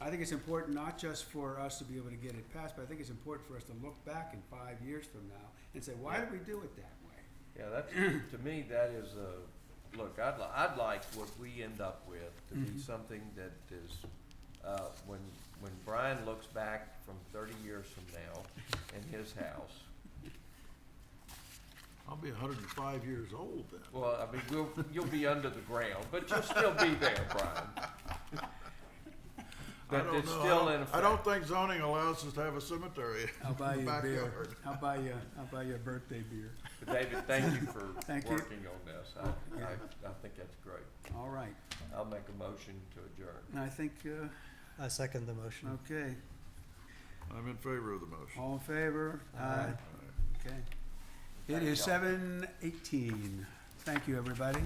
S1: I think it's important not just for us to be able to get it passed, but I think it's important for us to look back in 5 years from now and say, why did we do it that way?
S2: yeah, that's, to me, that is look, I'd like what we end up with to be
S1: Mhm.
S2: something that is, when Brian looks back from 30 years from now in his house,
S4: I'll be 105 years old then.
S2: well, I mean, you'll be under the ground, but you'll still be there, Brian.
S4: I
S2: But
S4: don't
S2: it's
S4: know.
S2: still in effect.
S4: I don't think zoning allows us to have a cemetery
S1: I'll buy
S4: in the
S1: you a beer.
S4: backyard.
S1: I'll buy you a birthday beer.
S2: But David, thank you for
S1: Thank you.
S2: working on this. I think that's great.
S1: All right.
S2: I'll make a motion to adjourn.
S1: And I think,
S3: I second the motion.
S1: okay,
S4: I'm in favor of the motion.
S1: all in favor?
S3: Aye.
S1: Okay. It
S2: Thank
S1: is
S2: y'all.
S1: 7:18. Thank you, everybody.